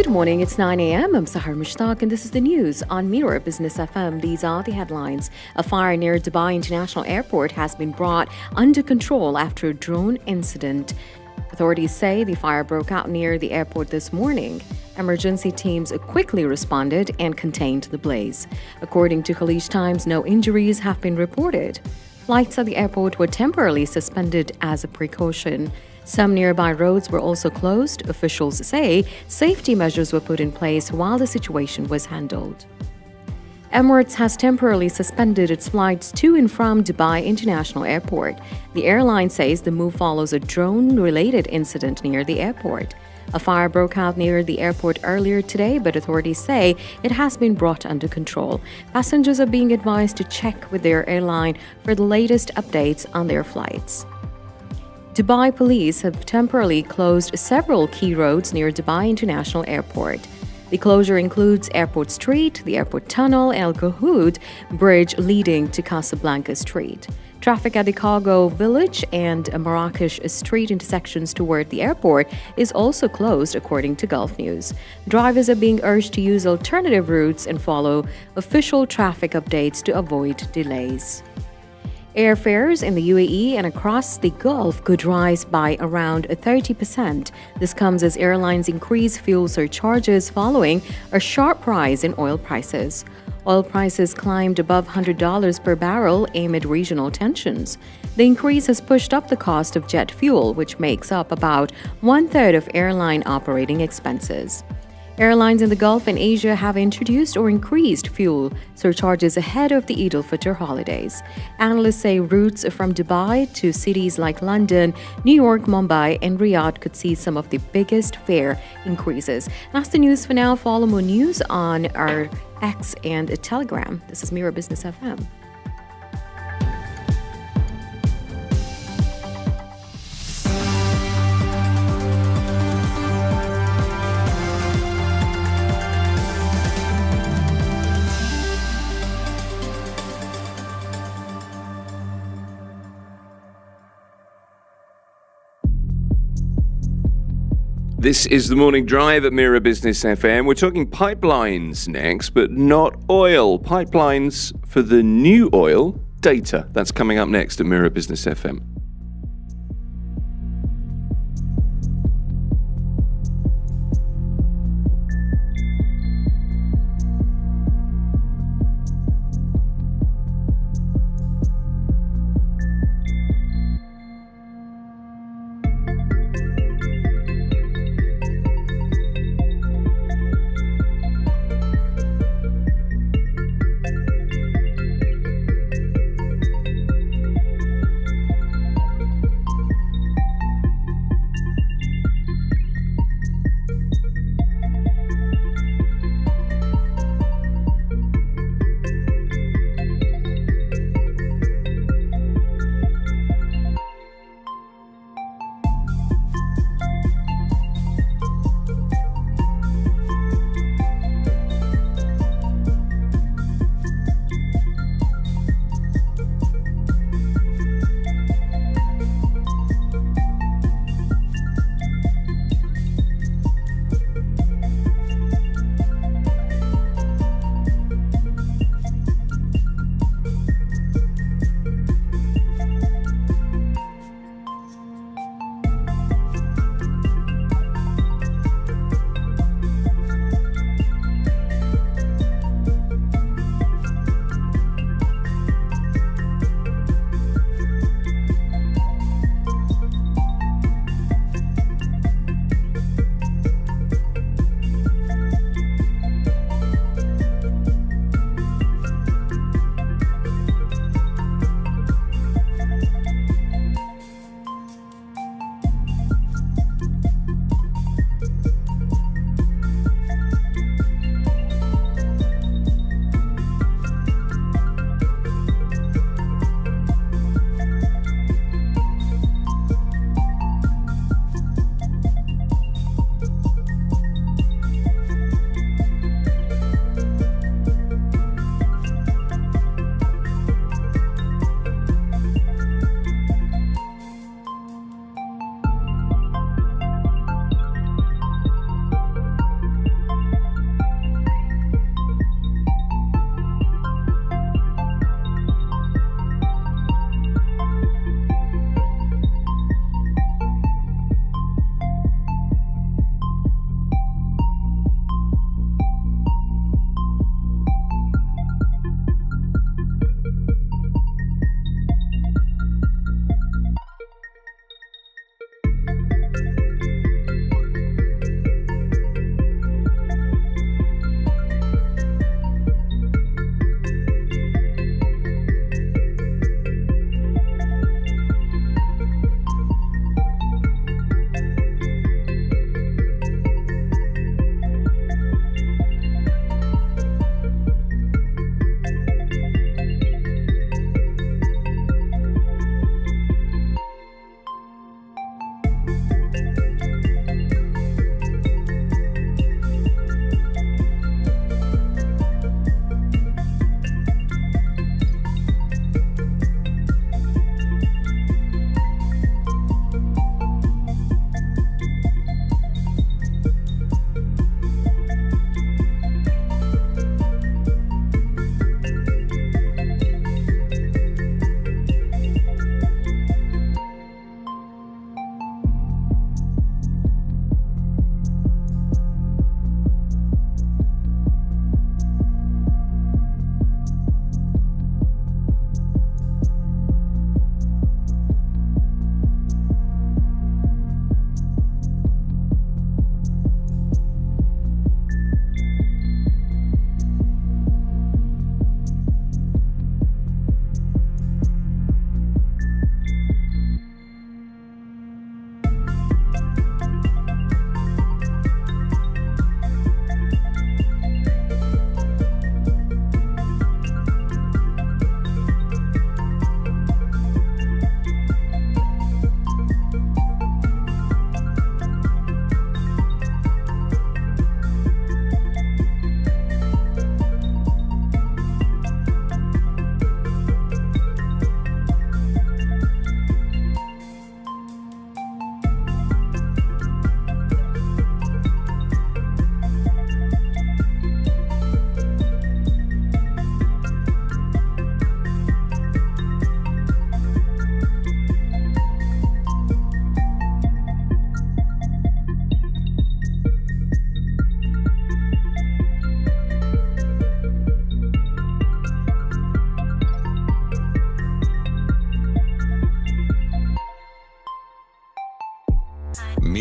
Good morning, it's 9 a.m. I'm Sahar Mushtaq and this is the news on Mira Business FM. These are the headlines. A fire near Dubai International Airport has been brought under control after a drone incident. Authorities say the fire broke out near the airport this morning. Emergency teams quickly responded and contained the blaze. According to Khaleej Times, no injuries have been reported. Flights at the airport were temporarily suspended as a precaution. Some nearby roads were also closed. Officials say safety measures were put in place while the situation was handled. Emirates has temporarily suspended its flights to and from Dubai International Airport. The airline says the move follows a drone-related incident near the airport. A fire broke out near the airport earlier today, but authorities say it has been brought under control. Passengers are being advised to check with their airline for the latest updates on their flights. Dubai police have temporarily closed several key roads near Dubai International Airport. The closure includes Airport Street, the Airport Tunnel, and Al Qahoud Bridge leading to Casablanca Street. Traffic at the Cargo Village and Marrakesh Street intersections toward the airport is also closed, according to Gulf News. Drivers are being urged to use alternative routes and follow official traffic updates to avoid delays. Airfares in the UAE and across the Gulf could rise by around 30%. This comes as airlines increase fuel surcharges following a sharp rise in oil prices. Oil prices climbed above $100 per barrel amid regional tensions. The increase has pushed up the cost of jet fuel, which makes up about one-third of airline operating expenses. Airlines in the Gulf and Asia have introduced or increased fuel surcharges ahead of the Eid al-Fitr holidays. Analysts say routes from Dubai to cities like London, New York, Mumbai, and Riyadh could see some of the biggest fare increases. That's the news for now. Follow more news on our X and Telegram. This is Mira Business FM. This is the Morning Drive at Mira Business FM. We're talking pipelines next, but not oil. Pipelines for the new oil data. That's coming up next at Mira Business FM.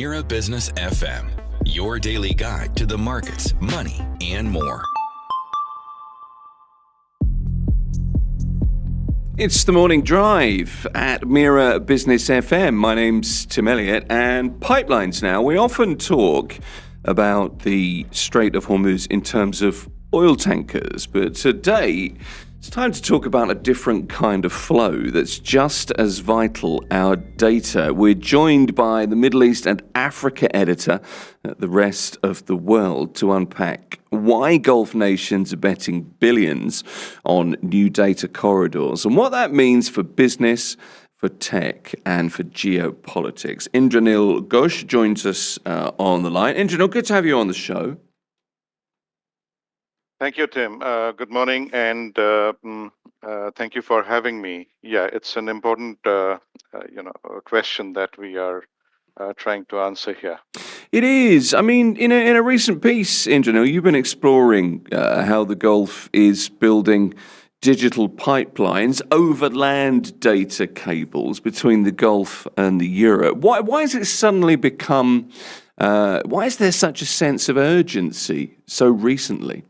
Mira Business FM, your daily guide to the markets, money, and more. It's the morning drive at Mira Business FM. My name's Tim Elliott, and pipelines now. We often talk about the Strait of Hormuz in terms of oil tankers, but today it's time to talk about a different kind of flow that's just as vital, our data. We're joined by the Middle East and Africa editor at the Rest of the World to unpack why Gulf nations are betting billions on new data corridors and what that means for business, for tech, and for geopolitics. Indranil Ghosh joins us on the line. Indranil, good to have you on the show. Thank you, Tim. Good morning, and thank you for having me. Yeah, it's an important, question that we are trying to answer here. It is. I mean, in a recent piece, Indranil, you've been exploring how the Gulf is building digital pipelines, overland data cables between the Gulf and the Europe. Why has it suddenly become? Why is there such a sense of urgency so recently?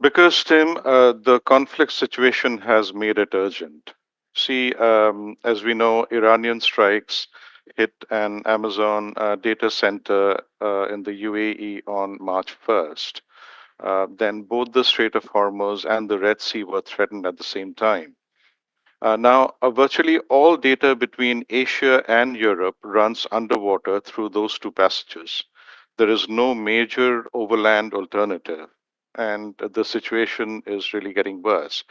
Because, Tim, the conflict situation has made it urgent. See, as we know, Iranian strikes hit an Amazon data center in the UAE on March 1st. Then both the Strait of Hormuz and the Red Sea were threatened at the same time. Now, virtually all data between Asia and Europe runs underwater through those two passages. There is no major overland alternative, and the situation is really getting worse.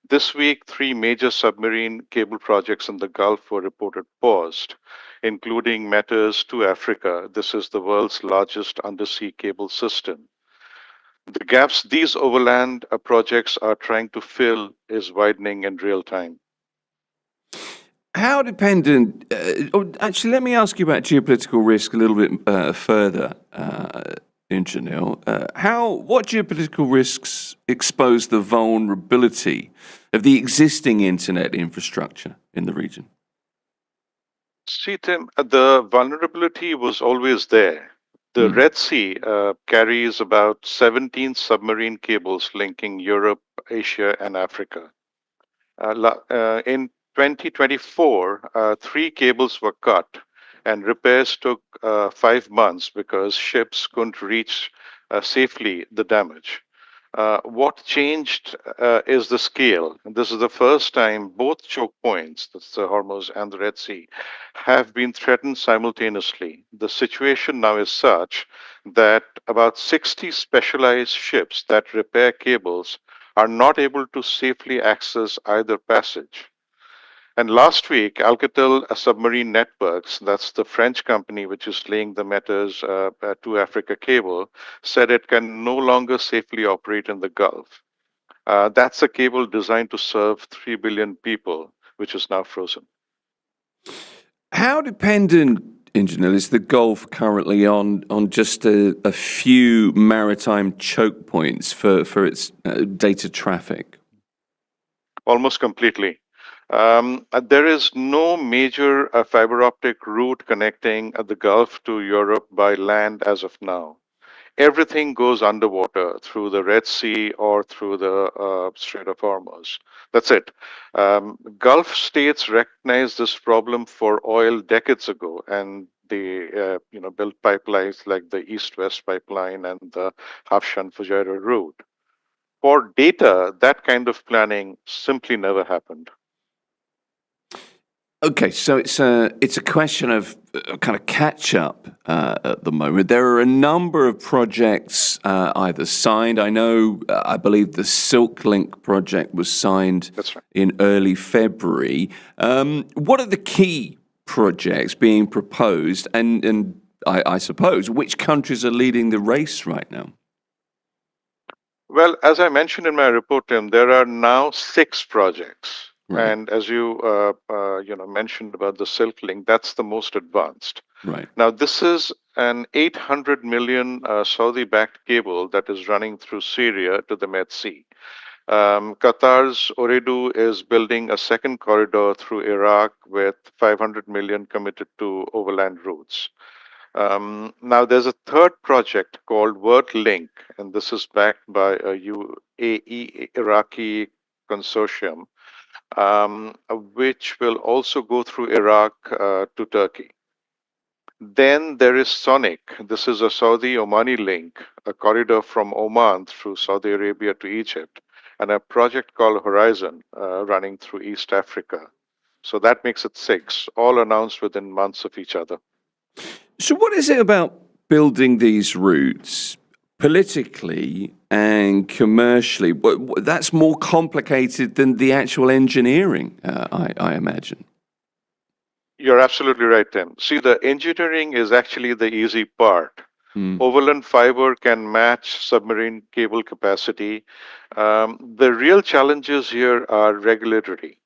This week, 3 major submarine cable projects in the Gulf were reported paused, including Meta's to Africa. This is the world's largest undersea cable system. The gaps these overland projects are trying to fill is widening in real time. How dependent? Actually, let me ask you about geopolitical risk a little bit further, Indranil. What geopolitical risks expose the vulnerability of the existing internet infrastructure in the region? See, Tim, the vulnerability was always there. The Red Sea carries about 17 submarine cables linking Europe, Asia, and Africa. In 2024, 3 cables were cut, and repairs took 5 months because ships couldn't reach safely the damage. What changed is the scale. This is the first time both choke points, that's the Hormuz and the Red Sea, have been threatened simultaneously. The situation now is such that about 60 specialized ships that repair cables are not able to safely access either passage. And last week, Alcatel Submarine Networks, that's the French company which is laying the Meta's to Africa cable, said it can no longer safely operate in the Gulf. That's a cable designed to serve 3 billion people, which is now frozen. How dependent, Indranil, is the Gulf currently on just a few maritime choke points for its data traffic? Almost completely. There is no major fiber optic route connecting the Gulf to Europe by land as of now. Everything goes underwater through the Red Sea or through the Strait of Hormuz. That's it. Gulf states recognized this problem for oil decades ago, and they built pipelines like the East-West pipeline and the Hafshan-Fujairah route. For data, that kind of planning simply never happened. Okay, so it's a question of kind of catch up at the moment. There are a number of projects either signed. I believe the Silk Link project was signed That's right. in early February. What are the key projects being proposed, and I suppose which countries are leading the race right now? Well, as I mentioned in my report, Tim, there are now 6 projects. Right. And as you mentioned about the Silk Link, that's the most advanced. Right. Now, this is an 800 million Saudi-backed cable that is running through Syria to the Med Sea. Qatar's Ooredoo is building a second corridor through Iraq with 500 million committed to overland routes. Now, there's a third project called WorldLink, and this is backed by a UAE Iraqi consortium, which will also go through Iraq to Turkey. Then there is Sonic. This is a Saudi Omani link, a corridor from Oman through Saudi Arabia to Egypt, and a project called Horizon running through East Africa. So that makes it six, all announced within months of each other. So, what is it about building these routes politically and commercially? That's more complicated than the actual engineering, I imagine. You're absolutely right, Tim. See, the engineering is actually the easy part. Mm. Overland fiber can match submarine cable capacity. The real challenges here are regulatory.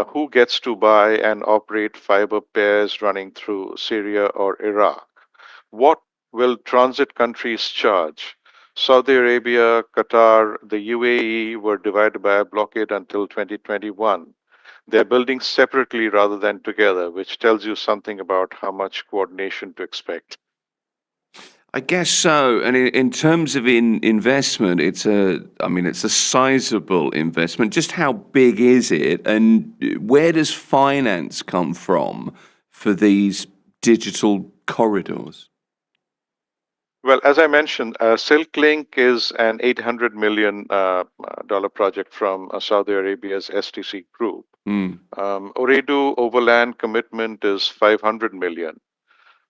Who gets to buy and operate fiber pairs running through Syria or Iraq? What will transit countries charge? Saudi Arabia, Qatar, the UAE were divided by a blockade until 2021. They're building separately rather than together, which tells you something about how much coordination to expect. I guess so. And in terms of investment, it's a sizable investment. Just how big is it, and where does finance come from for these digital corridors? Well, as I mentioned, Silk Link is an $800 million dollar project from Saudi Arabia's STC group. Mm. Ooredoo Overland commitment is 500 million.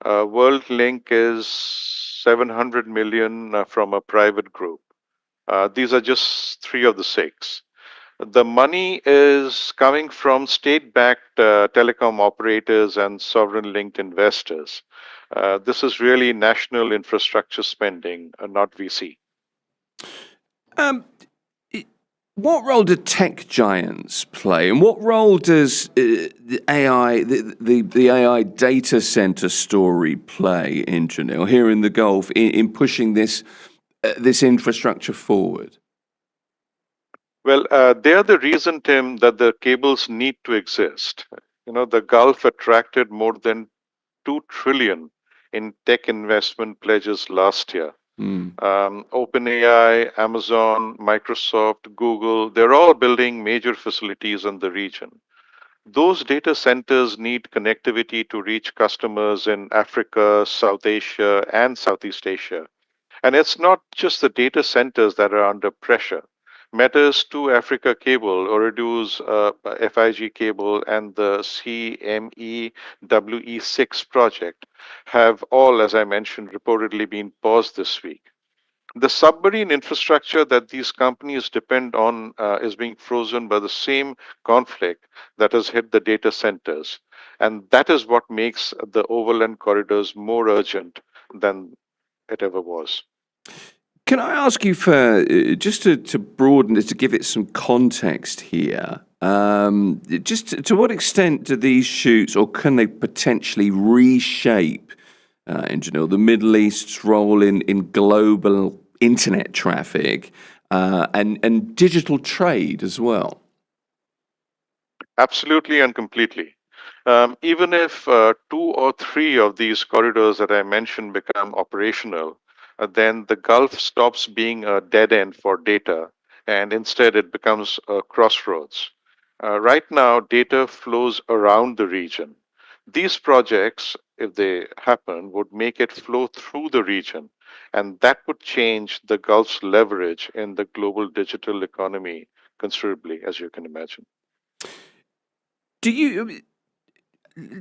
World Link is 700 million from a private group. These are just three of the six. The money is coming from state-backed telecom operators and sovereign-linked investors. This is really national infrastructure spending, not VC. Um, what role do tech giants play, and what role does the AI data center story play in Janil here in the Gulf in pushing this infrastructure forward? Well, they are the reason, Tim, that the cables need to exist. You know, the Gulf attracted more than 2 trillion in tech investment pledges last year. Mm. OpenAI, Amazon, Microsoft, Google, they're all building major facilities in the region. Those data centers need connectivity to reach customers in Africa, South Asia, and Southeast Asia. And it's not just the data centers that are under pressure. Meta's 2 Africa cable, Ooredoo's FIG cable, and the CMEWE6 project have all, as I mentioned, reportedly been paused this week. The submarine infrastructure that these companies depend on is being frozen by the same conflict that has hit the data centers. And that is what makes the overland corridors more urgent than it ever was. Can I ask you for just to broaden it, to give it some context here? Just to what extent do these shoots, or can they potentially reshape, the Middle East's role in global internet traffic and digital trade as well? Absolutely and completely. Even if 2 or 3 of these corridors that I mentioned become operational, then the Gulf stops being a dead end for data, and instead it becomes a crossroads. Right now, data flows around the region. These projects, if they happen, would make it flow through the region, and that would change the Gulf's leverage in the global digital economy considerably, as you can imagine. Do you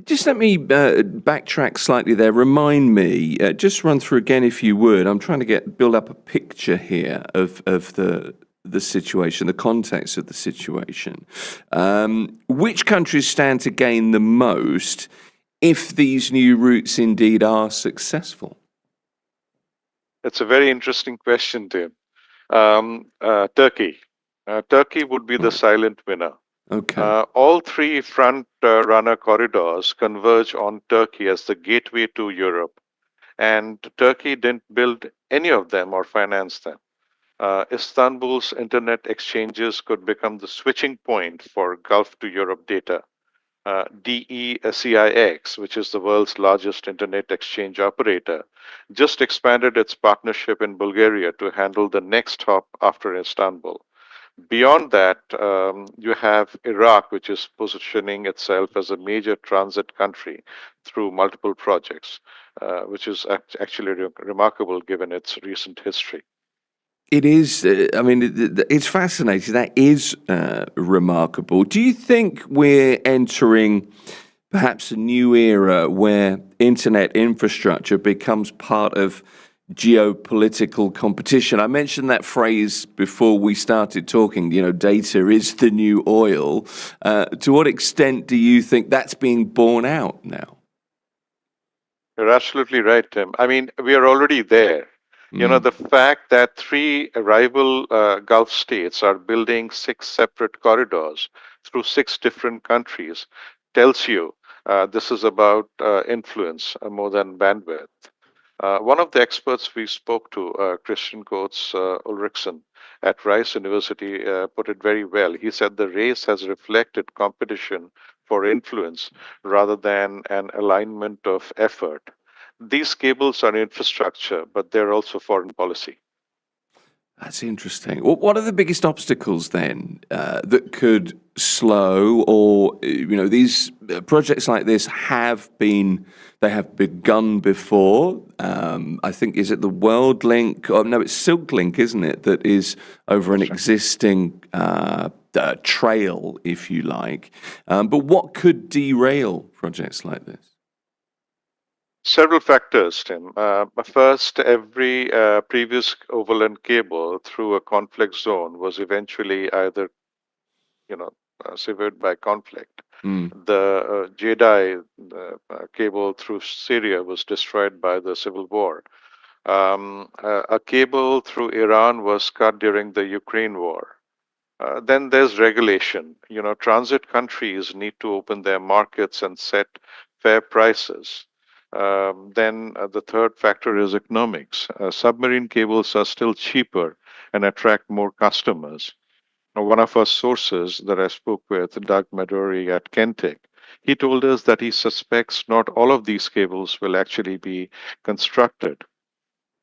just let me backtrack slightly there? Remind me, just run through again if you would. I'm trying to build up a picture here of the situation, the context of the situation. Which countries stand to gain the most if these new routes indeed are successful? It's a very interesting question, Tim. Turkey. Turkey would be the Right. silent winner. Okay. All 3 front runner corridors converge on Turkey as the gateway to Europe, and Turkey didn't build any of them or finance them. Istanbul's internet exchanges could become the switching point for Gulf to Europe data. DECIX, which is the world's largest internet exchange operator, just expanded its partnership in Bulgaria to handle the next hop after Istanbul. Beyond that, you have Iraq, which is positioning itself as a major transit country through multiple projects, which is actually remarkable given its recent history. It is. I mean, it's fascinating. That is remarkable. Do you think we're entering perhaps a new era where internet infrastructure becomes part of geopolitical competition? I mentioned that phrase before we started talking. Data is the new oil. To what extent do you think that's being borne out now? You're absolutely right, Tim. I mean, we are already there. The fact that three rival Gulf states are building six separate corridors through six different countries tells you this is about influence more than bandwidth. One of the experts we spoke to, Christian Coates Ulrichsen at Rice University, put it very well. He said the race has reflected competition for influence rather than an alignment of effort. These cables are infrastructure, but they're also foreign policy. That's interesting. Well, what are the biggest obstacles then that could slow, or these projects like this have begun before? I think, is it the World Link? Oh, no, it's Silk Link, isn't it? That is over an existing trail, if you like. But what could derail projects like this? Several factors, Tim. First, every previous overland cable through a conflict zone was eventually either, severed by conflict. The Jedi cable through Syria was destroyed by the civil war. A cable through Iran was cut during the Ukraine war. Then there's regulation. Transit countries need to open their markets and set fair prices. Then the third factor is economics. Submarine cables are still cheaper and attract more customers. One of our sources that I spoke with, Doug Madori at Kentech, he told us that he suspects not all of these cables will actually be constructed.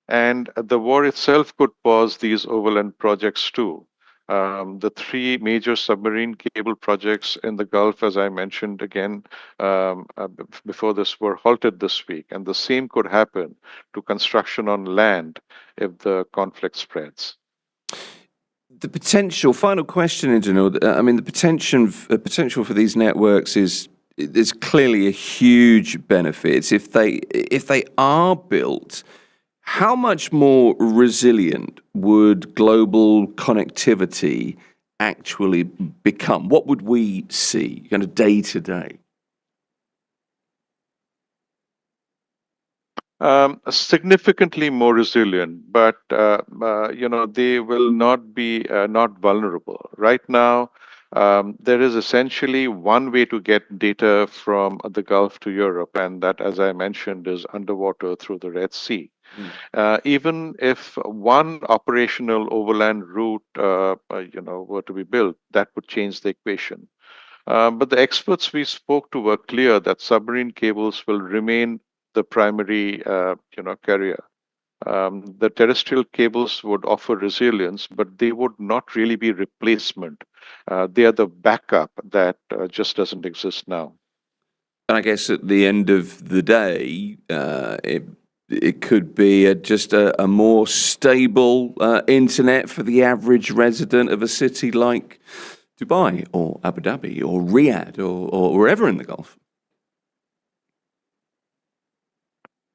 And the war itself could pause these overland projects too. The three major submarine cable projects in the Gulf, as I mentioned again before this, were halted this week. And the same could happen to construction on land if the conflict spreads. The potential, final question, Indrano, I mean, the potential for these networks is clearly a huge benefit. If they are built, how much more resilient would global connectivity actually become? What would we see kind of day to day? Significantly more resilient, but they will not be not vulnerable. Right now, there is essentially one way to get data from the Gulf to Europe, and that, as I mentioned, is underwater through the Red Sea. Even if one operational overland route, were to be built, that would change the equation. But the experts we spoke to were clear that submarine cables will remain the primary, carrier. The terrestrial cables would offer resilience, but they would not really be replacement. They are the backup that just doesn't exist now. And I guess at the end of the day, it could be just a more stable internet for the average resident of a city like Dubai or Abu Dhabi or Riyadh or wherever in the Gulf.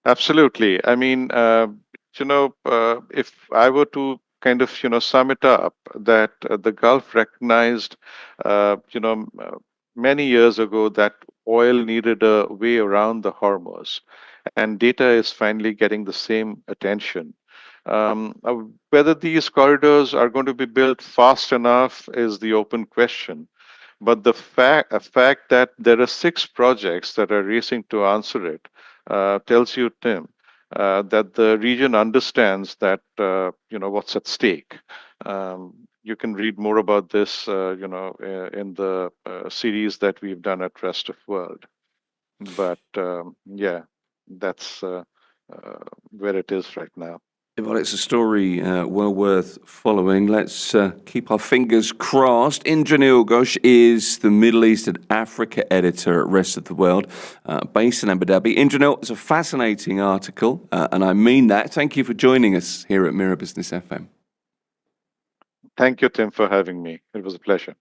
Absolutely. I mean, if I were to kind of, sum it up, that the Gulf recognized, many years ago that oil needed a way around the Hormuz, and data is finally getting the same attention. Whether these corridors are going to be built fast enough is the open question. But the fact that there are six projects that are racing to answer it tells you, Tim, that the region understands that what's at stake. You can read more about this, in the series that we've done at Rest of World. But yeah, that's where it is right now. Well, it's a story well worth following. Let's keep our fingers crossed. Indranil Ghosh is the Middle East and Africa editor at Rest of the World, based in Abu Dhabi. Indranil, it's a fascinating article, and I mean that. Thank you for joining us here at Mira Business FM. Thank you, Tim, for having me. It was a pleasure.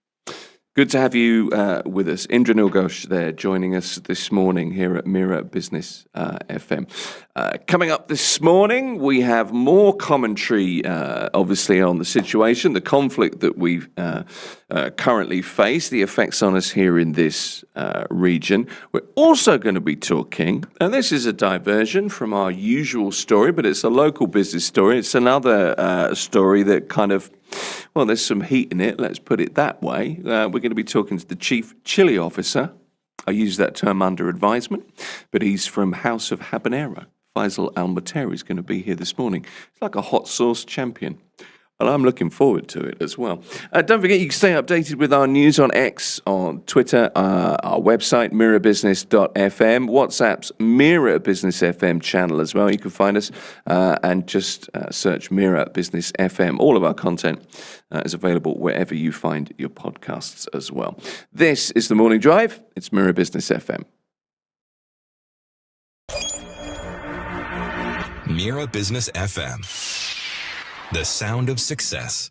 Good to have you with us. Indranil Ghosh there joining us this morning here at Mira Business FM. Coming up this morning, we have more commentary, obviously, on the situation, the conflict that we currently face, the effects on us here in this region. We're also going to be talking, and this is a diversion from our usual story, but it's a local business story. It's another story that kind of, well, there's some heat in it, let's put it that way. We're going to be talking to the Chief Chili Officer. I use that term under advisement, but he's from House of Habanero. Faisal Al-Materi is going to be here this morning. It's like a hot sauce champion. And I'm looking forward to it as well. Don't forget, you can stay updated with our news on X, on Twitter, our website, mirabusiness.fm, WhatsApp's Mira Business FM channel as well. You can find us and just search Mira Business FM. All of our content is available wherever you find your podcasts as well. This is The Morning Drive. It's Mira Business FM. Mira Business FM. The sound of success.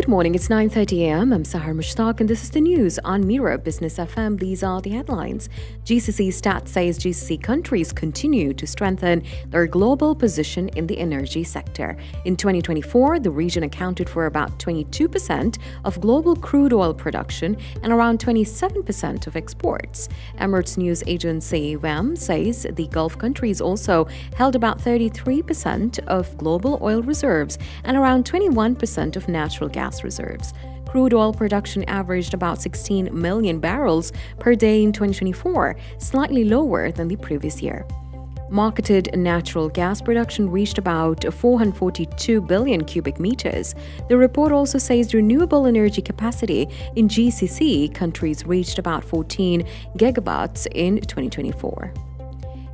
Good morning. It's 9:30 a.m. I'm Sahar Mushtaq, and this is the news on Mira Business FM. These are the headlines. GCC stats says GCC countries continue to strengthen their global position in the energy sector. In 2024, the region accounted for about 22% of global crude oil production and around 27% of exports. Emirates news agency WEM says the Gulf countries also held about 33% of global oil reserves and around 21% of natural gas reserves. Crude oil production averaged about 16 million barrels per day in 2024, slightly lower than the previous year. Marketed natural gas production reached about 442 billion cubic meters. The report also says renewable energy capacity in GCC countries reached about 14 gigawatts in 2024.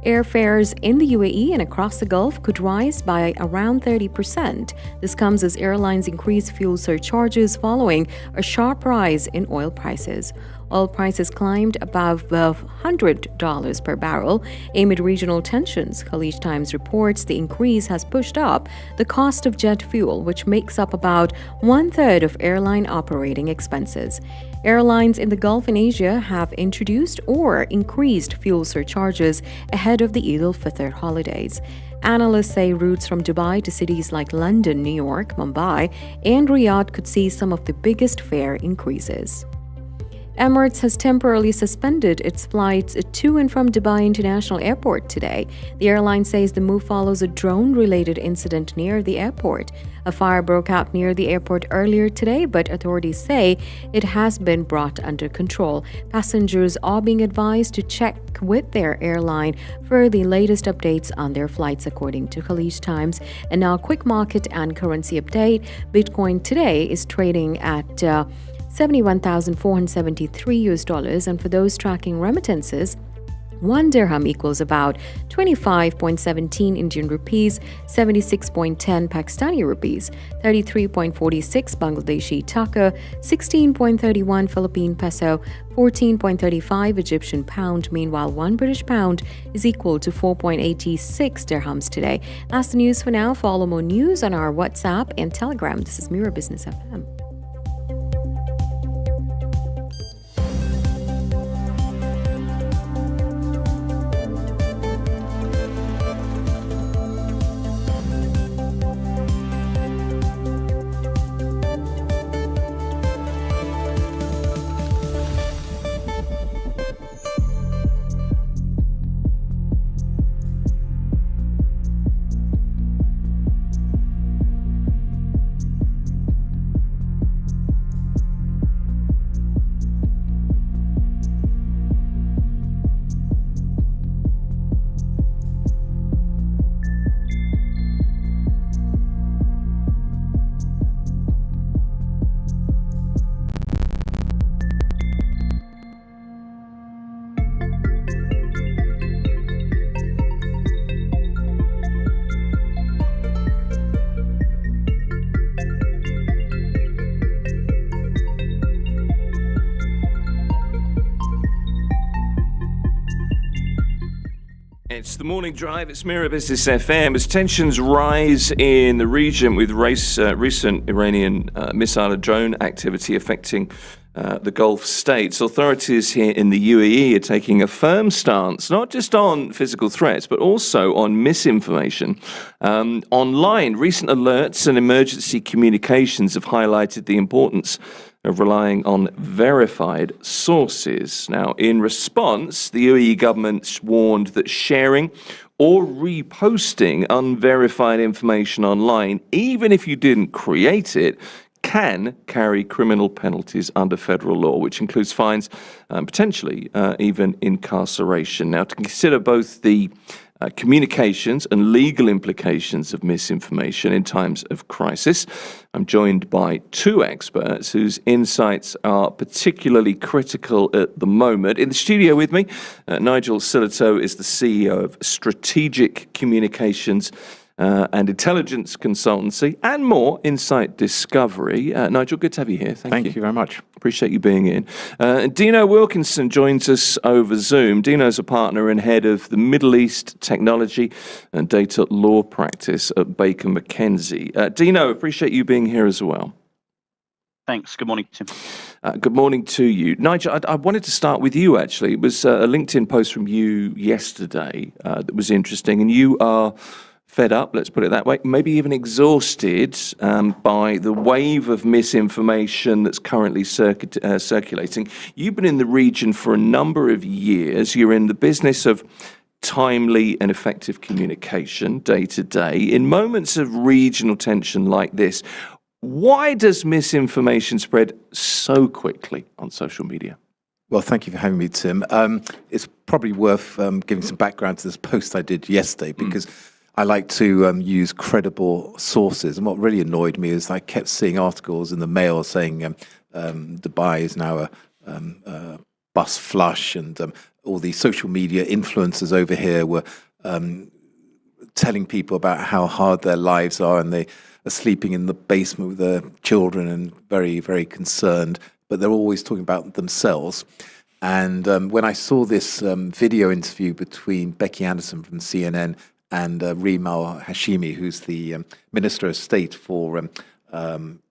Airfares in the UAE and across the Gulf could rise by around 30%. This comes as airlines increase fuel surcharges following a sharp rise in oil prices. Oil prices climbed above $100 per barrel amid regional tensions. Khalij Times reports the increase has pushed up the cost of jet fuel, which makes up about one-third of airline operating expenses. Airlines in the Gulf and Asia have introduced or increased fuel surcharges ahead of the Eid al-Fitr holidays. Analysts say routes from Dubai to cities like London, New York, Mumbai, and Riyadh could see some of the biggest fare increases. Emirates has temporarily suspended its flights to and from Dubai International Airport today. The airline says the move follows a drone-related incident near the airport. A fire broke out near the airport earlier today, but authorities say it has been brought under control. Passengers are being advised to check with their airline for the latest updates on their flights, according to Khalij Times. And now, quick market and currency update. Bitcoin today is trading at $71,473, and for those tracking remittances, 1 dirham equals about 25.17 Indian rupees, 76.10 Pakistani rupees, 33.46 Bangladeshi taka, 16.31 Philippine peso, 14.35 Egyptian pound. Meanwhile, 1 British pound is equal to 4.86 dirhams today. That's the news for now. Follow more news on our WhatsApp and Telegram. This is Mira Business FM. It's the morning drive. It's Mira Business FM. As tensions rise in the region with recent Iranian missile and drone activity affecting the Gulf states, authorities here in the UAE are taking a firm stance, not just on physical threats, but also on misinformation online. Recent alerts and emergency communications have highlighted the importance of relying on verified sources. Now, in response, the UAE government warned that sharing or reposting unverified information online, even if you didn't create it, can carry criminal penalties under federal law, which includes fines and potentially even incarceration. Now, to consider both the communications and legal implications of misinformation in times of crisis, I'm joined by two experts whose insights are particularly critical at the moment. In the studio with me, Nigel Silito is the CEO of Strategic Communications and Intelligence Consultancy, and more, Insight Discovery. Nigel, good to have you here. Thank you very much. Appreciate you being in. Dino Wilkinson joins us over Zoom. Dino's a partner and head of the Middle East Technology and Data Law Practice at Baker McKenzie. Dino, appreciate you being here as well. Thanks. Good morning, Tim. Good morning to you. Nigel, I wanted to start with you, actually. It was a LinkedIn post from you yesterday that was interesting, and you are fed up, let's put it that way, maybe even exhausted by the wave of misinformation that's currently circulating. You've been in the region for a number of years. You're in the business of timely and effective communication day to day. In moments of regional tension like this, why does misinformation spread so quickly on social media? Well, thank you for having me, Tim. It's probably worth giving some background to this post I did yesterday, because I like to use credible sources. And what really annoyed me is I kept seeing articles in the Mail saying Dubai is now a bus flush, and all these social media influencers over here were telling people about how hard their lives are, and they are sleeping in the basement with their children and very, very concerned, but they're always talking about themselves. And when I saw this video interview between Becky Anderson from CNN and Reem Al-Hashimi, who's the Minister of State for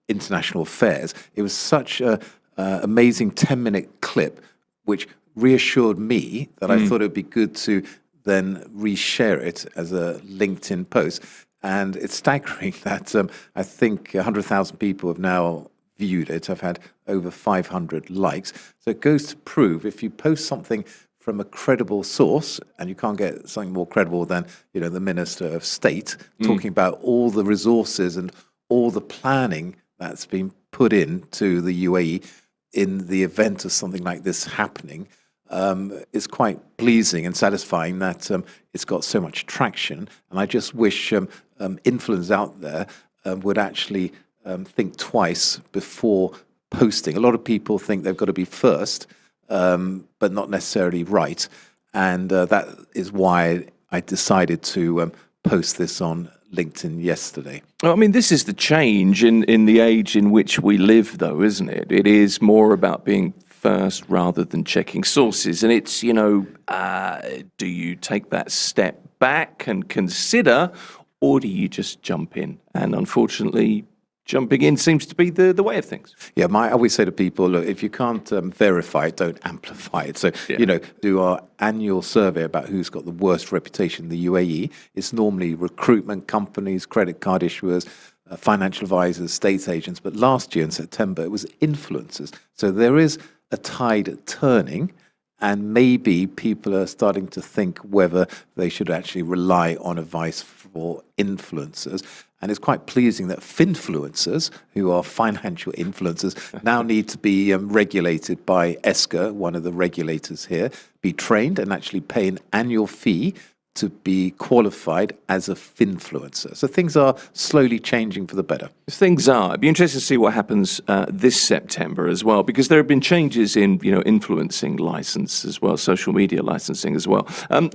International Affairs, it was such an amazing 10-minute clip, which reassured me that I thought it would be good to then reshare it as a LinkedIn post. And it's staggering that I think 100,000 people have now viewed it. I've had over 500 likes. So it goes to prove, if you post something from a credible source, and you can't get something more credible than, you know, the Minister of State talking about all the resources and all the planning that's been put into the UAE in the event of something like this happening, it's quite pleasing and satisfying that it's got so much traction. And I just wish influencers out there would actually think twice before posting. A lot of people think they've got to be first, but not necessarily right. And that is why I decided to post this on LinkedIn yesterday. Well, I mean, this is the change in the age in which we live, though, isn't it? It is more about being first rather than checking sources. And it's, you know, do you take that step back and consider, or do you just jump in? And unfortunately, jumping in seems to be the way of things. Yeah, I always say to people, look, if you can't verify it, don't amplify it. So, you know, do our annual survey about who's got the worst reputation in the UAE. It's normally recruitment companies, credit card issuers, financial advisors, state agents. But last year in September, it was influencers. So there is a tide turning, and maybe people are starting to think whether they should actually rely on advice for influencers. And it's quite pleasing that finfluencers, who are financial influencers, now need to be regulated by ESCA, one of the regulators here, be trained and actually pay an annual fee to be qualified as a finfluencer. So things are slowly changing for the better. Things are. It'd be interesting to see what happens this September as well, because there have been changes in, you know, influencing license as well, social media licensing as well.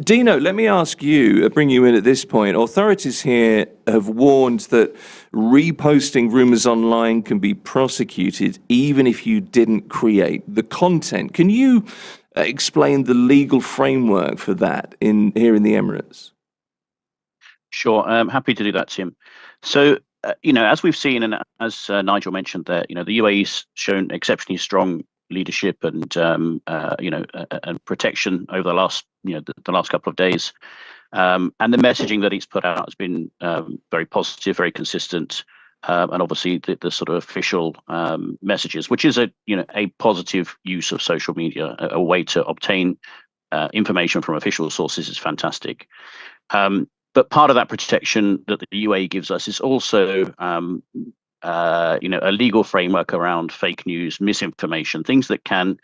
Dino, let me ask you, bring you in at this point. Authorities here have warned that reposting rumours online can be prosecuted even if you didn't create the content. Can you explain the legal framework for that here in the Emirates? Sure, I'm happy to do that, Tim. So, you know, as we've seen, and as Nigel mentioned there, you know, the UAE's shown exceptionally strong leadership and, you know, and protection over the last, you know, the last couple of days. And the messaging that it's put out has been very positive, very consistent. And obviously the sort of official messages, which is a positive use of social media, a way to obtain information from official sources, is fantastic. But part of that protection that the UAE gives us is also a legal framework around fake news, misinformation, things that can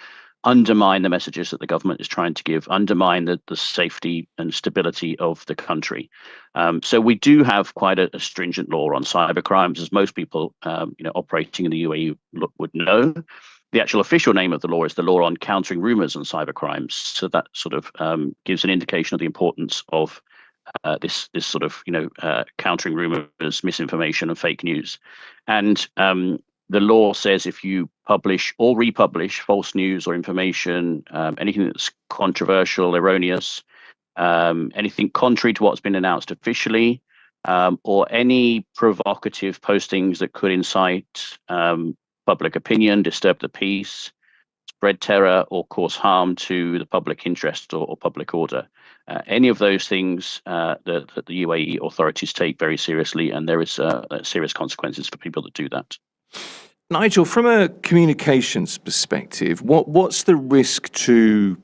undermine the messages that the government is trying to give, undermine the safety and stability of the country. So we do have quite a stringent law on cyber crimes, as most people operating in the UAE would know. The actual official name of the law is the Law on Countering Rumours and Cyber Crimes. So that sort of gives an indication of the importance of this sort of countering rumours, misinformation, and fake news. And the law says if you publish or republish false news or information, anything that's controversial, erroneous, anything contrary to what's been announced officially, or any provocative postings that could incite public opinion, disturb the peace, spread terror, or cause harm to the public interest or public order. Any of those things that the UAE authorities take very seriously, and there is serious consequences for people that do that. Nigel, from a communications perspective, what's the risk to,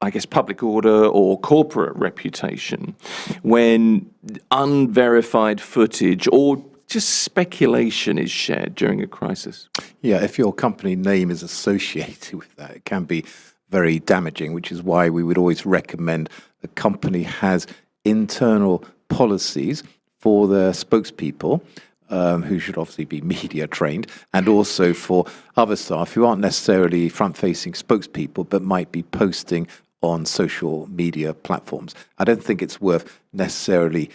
I guess, public order or corporate reputation when unverified footage or just speculation is shared during a crisis? Yeah, if your company name is associated with that, it can be very damaging, which is why we would always recommend a company has internal policies for their spokespeople, who should obviously be media trained, and also for other staff who aren't necessarily front-facing spokespeople, but might be posting on social media platforms. I don't think it's worth necessarily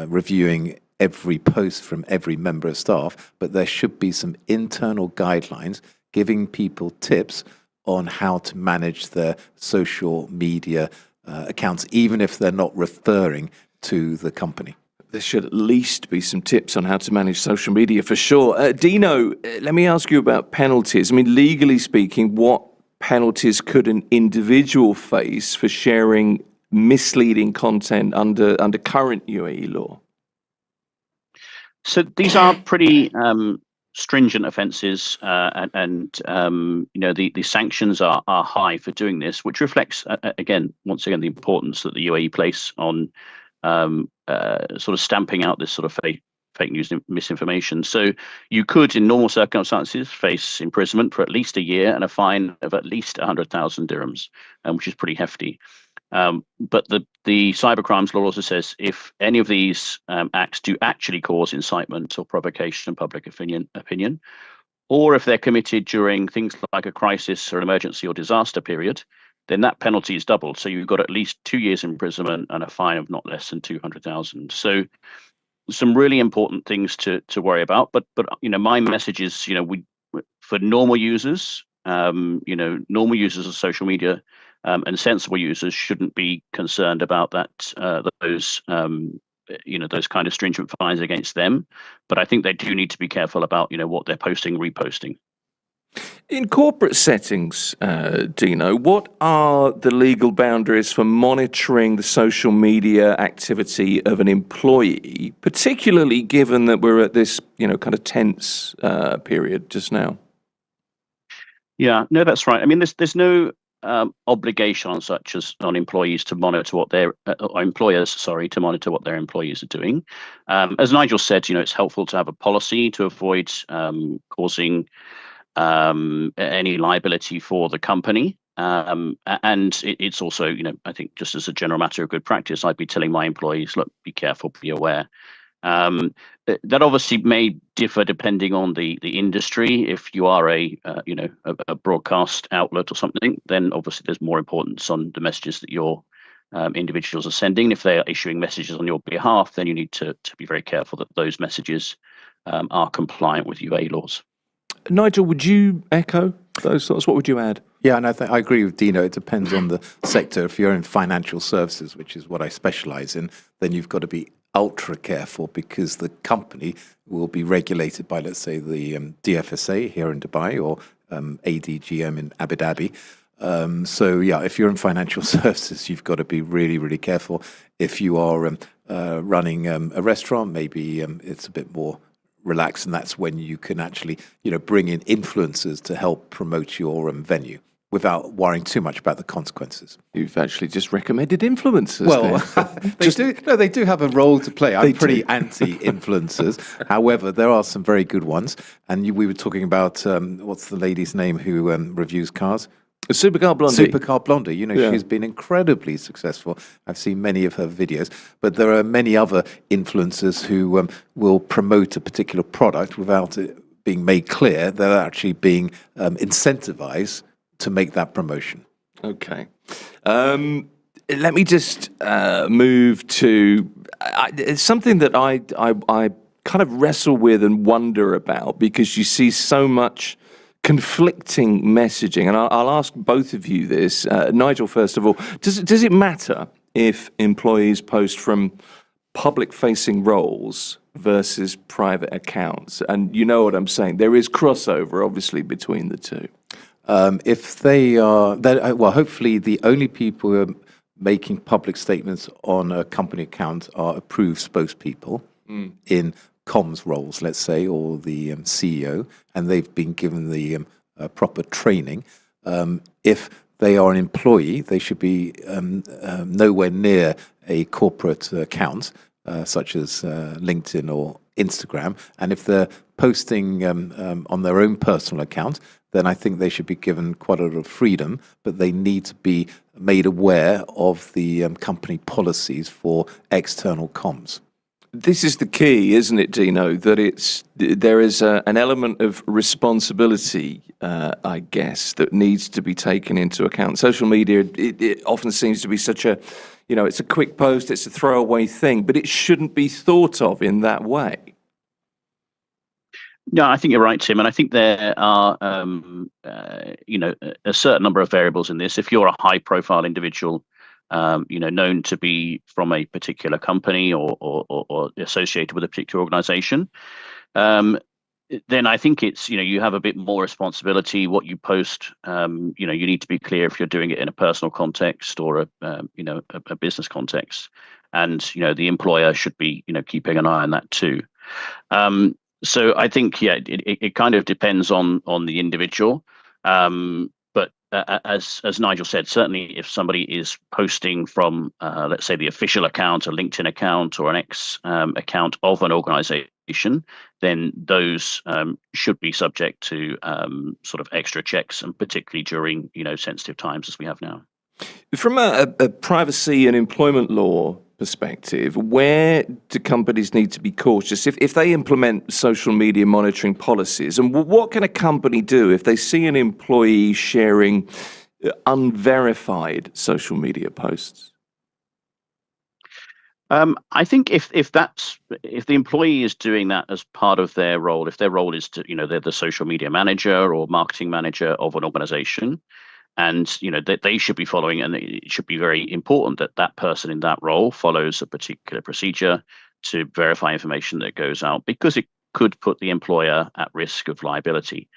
reviewing every post from every member of staff, but there should be some internal guidelines giving people tips on how to manage their social media accounts, even if they're not referring to the company. There should at least be some tips on how to manage social media for sure. Dino, let me ask you about penalties. I mean, legally speaking, what penalties could an individual face for sharing misleading content under current UAE law? So these are pretty stringent offences, and the sanctions are high for doing this, which reflects once again the importance that the UAE place on sort of stamping out this sort of fake news and misinformation. So you could, in normal circumstances, face imprisonment for at least a year and a fine of at least 100,000 dirhams, which is pretty hefty. But the cybercrimes law also says if any of these acts do actually cause incitement or provocation of public opinion, or if they're committed during things like a crisis or an emergency or disaster period, then that penalty is doubled. So you've got at least 2 years imprisonment and a fine of not less than 200,000. So some really important things to worry about. But my message is, for normal users, normal users of social media and sensible users shouldn't be concerned about those kind of stringent fines against them. But I think they do need to be careful about, what they're posting, reposting. In corporate settings, Dino, what are the legal boundaries for monitoring the social media activity of an employee, particularly given that we're at this, kind of tense period just now? Yeah, no, that's right. I mean, there's no obligation on employees to monitor what their employers, to monitor what their employees are doing. As Nigel said, it's helpful to have a policy to avoid causing any liability for the company. And it's also, I think just as a general matter of good practice, I'd be telling my employees, look, be careful, be aware. That obviously may differ depending on the industry. If you are a broadcast outlet or something, then obviously there's more importance on the messages that your individuals are sending. If they are issuing messages on your behalf, then you need to be very careful that those messages are compliant with UAE laws. Nigel, would you echo those thoughts? What would you add? Yeah, and I agree with Dino. It depends on the sector. If you're in financial services, which is what I specialize in, then you've got to be ultra careful because the company will be regulated by, let's say, the DFSA here in Dubai or ADGM in Abu Dhabi. So, yeah, if you're in financial services, you've got to be really, really careful. If you are running a restaurant, maybe it's a bit more relaxed, and that's when you can actually, bring in influencers to help promote your venue without worrying too much about the consequences. You've actually just recommended influencers. Well, they do have a role to play. I'm pretty anti-influencers. However, there are some very good ones. And we were talking about, what's the lady's name who reviews cars? Supercar Blondie. Supercar Blondie. She's been incredibly successful. I've seen many of her videos. But there are many other influencers who will promote a particular product without it being made clear. They're actually being incentivized to make that promotion. Okay. Let me just move to it's something that I kind of wrestle with and wonder about, because you see so much conflicting messaging. And I'll ask both of you this. Nigel, first of all, does it matter if employees post from public-facing roles versus private accounts? And you know what I'm saying. There is crossover, obviously, between the two. If they are, well, hopefully the only people who are making public statements on a company account are approved spokespeople in comms roles, let's say, or the CEO, and they've been given the proper training. If they are an employee, they should be nowhere near a corporate account, such as LinkedIn or Instagram. And if they're posting on their own personal account, then I think they should be given quite a lot of freedom, but they need to be made aware of the company policies for external comms. This is the key, isn't it, Dino? That there is an element of responsibility, I guess, that needs to be taken into account. Social media, it often seems to be such a, it's a quick post, it's a throwaway thing, but it shouldn't be thought of in that way. No, I think you're right, Tim, and I think there are, a certain number of variables in this. If you're a high-profile individual, known to be from a particular company or associated with a particular organization, then I think it's, you have a bit more responsibility. What you post, you need to be clear if you're doing it in a personal context or a business context, and the employer should be keeping an eye on that too. So I think, it kind of depends on the individual. But as Nigel said, certainly if somebody is posting from, let's say, the official account, a LinkedIn account or an X account of an organization, then those should be subject to sort of extra checks, and particularly during, sensitive times as we have now. From a privacy and employment law perspective, where do companies need to be cautious if they implement social media monitoring policies? And what can a company do if they see an employee sharing unverified social media posts? I think if the employee is doing that as part of their role, if their role is to, they're the social media manager or marketing manager of an organization, and that they should be following, and it should be very important that that person in that role follows a particular procedure to verify information that goes out, because it could put the employer at risk of liability.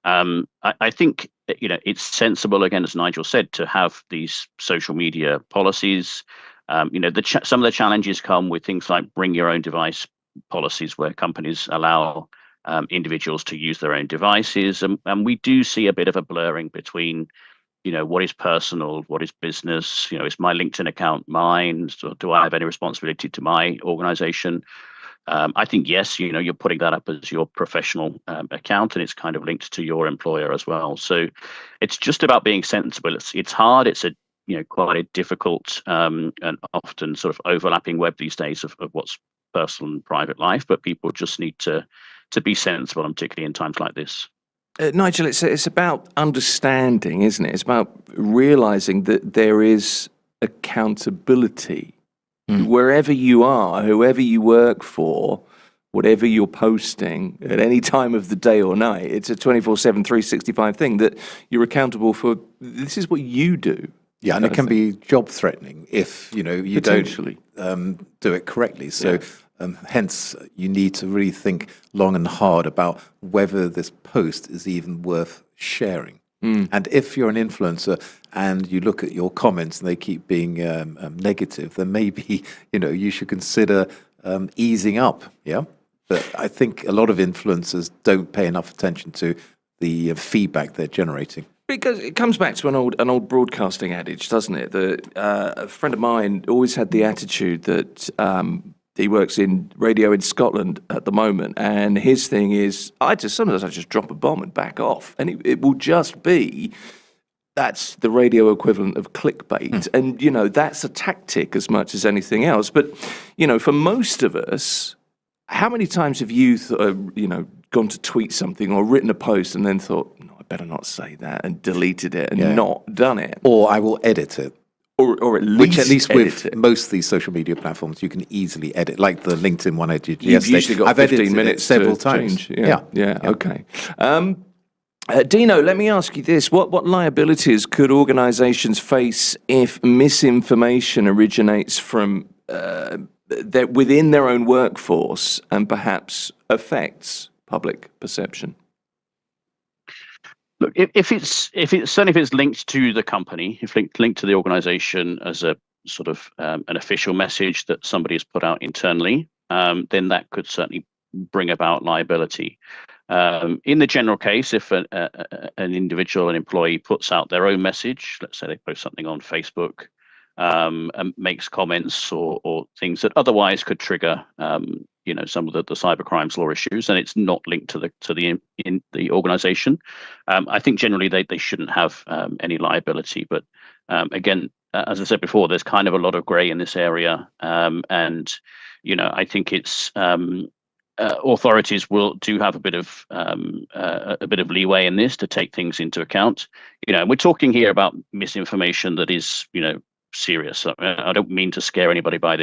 I think it's sensible, again, as Nigel said, to have these social media policies. Some of the challenges come with things like bring your own device policies, where companies allow individuals to use their own devices, and we do see a bit of a blurring between what is personal, what is business. Is my LinkedIn account mine? So do I have any responsibility to my organization? I think, yes, you're putting that up as your professional account, and it's kind of linked to your employer as well. So it's just about being sensible. It's hard. It's quite a difficult and often sort of overlapping web these days of what's personal and private life, but people just need to be sensible, and particularly in times like this. Nigel, it's about understanding, isn't it? It's about realizing that there is accountability. Wherever you are, whoever you work for, whatever you're posting at any time of the day or night, it's a 24/7, 365 thing that you're accountable for. This is what you do. Yeah, and it can be job threatening if you don't do it correctly. So hence you need to really think long and hard about whether this post is even worth sharing. And if you're an influencer and you look at your comments and they keep being negative, then maybe you should consider easing up. Yeah, but I think a lot of influencers don't pay enough attention to the feedback they're generating. Because it comes back to an old broadcasting adage, doesn't it? That a friend of mine always had the attitude that he works in radio in Scotland at the moment, and his thing is, sometimes I just drop a bomb and back off, and it will just be, that's the radio equivalent of clickbait, and that's a tactic as much as anything else. But for most of us, how many times have you gone to tweet something or written a post and then thought, no, I better not say that, and deleted it and not done it? Or I will edit it. Or at least Which at least with it. most of these social media platforms, you can easily edit, like the LinkedIn one I did You've yesterday. usually got I've 15 edited minutes it several to times. change. Yeah, okay. Dino, let me ask you this. What liabilities could organisations face if misinformation originates from that within their own workforce and perhaps affects public perception? Look, if it's certainly if it's linked to the company, if linked to the organization as a sort of an official message that somebody has put out internally, then that could certainly bring about liability. In the general case, if an individual, an employee puts out their own message, let's say they post something on Facebook, and makes comments or things that otherwise could trigger some of the cybercrimes law issues, and it's not linked to the organization, I think generally they shouldn't have any liability. But again, as I said before, there's kind of a lot of grey in this area, and I think it's authorities do have a bit of leeway in this to take things into account. We're talking here about misinformation that is serious. I don't mean to scare anybody by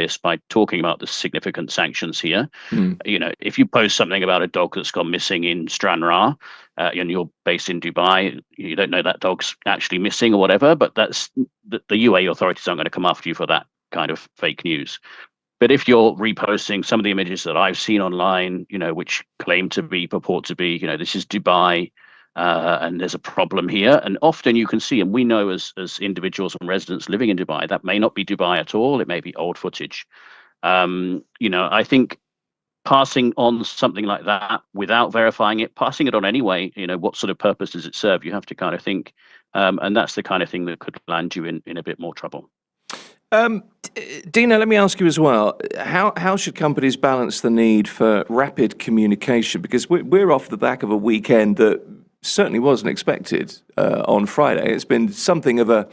talking about the significant sanctions here. If you post something about a dog that's gone missing in Stranraer, and you're based in Dubai, you don't know that dog's actually missing or whatever, but that's the UAE authorities aren't going to come after you for that kind of fake news. But if you're reposting some of the images that I've seen online, which purport to be, this is Dubai, and there's a problem here, and often you can see, and we know as individuals and residents living in Dubai, that may not be Dubai at all. It may be old footage. I think passing on something like that without verifying it, passing it on anyway, what sort of purpose does it serve? You have to kind of think, and that's the kind of thing that could land you in a bit more trouble. Dina, let me ask you as well, how should companies balance the need for rapid communication? Because we're off the back of a weekend that certainly wasn't expected on Friday. It's been something of a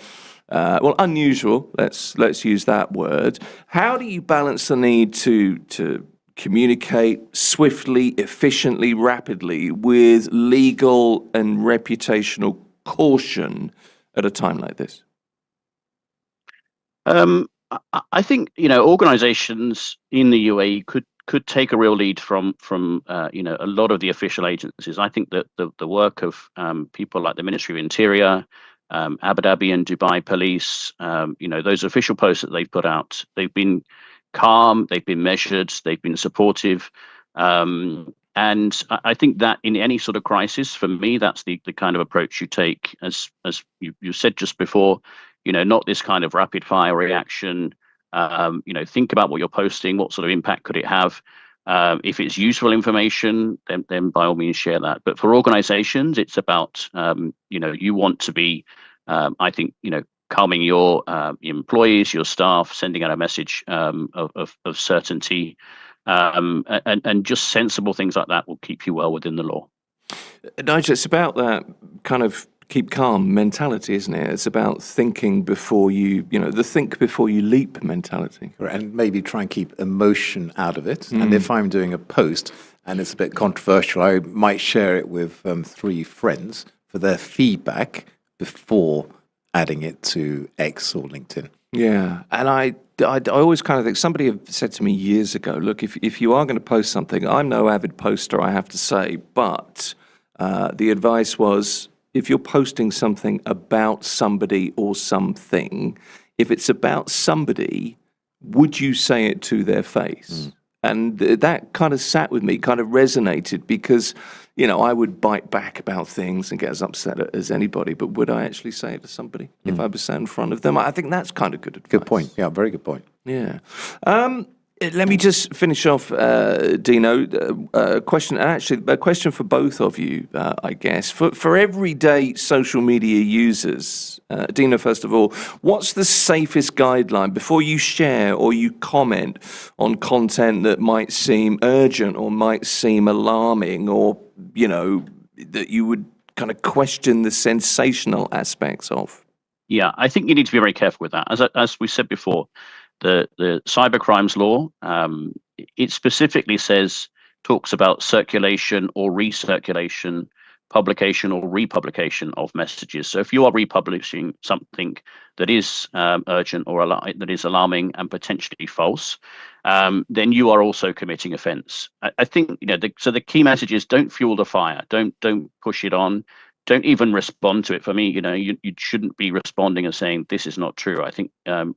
unusual. Let's use that word. How do you balance the need to communicate swiftly, efficiently, rapidly with legal and reputational caution at a time like this? I think organizations in the UAE could take a real lead from a lot of the official agencies. I think that the work of people like the Ministry of Interior, Abu Dhabi and Dubai Police, those official posts that they've put out, they've been calm, they've been measured, they've been supportive, and I think that in any sort of crisis, for me, that's the kind of approach you take, as you said just before. Not this kind of rapid fire reaction. Think about what you're posting. What sort of impact could it have? If it's useful information, then by all means share that. But for organizations, it's about, you want to be, I think, calming your employees, your staff, sending out a message of certainty, and just sensible things like that will keep you well within the law. Nigel, it's about that kind of keep calm mentality, isn't it? It's about thinking before you, the think before you leap mentality. And maybe try and keep emotion out of it. And if I'm doing a post and it's a bit controversial, I might share it with 3 friends for their feedback before adding it to X or LinkedIn. Yeah, and I always kind of think, somebody had said to me years ago, look, if you are going to post something, I'm no avid poster, I have to say, but the advice was, if you're posting something about somebody or something, if it's about somebody, would you say it to their face? And that kind of sat with me, kind of resonated, because, I would bite back about things and get as upset as anybody, but would I actually say it to somebody if I was sat in front of them? I think that's kind of good advice. Good point. Yeah, very good point. Yeah. Let me just finish off, Dino. A question for both of you, I guess. For everyday social media users, Dino, first of all, what's the safest guideline before you share or you comment on content that might seem urgent or might seem alarming, or, that you would kind of question the sensational aspects of? Yeah, I think you need to be very careful with that. As we said before, the cybercrimes law, it specifically talks about circulation or recirculation, publication or republication of messages. So if you are republishing something that is urgent or that is alarming and potentially false, then you are also committing offence. I think so the key message is, don't fuel the fire, don't push it on, don't even respond to it. For me, you shouldn't be responding and saying this is not true. I think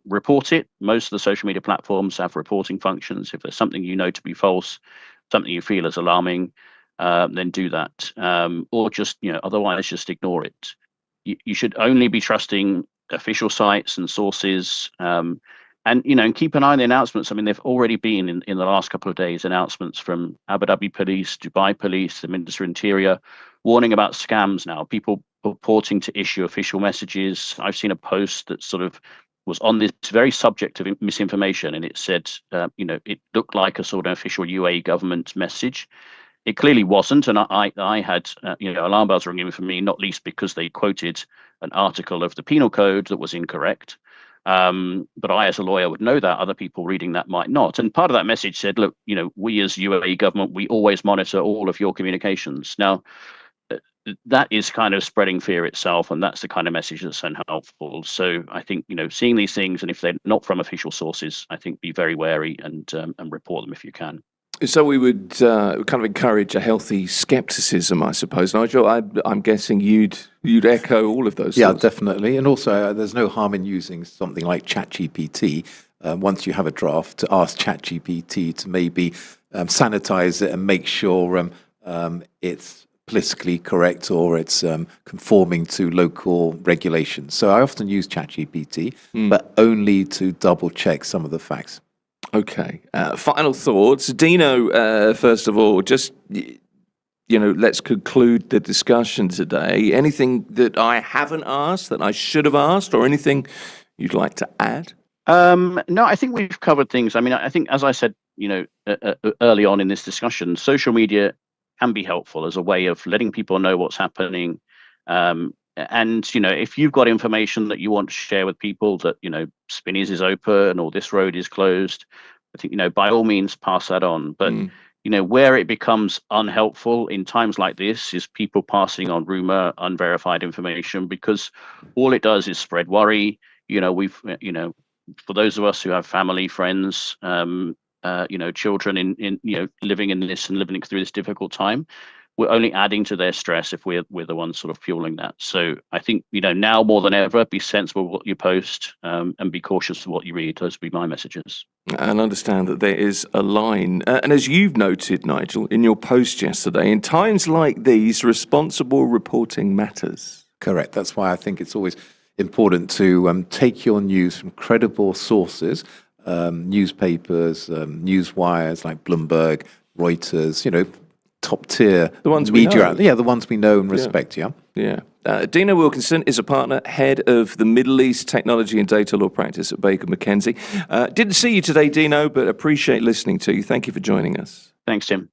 report it. Most of the social media platforms have reporting functions. If there's something you know to be false, something you feel is alarming, then do that, or just otherwise just ignore it. You should only be trusting official sites and sources, and keep an eye on the announcements. I mean, there've already been in the last couple of days announcements from Abu Dhabi Police, Dubai Police, the Ministry of Interior, warning about scams now, people purporting to issue official messages. I've seen a post that sort of was on this very subject of misinformation, and it said, it looked like a sort of official UAE government message. It clearly wasn't, and I had alarm bells ringing for me, not least because they quoted an article of the penal code that was incorrect. But I, as a lawyer, would know that. Other people reading that might not. And part of that message said, look, we as UAE government, we always monitor all of your communications. Now, that is kind of spreading fear itself, and that's the kind of message that's unhelpful. So I think, seeing these things, and if they're not from official sources, I think be very wary and report them if you can. So we would kind of encourage a healthy skepticism, I suppose. Nigel, I'm guessing you'd echo all of those. Yeah, thoughts. Definitely. And also, there's no harm in using something like ChatGPT. Once you have a draft, to ask ChatGPT to maybe sanitize it and make sure it's politically correct or it's conforming to local regulations. So I often use ChatGPT, but only to double check some of the facts. Okay. Final thoughts. Dino, first of all, just, let's conclude the discussion today. Anything that I haven't asked that I should have asked, or anything you'd like to add? No, I think we've covered things. I mean, I think, as I said, early on in this discussion, social media can be helpful as a way of letting people know what's happening. And, if you've got information that you want to share with people that, Spinneys is open or this road is closed, I think, by all means, pass that on. But, where it becomes unhelpful in times like this is people passing on rumor, unverified information, because all it does is spread worry. For those of us who have family, friends, children in living in this and living through this difficult time, we're only adding to their stress if we're the ones sort of fueling that. So I think, now more than ever, be sensible what you post, and be cautious of what you read. Those would be my messages. And understand that there is a line. And as you've noted, Nigel, in your post yesterday, in times like these, responsible reporting matters. Correct. That's why I think it's always important to take your news from credible sources, newspapers, news wires like Bloomberg, Reuters, top tier the ones media. We know. The ones we know and respect. Yeah. Dina Wilkinson is a partner, head of the Middle East Technology and Data Law Practice at Baker McKenzie. Didn't see you today, Dino, but appreciate listening to you. Thank you for joining us. Thanks, Tim.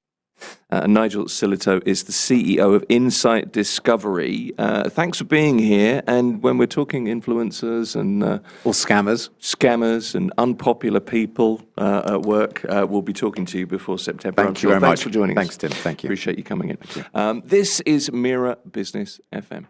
Nigel Silito is the CEO of Insight Discovery. Thanks for being here. And when we're talking influencers and or scammers and unpopular people at work, we'll be talking to you before September. Thank you very much. Thanks for joining us. Thanks, Tim. Thank you. Appreciate you coming in. This is Mira Business FM.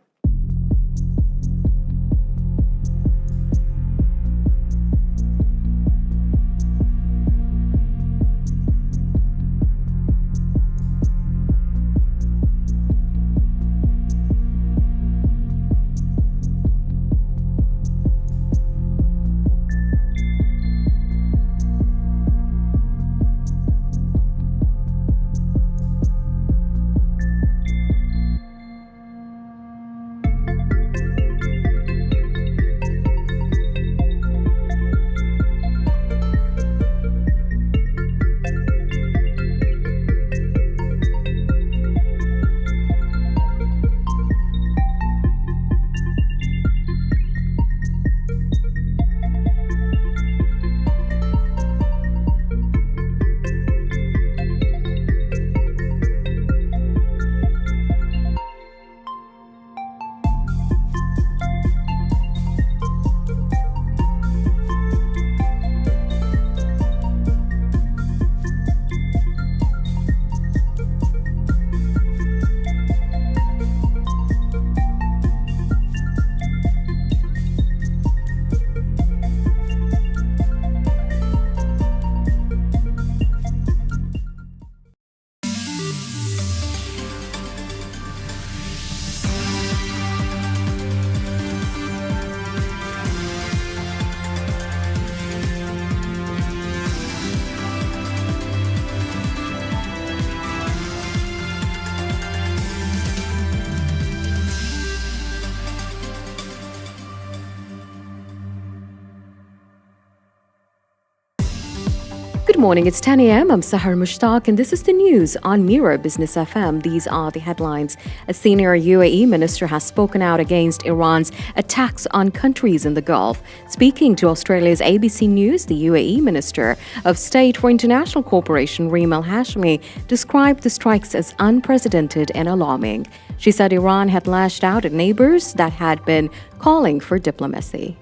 Good morning. It's 10 a.m. I'm Sahar Mushtaq, and this is the news on Mira Business FM. These are the headlines. A senior UAE minister has spoken out against Iran's attacks on countries in the Gulf. Speaking to Australia's ABC News, the UAE Minister of State for International Cooperation, Reem Al Hashmi, described the strikes as unprecedented and alarming. She said Iran had lashed out at neighbors that had been calling for diplomacy.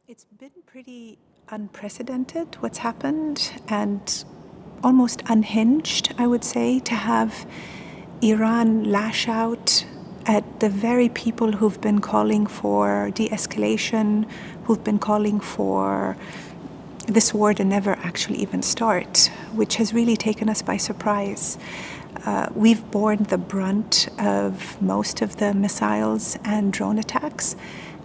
It's been pretty unprecedented what's happened, and almost unhinged, I would say, to have Iran lash out at the very people who've been calling for de-escalation, who've been calling for this war to never actually even start, which has really taken us by surprise. We've borne the brunt of most of the missiles and drone attacks,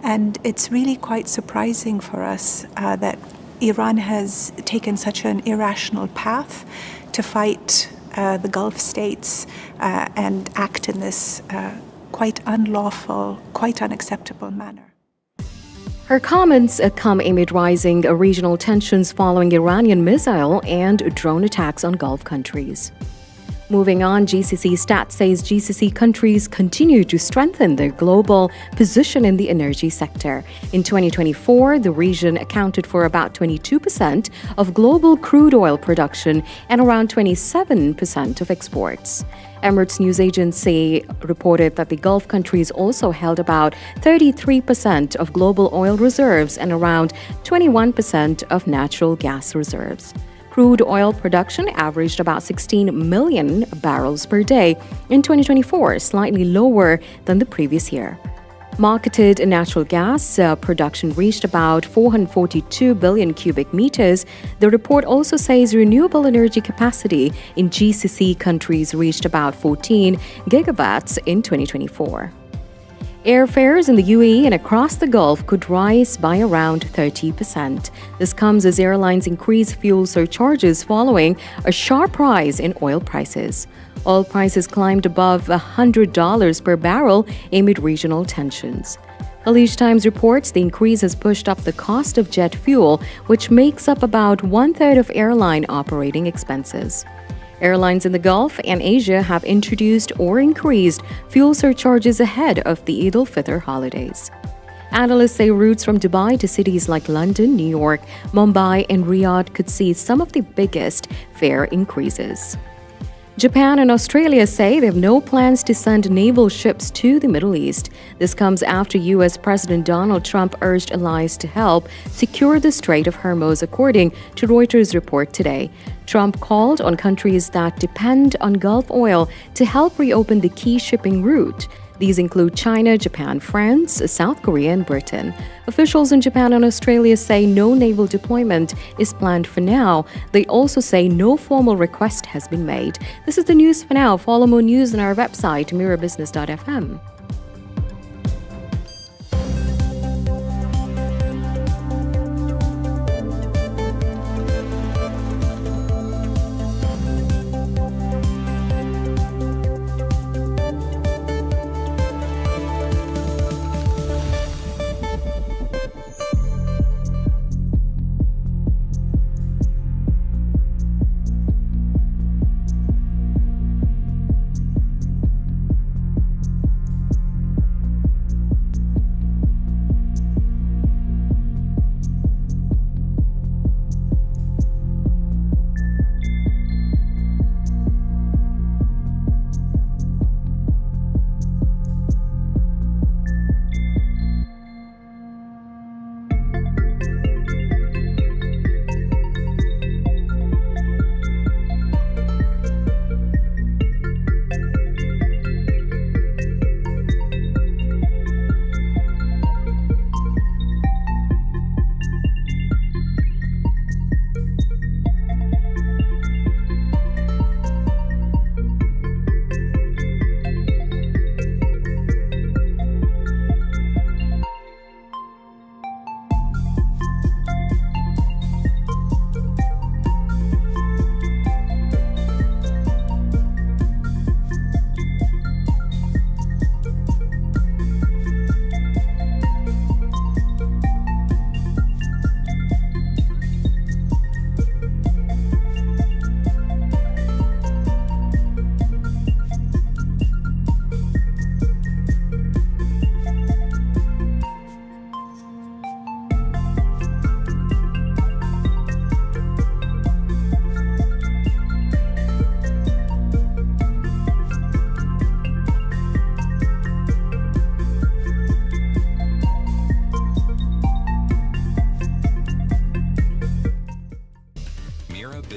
and it's really quite surprising for us that Iran has taken such an irrational path to fight the Gulf states and act in this quite unlawful, quite unacceptable manner. Her comments come amid rising regional tensions following Iranian missile and drone attacks on Gulf countries. Moving on, GCC Stats says GCC countries continue to strengthen their global position in the energy sector. In 2024, the region accounted for about 22% of global crude oil production and around 27% of exports. Emirates News Agency reported that the Gulf countries also held about 33% of global oil reserves and around 21% of natural gas reserves. Crude oil production averaged about 16 million barrels per day in 2024, slightly lower than the previous year. Marketed natural gas production reached about 442 billion cubic meters. The report also says renewable energy capacity in GCC countries reached about 14 gigawatts in 2024. Airfares in the UAE and across the Gulf could rise by around 30%. This comes as airlines increase fuel surcharges following a sharp rise in oil prices. Oil prices climbed above $100 per barrel amid regional tensions. Khaleej Times reports the increase has pushed up the cost of jet fuel, which makes up about one-third of airline operating expenses. Airlines in the Gulf and Asia have introduced or increased fuel surcharges ahead of the Eid al-Fitr holidays. Analysts say routes from Dubai to cities like London, New York, Mumbai, and Riyadh could see some of the biggest fare increases. Japan and Australia say they have no plans to send naval ships to the Middle East. This comes after U.S. President Donald Trump urged allies to help secure the Strait of Hormuz, according to Reuters' report today. Trump called on countries that depend on Gulf oil to help reopen the key shipping route. These include China, Japan, France, South Korea, and Britain. Officials in Japan and Australia say no naval deployment is planned for now. They also say no formal request has been made. This is the news for now. Follow more news on our website, mirabusiness.fm.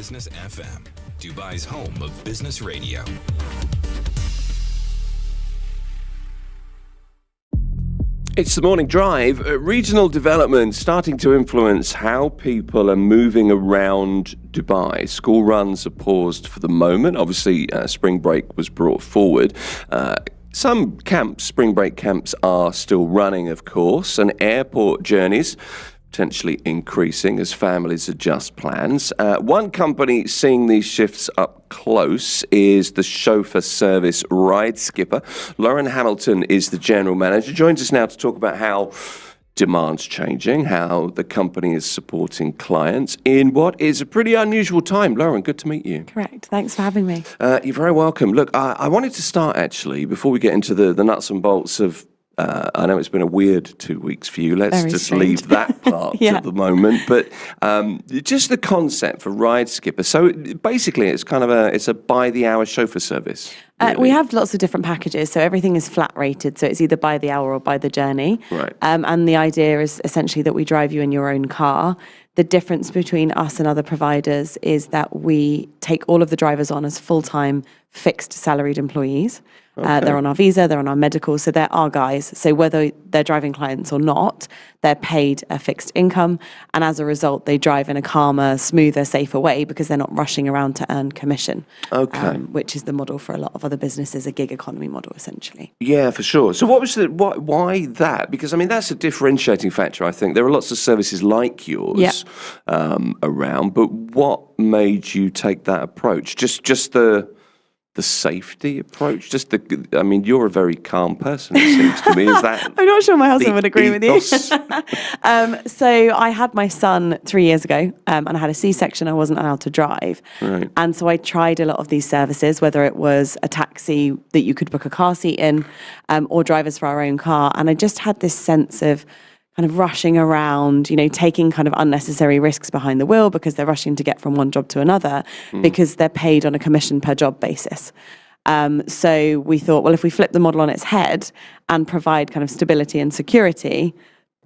Business FM, Dubai's home of business radio. It's the morning drive. Regional development starting to influence how people are moving around Dubai. School runs are paused for the moment. Obviously, spring break was brought forward. Some camps, spring break camps, are still running, of course, and airport journeys potentially increasing as families adjust plans. One company seeing these shifts up close is the chauffeur service Ride Skipper. Lauren Hamilton is the general manager. Joins us now to talk about how demand's changing, how the company is supporting clients in what is a pretty unusual time. Lauren, good to meet you. Correct. Thanks for having me. You're very welcome. Look, I wanted to start actually, before we get into the nuts and bolts of I know it's been a weird 2 weeks for you. Let's just leave that part at the moment. But just the concept for Ride Skipper. So basically, it's kind of a by the hour chauffeur service. Really. We have lots of different packages, so everything is flat rated. So it's either by the hour or by the journey. Right. And the idea is essentially that we drive you in your own car. The difference between us and other providers is that we take all of the drivers on as full-time, fixed salaried employees. Okay. They're on our visa, they're on our medical, so they're our guys. So whether they're driving clients or not, they're paid a fixed income. And as a result, they drive in a calmer, smoother, safer way because they're not rushing around to earn commission. Okay. Which is the model for a lot of other businesses, a gig economy model, essentially. Yeah, for sure. So why that? Because, I mean, that's a differentiating factor, I think. There are lots of services like yours around, but what made you take that approach? Just the safety approach? You're a very calm person, it seems to me. Is that I'm not sure my husband would agree with you. So I had my son 3 years ago, and I had a C-section. I wasn't allowed to drive. Right. And so I tried a lot of these services, whether it was a taxi that you could book a car seat in, or drivers for our own car. And I just had this sense of kind of rushing around, taking kind of unnecessary risks behind the wheel because they're rushing to get from one job to another because they're paid on a commission per job basis. So we thought, well, if we flip the model on its head and provide kind of stability and security,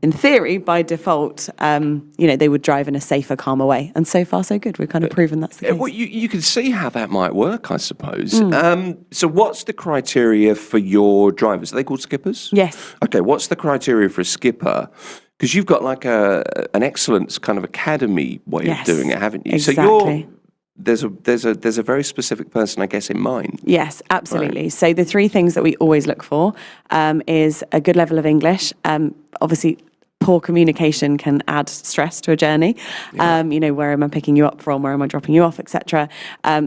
in theory, by default, they would drive in a safer, calmer way. And so far, so good. We've kind of proven that's the case. Well, you can see how that might work, I suppose. So what's the criteria for your drivers? Are they called skippers? Yes. Okay, what's the criteria for a skipper? Because you've got like an excellence kind of academy way of doing it, haven't you? Exactly. So there's a very specific person, I guess, in mind. Yes, absolutely. Right. So the three things that we always look for is a good level of English. Obviously, poor communication can add stress to a journey. Yeah. Where am I picking you up from? Where am I dropping you off, etc.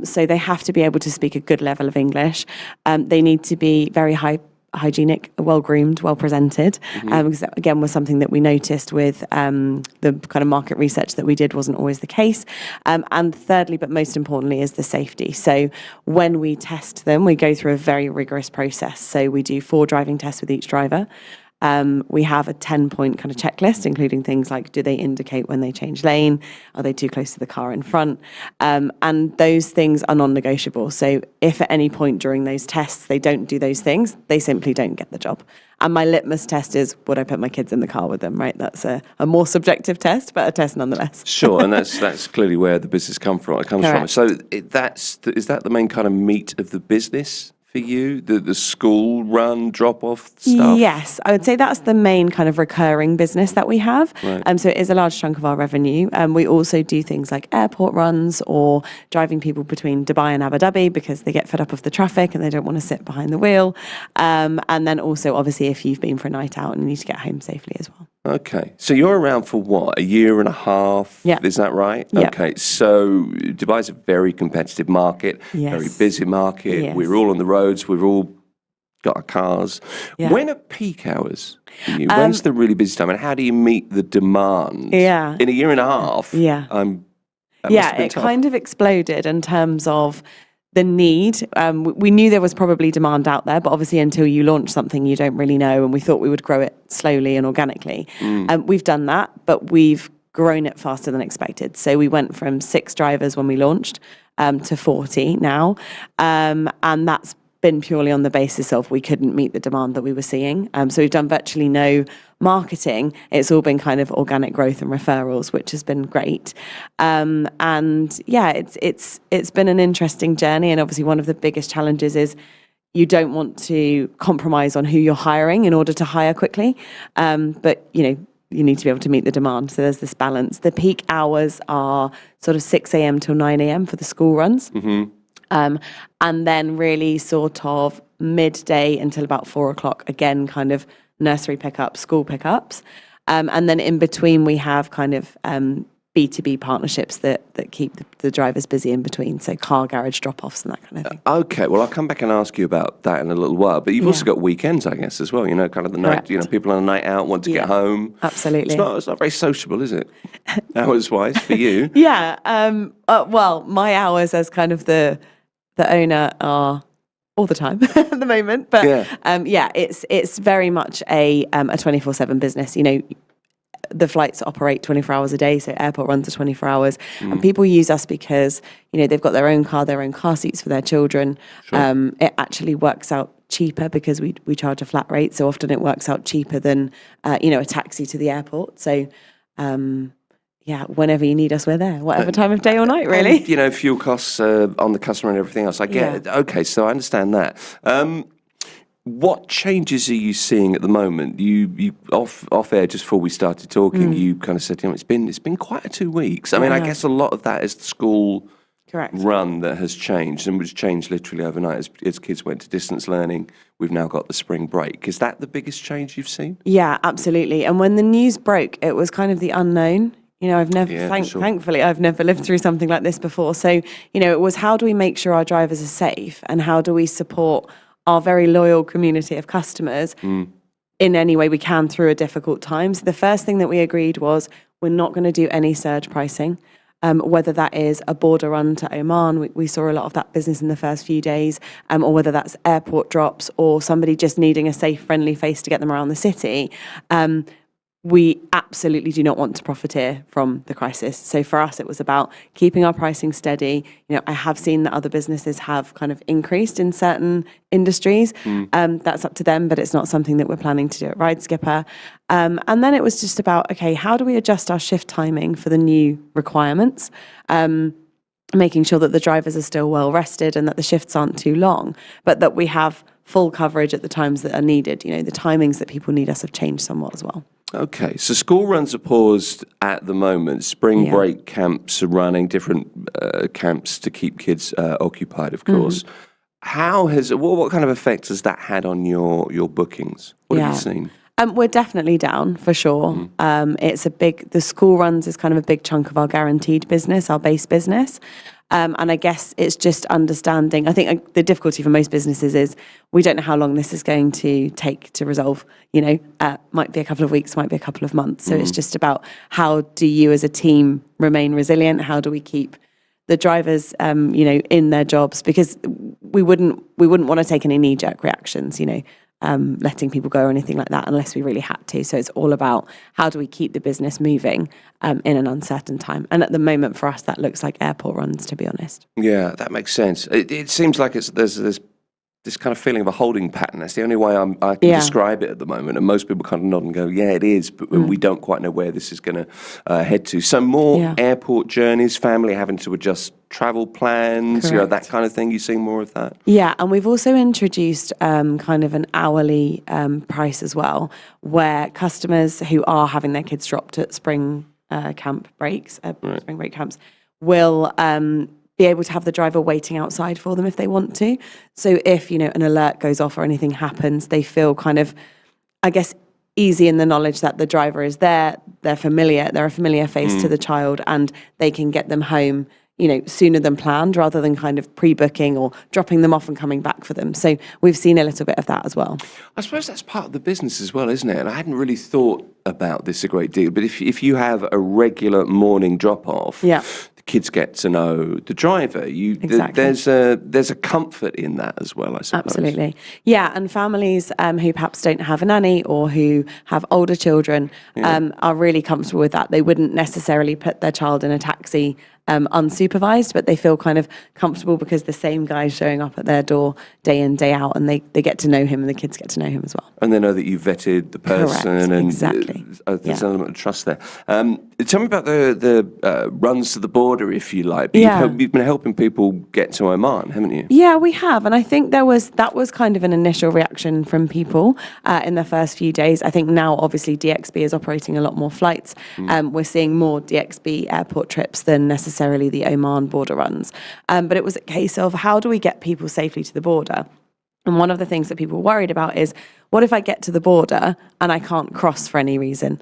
So they have to be able to speak a good level of English. They need to be very hygienic, well-groomed, well-presented, because that, again, was something that we noticed with the kind of market research that we did wasn't always the case. And thirdly, but most importantly, is the safety. So when we test them, we go through a very rigorous process. So we do 4 driving tests with each driver. We have a 10-point kind of checklist, including things like, do they indicate when they change lane? Are they too close to the car in front? And those things are non-negotiable. So if at any point during those tests they don't do those things, they simply don't get the job. And my litmus test is, would I put my kids in the car with them, right? That's a more subjective test, but a test nonetheless. Sure, and that's clearly where the business comes from. Correct. So is that the main kind of meat of the business for you, the school run, drop-off stuff? Yes, I would say that's the main kind of recurring business that we have. Right. So it is a large chunk of our revenue. We also do things like airport runs or driving people between Dubai and Abu Dhabi because they get fed up of the traffic and they don't want to sit behind the wheel. And then also, obviously, if you've been for a night out and you need to get home safely as well. Okay, so you're around for what, a year and a half? Yeah. Is that right? Yeah. Okay, so Dubai's a very competitive market, Yes. very busy market. Yes. We're all on the roads. We've all got our cars. Yeah. When are peak hours for you? When's the really busy time, and how do you meet the demand? Yeah. In a year and a half? Yeah. That must have been It tough. kind of exploded in terms of the need. We knew there was probably demand out there, but obviously until you launch something, you don't really know. And we thought we would grow it slowly and organically. We've done that, but we've grown it faster than expected. So we went from 6 drivers when we launched to 40 now. And that's been purely on the basis of we couldn't meet the demand that we were seeing. So we've done virtually no marketing. It's all been kind of organic growth and referrals, which has been great. And yeah, it's been an interesting journey. And obviously one of the biggest challenges is you don't want to compromise on who you're hiring in order to hire quickly. But, you need to be able to meet the demand. So there's this balance. The peak hours are sort of 6 a.m. till 9 a.m. for the school runs. Mm-hmm. And then really sort of midday until about 4 o'clock, again, kind of nursery pickups, school pickups. And then in between, we have kind of B2B partnerships that keep the drivers busy in between. So car garage drop-offs and that kind of thing. Okay, well, I'll come back and ask you about that in a little while. But you've also got weekends, I guess, as well. Kind of the night, Correct. People on a night out want to get home. Absolutely. It's not very sociable, is it? Hours-wise for you? Yeah. Well, my hours as kind of the owner are all the time at the moment. But it's very much a 24/7 business. The flights operate 24 hours a day, so airport runs are 24 hours. And people use us because, they've got their own car seats for their children. Sure. It actually works out cheaper because we charge a flat rate. So often it works out cheaper than, a taxi to the airport. So, whenever you need us, we're there, whatever time of day or night, really. And, fuel costs on the customer and everything else. I get it. Okay, so I understand that. What changes are you seeing at the moment? You off air just before we started talking, you kind of said, it's been quite a 2 weeks. I mean, I guess a lot of that is the school run that has changed, and was changed literally overnight as kids went to distance learning. We've now got the spring break. Is that the biggest change you've seen? Yeah, absolutely. And when the news broke, it was kind of the unknown. I've never, thankfully, I've never lived through something like this before. So, it was how do we make sure our drivers are safe, and how do we support our very loyal community of customers in any way we can through a difficult time. So the first thing that we agreed was we're not going to do any surge pricing, whether that is a border run to Oman. We saw a lot of that business in the first few days, or whether that's airport drops or somebody just needing a safe, friendly face to get them around the city. We absolutely do not want to profiteer from the crisis. So for us, it was about keeping our pricing steady. I have seen that other businesses have kind of increased in certain industries. That's up to them, but it's not something that we're planning to do at Ride Skipper. And then it was just about, okay, how do we adjust our shift timing for the new requirements? Making sure that the drivers are still well rested and that the shifts aren't too long, but that we have full coverage at the times that are needed. The timings that people need us have changed somewhat as well. Okay, so school runs are paused at the moment. Spring break camps are running, different camps to keep kids occupied, of course. What kind of effect has that had on your bookings? What have you seen? We're definitely down for sure. The school runs is kind of a big chunk of our guaranteed business, our base business. And I guess it's just understanding. I think the difficulty for most businesses is we don't know how long this is going to take to resolve. Might be a couple of weeks, might be a couple of months. So it's just about how do you as a team remain resilient? How do we keep the drivers, in their jobs? Because we wouldn't want to take any knee-jerk reactions, letting people go or anything like that unless we really had to. So it's all about how do we keep the business moving in an uncertain time. And at the moment for us, that looks like airport runs, to be honest. Yeah, that makes sense. It seems like there's this kind of feeling of a holding pattern. That's the only way I can describe it at the moment. And most people kind of nod and go, yeah, it is. But we don't quite know where this is going to head to. So more airport journeys, family having to adjust travel plans, that kind of thing. You see more of that? Yeah, and we've also introduced kind of an hourly price as well, where customers who are having their kids dropped at spring camp breaks, spring break camps, will be able to have the driver waiting outside for them if they want to. So if, an alert goes off or anything happens, they feel kind of, I guess, easy in the knowledge that the driver is there, they're a familiar face to the child, and they can get them home, sooner than planned, rather than kind of pre-booking or dropping them off and coming back for them. So we've seen a little bit of that as well. I suppose that's part of the business as well, isn't it? And I hadn't really thought about this a great deal, but if you have a regular morning drop-off, the kids get to know the driver. There's a comfort in that as well, I suppose. Absolutely. Yeah, and families who perhaps don't have a nanny or who have older children are really comfortable with that. They wouldn't necessarily put their child in a taxi unsupervised, but they feel kind of comfortable because the same guy's showing up at their door day in, day out, and they get to know him and the kids get to know him as well. And they know that you vetted the person. Correct, And exactly. There's an element of trust there. Tell me about the runs to the border, if you like. You've been helping people get to Oman, haven't you? Yeah, we have. And I think that was kind of an initial reaction from people in the first few days. I think now, obviously, DXB is operating a lot more flights. We're seeing more DXB airport trips than necessarily the Oman border runs. But it was a case of, how do we get people safely to the border? And one of the things that people were worried about is, what if I get to the border and I can't cross for any reason?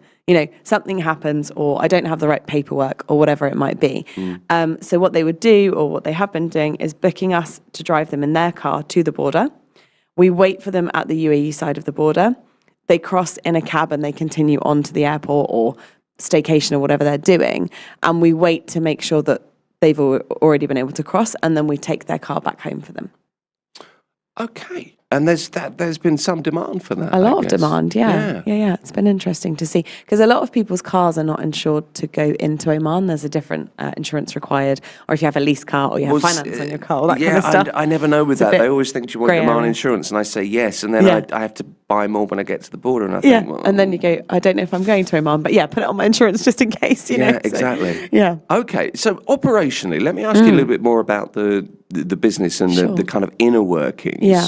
Something happens, or I don't have the right paperwork, or whatever it might be. So what they would do, or what they have been doing, is booking us to drive them in their car to the border. We wait for them at the UAE side of the border. They cross in a cab and they continue on to the airport or staycation or whatever they're doing. And we wait to make sure that they've already been able to cross, and then we take their car back home for them. Okay. And there's been some demand for that. A lot of demand, yeah. It's been interesting to see, because a lot of people's cars are not insured to go into Oman. There's a different insurance required, or if you have a lease car, or you have finance on your car, all that kind of stuff. I never know with that. They always think, do you want Oman insurance? And I say yes, and then I have to buy more when I get to the border, and I think, well, and then you go, I don't know if I'm going to Oman, but put it on my insurance just in case, you know. Yeah, exactly. Yeah. Okay, so operationally, let me ask you a little bit more about the business and the kind of inner workings. Yeah.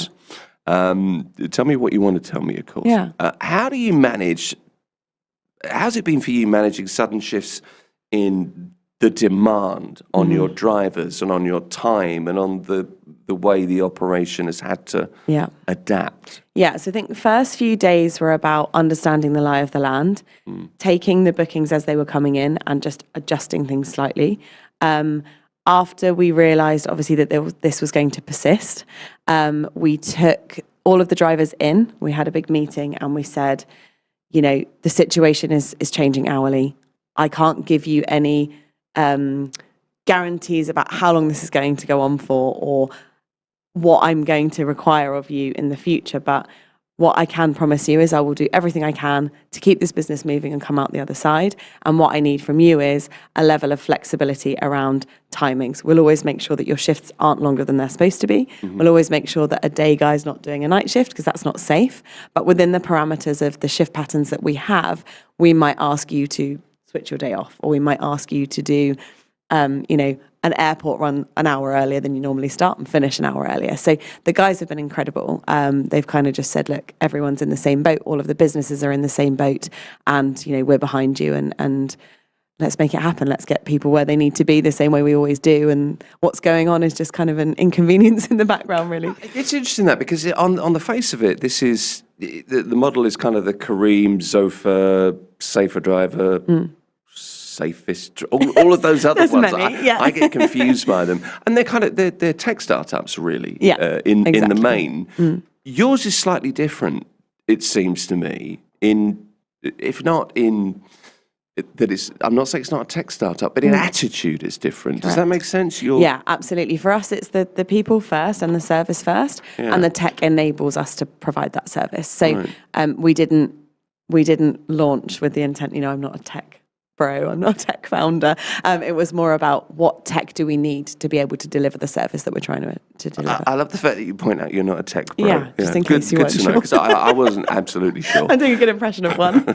Tell me what you want to tell me, of course. Yeah. How do you manage, how's it been for you managing sudden shifts in the demand on your drivers and on your time and on the way the operation has had to adapt? Yeah, so I think the first few days were about understanding the lie of the land, taking the bookings as they were coming in and just adjusting things slightly. After we realised, obviously, that this was going to persist, we took all of the drivers in. We had a big meeting and we said, the situation is changing hourly. I can't give you any guarantees about how long this is going to go on for, or what I'm going to require of you in the future. But what I can promise you is I will do everything I can to keep this business moving and come out the other side. And what I need from you is a level of flexibility around timings. We'll always make sure that your shifts aren't longer than they're supposed to be. We'll always make sure that a day guy's not doing a night shift, because that's not safe. But within the parameters of the shift patterns that we have, we might ask you to switch your day off, or we might ask you to do, an airport run an hour earlier than you normally start and finish an hour earlier. So the guys have been incredible. They've kind of just said, look, everyone's in the same boat. All of the businesses are in the same boat, and, we're behind you, and let's make it happen. Let's get people where they need to be the same way we always do. And what's going on is just kind of an inconvenience in the background, really. It's interesting that, because on the face of it, this is, the model is kind of the Kareem, Zofa, safer driver, safest, all of those other ones. Many, I get confused by them, and they're tech startups, really. In the main, yours is slightly different. It seems to me, if not in that it's. I'm not saying it's not a tech startup, but in attitude, it's different. Does that make sense? Yeah, absolutely. For us, it's the people first and the service first, and the tech enables us to provide that service. So we didn't launch with the intent. I'm not a tech bro, I'm not a tech founder. It was more about, what tech do we need to be able to deliver the service that we're trying to deliver. I love the fact that you point out you're not a tech bro. Yeah, just in case you weren't sure. Because I wasn't absolutely sure. I'm doing a good impression of one.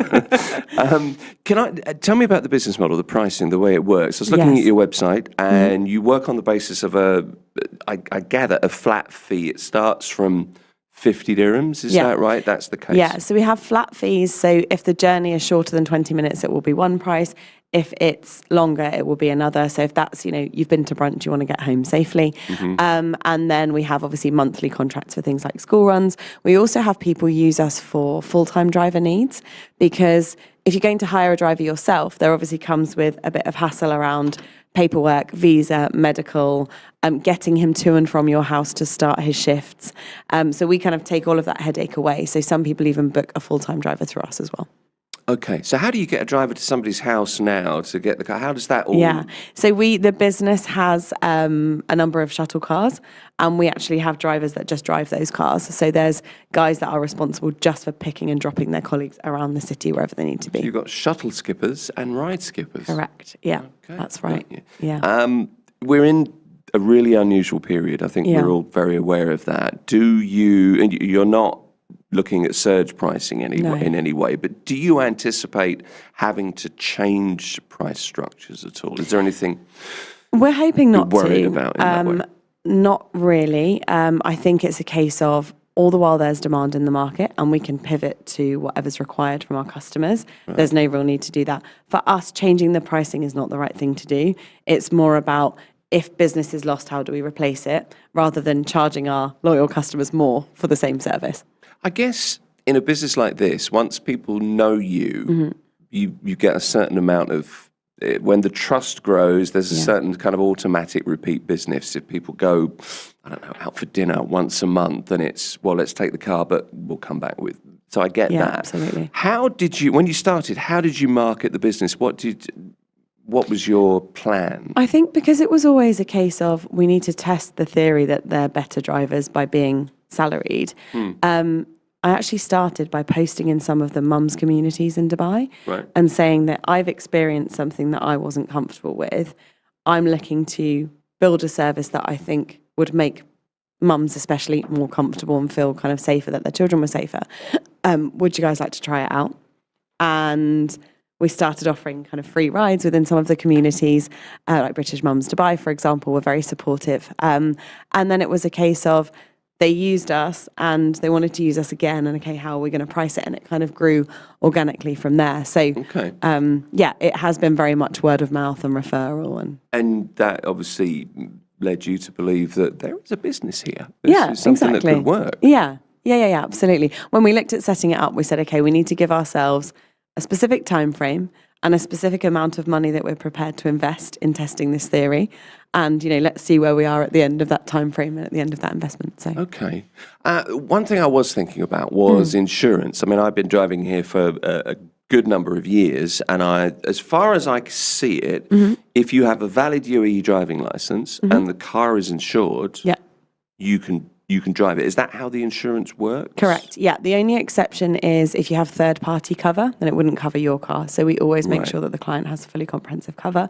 Can I tell me about the business model, the pricing, the way it works? I was looking at your website, and you work on the basis of I gather, a flat fee. It starts from 50 dirhams, is that right? That's the case? Yeah, so we have flat fees. So if the journey is shorter than 20 minutes, it will be one price. If it's longer, it will be another. So if that's, you've been to brunch, you want to get home safely. And then we have obviously monthly contracts for things like school runs. We also have people use us for full-time driver needs, because if you're going to hire a driver yourself, there obviously comes with a bit of hassle around paperwork, visa, medical, getting him to and from your house to start his shifts. So we kind of take all of that headache away. So some people even book a full-time driver through us as well. Okay, so how do you get a driver to somebody's house now to get the car? How does that all... Yeah. So the business has a number of shuttle cars, and we actually have drivers that just drive those cars. So there's guys that are responsible just for picking and dropping their colleagues around the city wherever they need to be. So you've got shuttle skippers and ride skippers. Correct. Yeah, Okay, that's right. got you. Yeah. We're in a really unusual period. I think we're all very aware of that. And you're not looking at surge pricing in any way, but do you anticipate having to change price structures at all? Is there anything We're hoping not you're worried to. about in that way? Not really. I think it's a case of all the while there's demand in the market and we can pivot to whatever's required from our customers. Right. There's no real need to do that. For us, changing the pricing is not the right thing to do. It's more about if business is lost, how do we replace it, rather than charging our loyal customers more for the same service. I guess in a business like this, once people know you, you get a certain amount of, when the trust grows, there's a certain kind of automatic repeat business. If people go, I don't know, out for dinner once a month, and it's, well, let's take the car, but we'll come back with. So I get that. Absolutely. How did you, when you started, how did you market the business? What was your plan? I think because it was always a case of we need to test the theory that they're better drivers by being salaried. I actually started by posting in some of the mums communities in Dubai and saying that I've experienced something that I wasn't comfortable with. I'm looking to build a service that I think would make mums especially more comfortable and feel kind of safer, that their children were safer. Would you guys like to try it out? And we started offering kind of free rides within some of the communities, like British Mums Dubai, for example, were very supportive. And then it was a case of they used us and they wanted to use us again. And okay, how are we going to price it? And it kind of grew organically from there. So, it has been very much word of mouth and referral. And that obviously led you to believe that there is a business here. This is something that could work. Yeah, absolutely. When we looked at setting it up, we said, okay, we need to give ourselves a specific time frame and a specific amount of money that we're prepared to invest in testing this theory. And, let's see where we are at the end of that time frame and at the end of that investment. So. Okay. One thing I was thinking about was insurance. I mean, I've been driving here for a good number of years, and as far as I see it, if you have a valid UAE driving license and the car is insured, you can drive it. Is that how the insurance works? Correct. Yeah. The only exception is if you have third-party cover, then it wouldn't cover your car. So we always make sure that the client has fully comprehensive cover.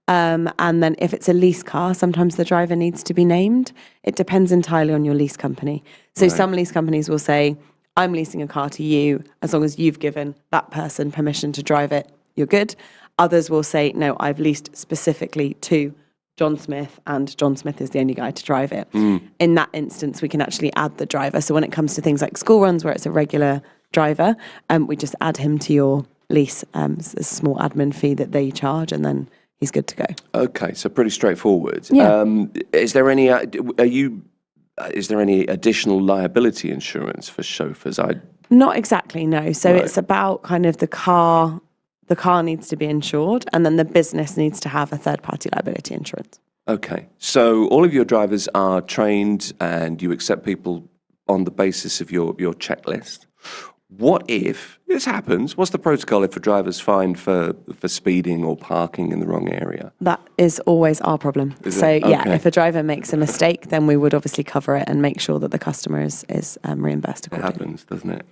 And then if it's a lease car, sometimes the driver needs to be named. It depends entirely on your lease company. So some lease companies will say, I'm leasing a car to you. As long as you've given that person permission to drive it, you're good. Others will say, no, I've leased specifically to John Smith, and John Smith is the only guy to drive it. In that instance, we can actually add the driver. So when it comes to things like school runs where it's a regular driver, we just add him to your lease. It's a small admin fee that they charge, and then he's good to go. Okay, so pretty straightforward. Yeah. Is there any additional liability insurance for chauffeurs? Not exactly, no. So it's about kind of the car needs to be insured, and then the business needs to have a third-party liability insurance. Okay. So all of your drivers are trained and you accept people on the basis of your checklist. What if this happens? What's the protocol if a driver's fined for speeding or parking in the wrong area? That is always our problem. If a driver makes a mistake, then we would obviously cover it and make sure that the customer is reimbursed accordingly. It happens, doesn't it?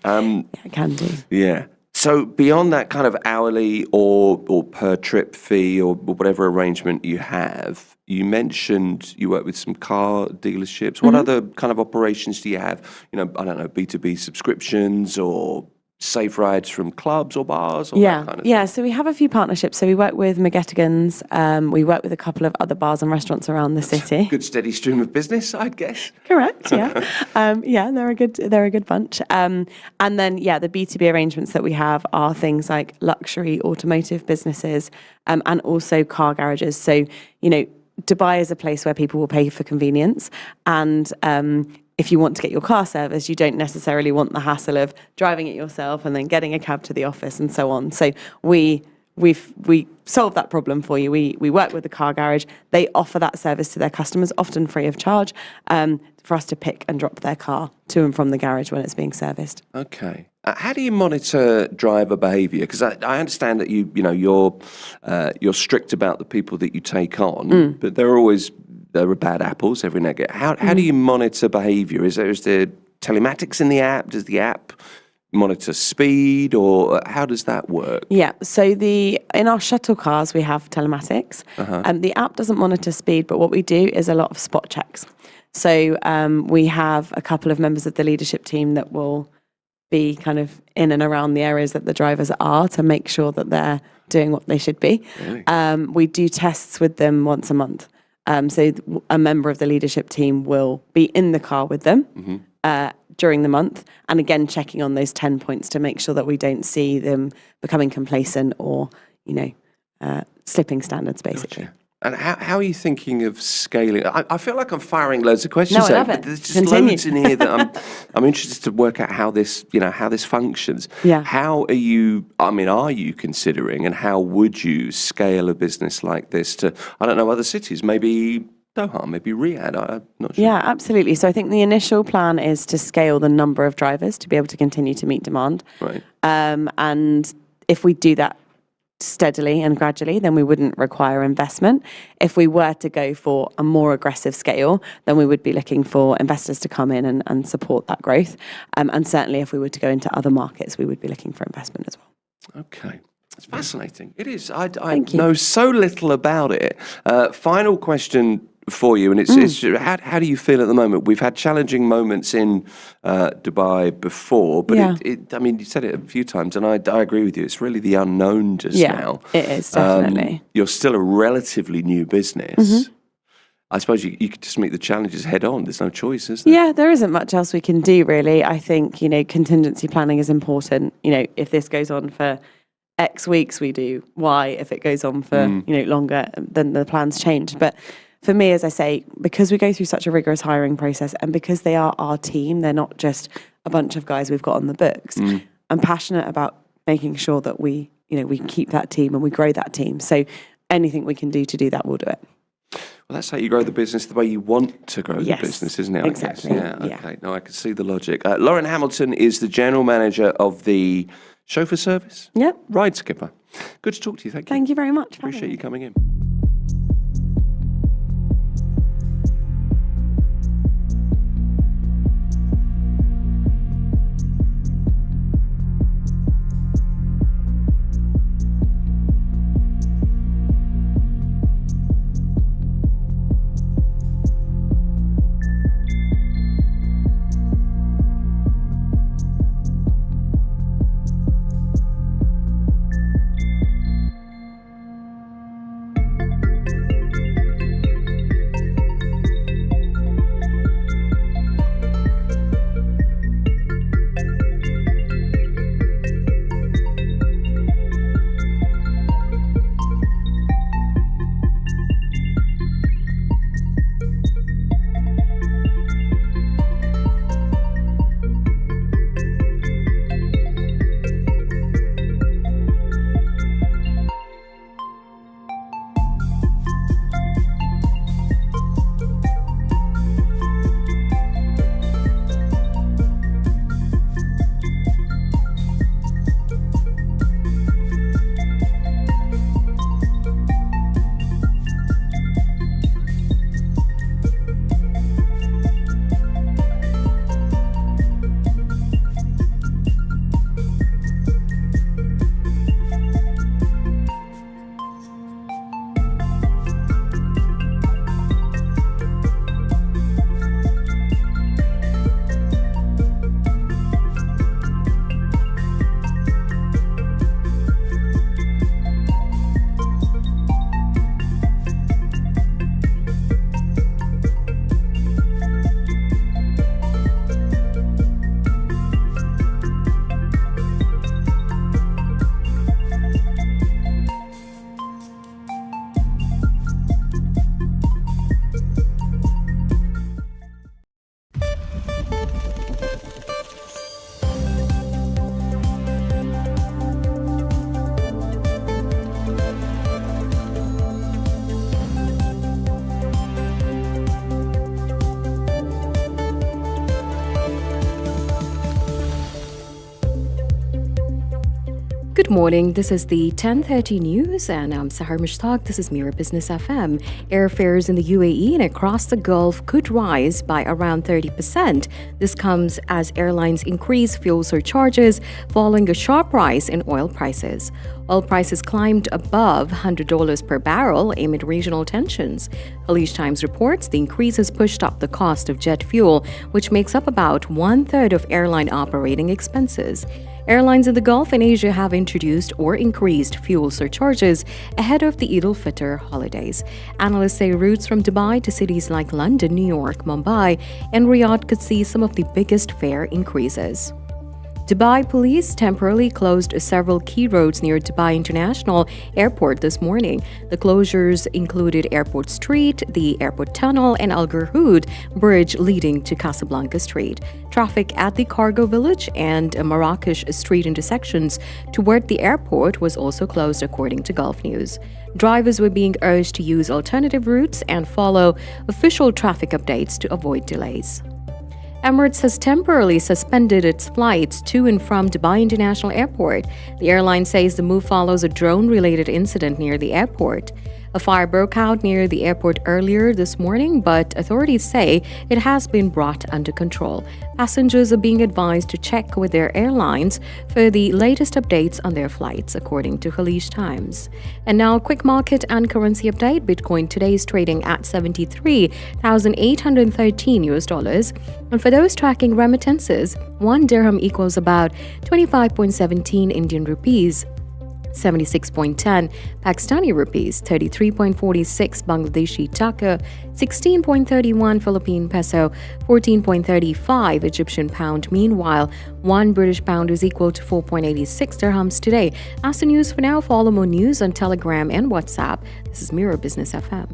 It can do. Yeah. So beyond that kind of hourly or per trip fee or whatever arrangement you have, you mentioned you work with some car dealerships. What other kind of operations do you have? I don't know, B2B subscriptions or safe rides from clubs or bars or that kind of thing? So we have a few partnerships. So we work with McGettigan's. We work with a couple of other bars and restaurants around the city. Good steady stream of business, I'd guess. Correct, yeah. They're a good bunch. And then, the B2B arrangements that we have are things like luxury automotive businesses and also car garages. So, Dubai is a place where people will pay for convenience, and if you want to get your car serviced, you don't necessarily want the hassle of driving it yourself and then getting a cab to the office and so on. So we solve that problem for you. We work with the car garage. They offer that service to their customers, often free of charge, for us to pick and drop their car to and from the garage when it's being serviced. Okay. How do you monitor driver behaviour? Because I understand that you're strict about the people that you take on, but there are bad apples every now and again. How do you monitor behaviour? Is there telematics in the app? Does the app monitor speed, or how does that work? Yeah, so in our shuttle cars we have telematics. The app doesn't monitor speed, but what we do is a lot of spot checks. So we have a couple of members of the leadership team that will be kind of in and around the areas that the drivers are to make sure that they're doing what they should be. Really? We do tests with them once a month. So a member of the leadership team will be in the car with them during the month, and again checking on those 10 points to make sure that we don't see them becoming complacent or slipping standards, basically. Gotcha. And how are you thinking of scaling? I feel like I'm firing loads of questions. No, I love it. But there's just Continue. loads in here that I'm interested to work out how this functions. Yeah. Are you considering, and how would you scale a business like this to, I don't know, other cities, maybe Doha, maybe Riyadh? I'm not sure. Yeah, absolutely. So I think the initial plan is to scale the number of drivers to be able to continue to meet demand. Right. And if we do that steadily and gradually, then we wouldn't require investment. If we were to go for a more aggressive scale, then we would be looking for investors to come in and support that growth. And certainly if we were to go into other markets, we would be looking for investment as well. Okay. It's fascinating. It is. I know so little about it. Final question for you, and it's how do you feel at the moment? We've had challenging moments in Dubai before, but you said it a few times, and I agree with you. It's really the unknown just now. It is, definitely. You're still a relatively new business. I suppose you could just meet the challenges head on. There's no choice, is there? Yeah, there isn't much else we can do, really. I think, contingency planning is important. If this goes on for X weeks, we do Y. If it goes on for, longer, then the plans change. But for me, as I say, because we go through such a rigorous hiring process, and because they are our team, they're not just a bunch of guys we've got on the books. I'm passionate about making sure that we keep that team and we grow that team. So anything we can do to do that, we'll do it. Well, that's how you grow the business the way you want to grow the business, isn't it? Exactly. Yeah, okay. No, I can see the logic. Lauren Hamilton is the general manager of the chauffeur service? Yep. Ride Skipper. Good to talk to you. Thank you. Thank you very much. Appreciate you coming in. Good morning. This is the 10:30 news, and I'm Sahar Mushtaq. This is Mira Business FM. Airfares in the UAE and across the Gulf could rise by around 30%. This comes as airlines increase fuel surcharges following a sharp rise in oil prices. Oil prices climbed above $100 per barrel amid regional tensions. Khaleej Times reports the increase has pushed up the cost of jet fuel, which makes up about one-third of airline operating expenses. Airlines in the Gulf and Asia have introduced or increased fuel surcharges ahead of the Eid al-Fitr holidays. Analysts say routes from Dubai to cities like London, New York, Mumbai, and Riyadh could see some of the biggest fare increases. Dubai police temporarily closed several key roads near Dubai International Airport this morning. The closures included Airport Street, the Airport Tunnel, and Al Garhoud Bridge leading to Casablanca Street. Traffic at the Cargo Village and Marrakesh Street intersections toward the airport was also closed, according to Gulf News. Drivers were being urged to use alternative routes and follow official traffic updates to avoid delays. Emirates has temporarily suspended its flights to and from Dubai International Airport. The airline says the move follows a drone-related incident near the airport. A fire broke out near the airport earlier this morning, but authorities say it has been brought under control. Passengers are being advised to check with their airlines for the latest updates on their flights, according to Khaleej Times. And now, a quick market and currency update. Bitcoin today is trading at 73,813 US dollars. And for those tracking remittances, 1 dirham equals about 25.17 Indian rupees. 76.10 Pakistani rupees, 33.46 Bangladeshi taka, 16.31 Philippine peso, 14.35 Egyptian pound. Meanwhile, 1 British pound is equal to 4.86 dirhams today. That's the news for now. Follow more news on Telegram and WhatsApp. This is Mira Business FM.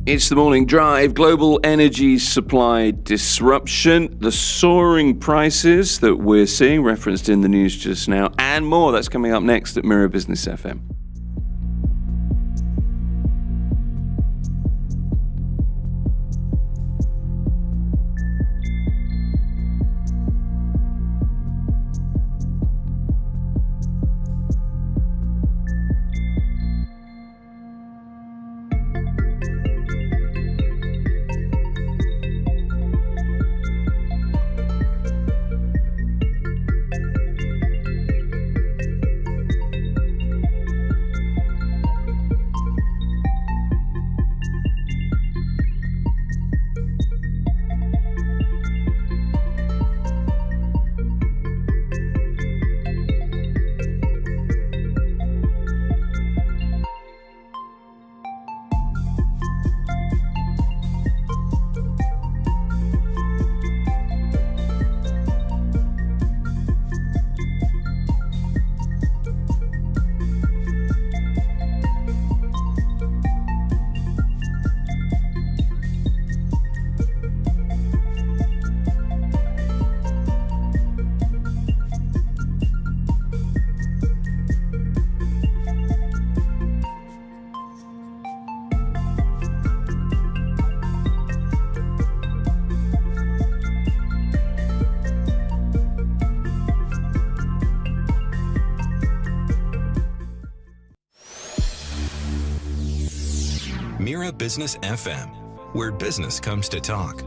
It's the morning drive. Global energy supply disruption, the soaring prices that we're seeing referenced in the news just now, and more. That's coming up next at Mira Business FM. Mira Business FM, where business comes to talk.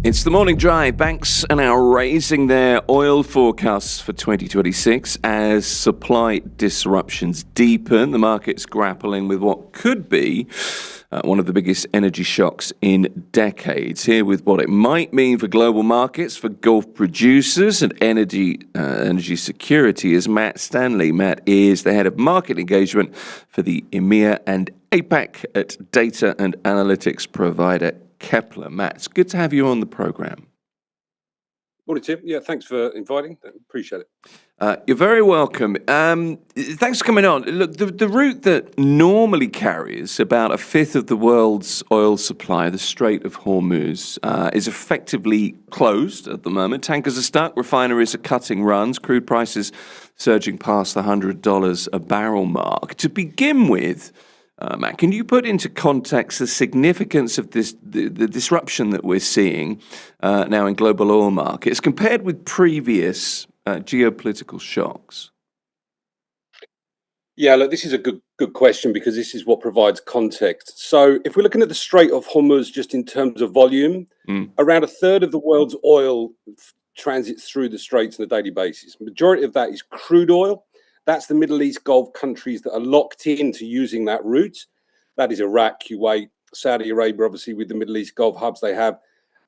It's the morning drive. Banks are now raising their oil forecasts for 2026 as supply disruptions deepen. The market's grappling with what could be one of the biggest energy shocks in decades. Here with what it might mean for global markets, for Gulf producers and energy security is Matt Stanley. Matt is the head of market engagement for the EMEA and APAC at data and analytics provider Kepler. Matt, it's good to have you on the program. Morning, Tim. Yeah, thanks for inviting. Appreciate it. You're very welcome. Thanks for coming on. Look, the route that normally carries about a fifth of the world's oil supply, the Strait of Hormuz, is effectively closed at the moment. Tankers are stuck, refineries are cutting runs, crude prices surging past the $100 a barrel mark. To begin with, Matt, can you put into context the significance of the disruption that we're seeing now in global oil markets compared with previous geopolitical shocks? Yeah, look, this is a good question because this is what provides context. So if we're looking at the Strait of Hormuz just in terms of volume, around a third of the world's oil transits through the straits on a daily basis. Majority of that is crude oil. That's the Middle East Gulf countries that are locked into using that route. That is Iraq, Kuwait, Saudi Arabia, obviously with the Middle East Gulf hubs they have.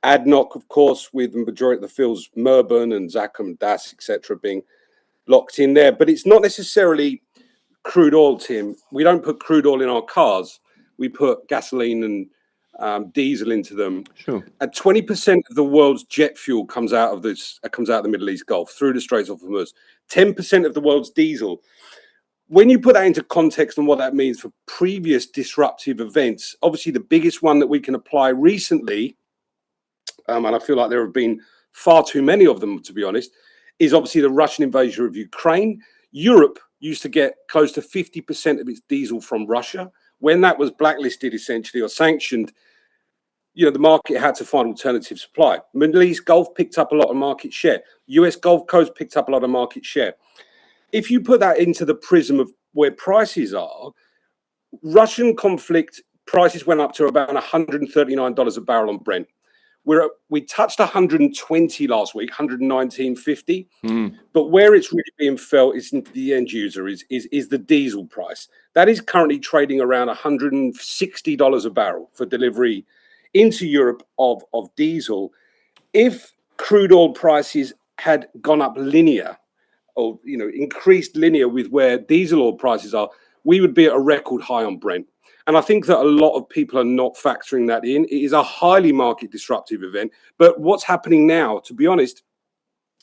ADNOC, of course, with the majority of the fields, Murban and Zakum, Das, etc., being locked in there. But it's not necessarily crude oil, Tim. We don't put crude oil in our cars. We put gasoline and diesel into them. Sure. And 20% of the world's jet fuel comes out of the Middle East Gulf through the Straits of Hormuz. 10% of the world's diesel. When you put that into context and what that means for previous disruptive events, obviously the biggest one that we can apply recently, and I feel like there have been far too many of them, to be honest, is obviously the Russian invasion of Ukraine. Europe used to get close to 50% of its diesel from Russia. When that was blacklisted, essentially, or sanctioned, the market had to find alternative supply. Middle East Gulf picked up a lot of market share. US Gulf Coast picked up a lot of market share. If you put that into the prism of where prices are, Russian conflict prices went up to about $139 a barrel on Brent. We touched 120 last week, 119.50. But where it's really being felt is into the end user is the diesel price. That is currently trading around $160 a barrel for delivery into Europe of diesel. If crude oil prices had gone up linear or increased linear with where diesel oil prices are, we would be at a record high on Brent. And I think that a lot of people are not factoring that in. It is a highly market disruptive event. But what's happening now, to be honest,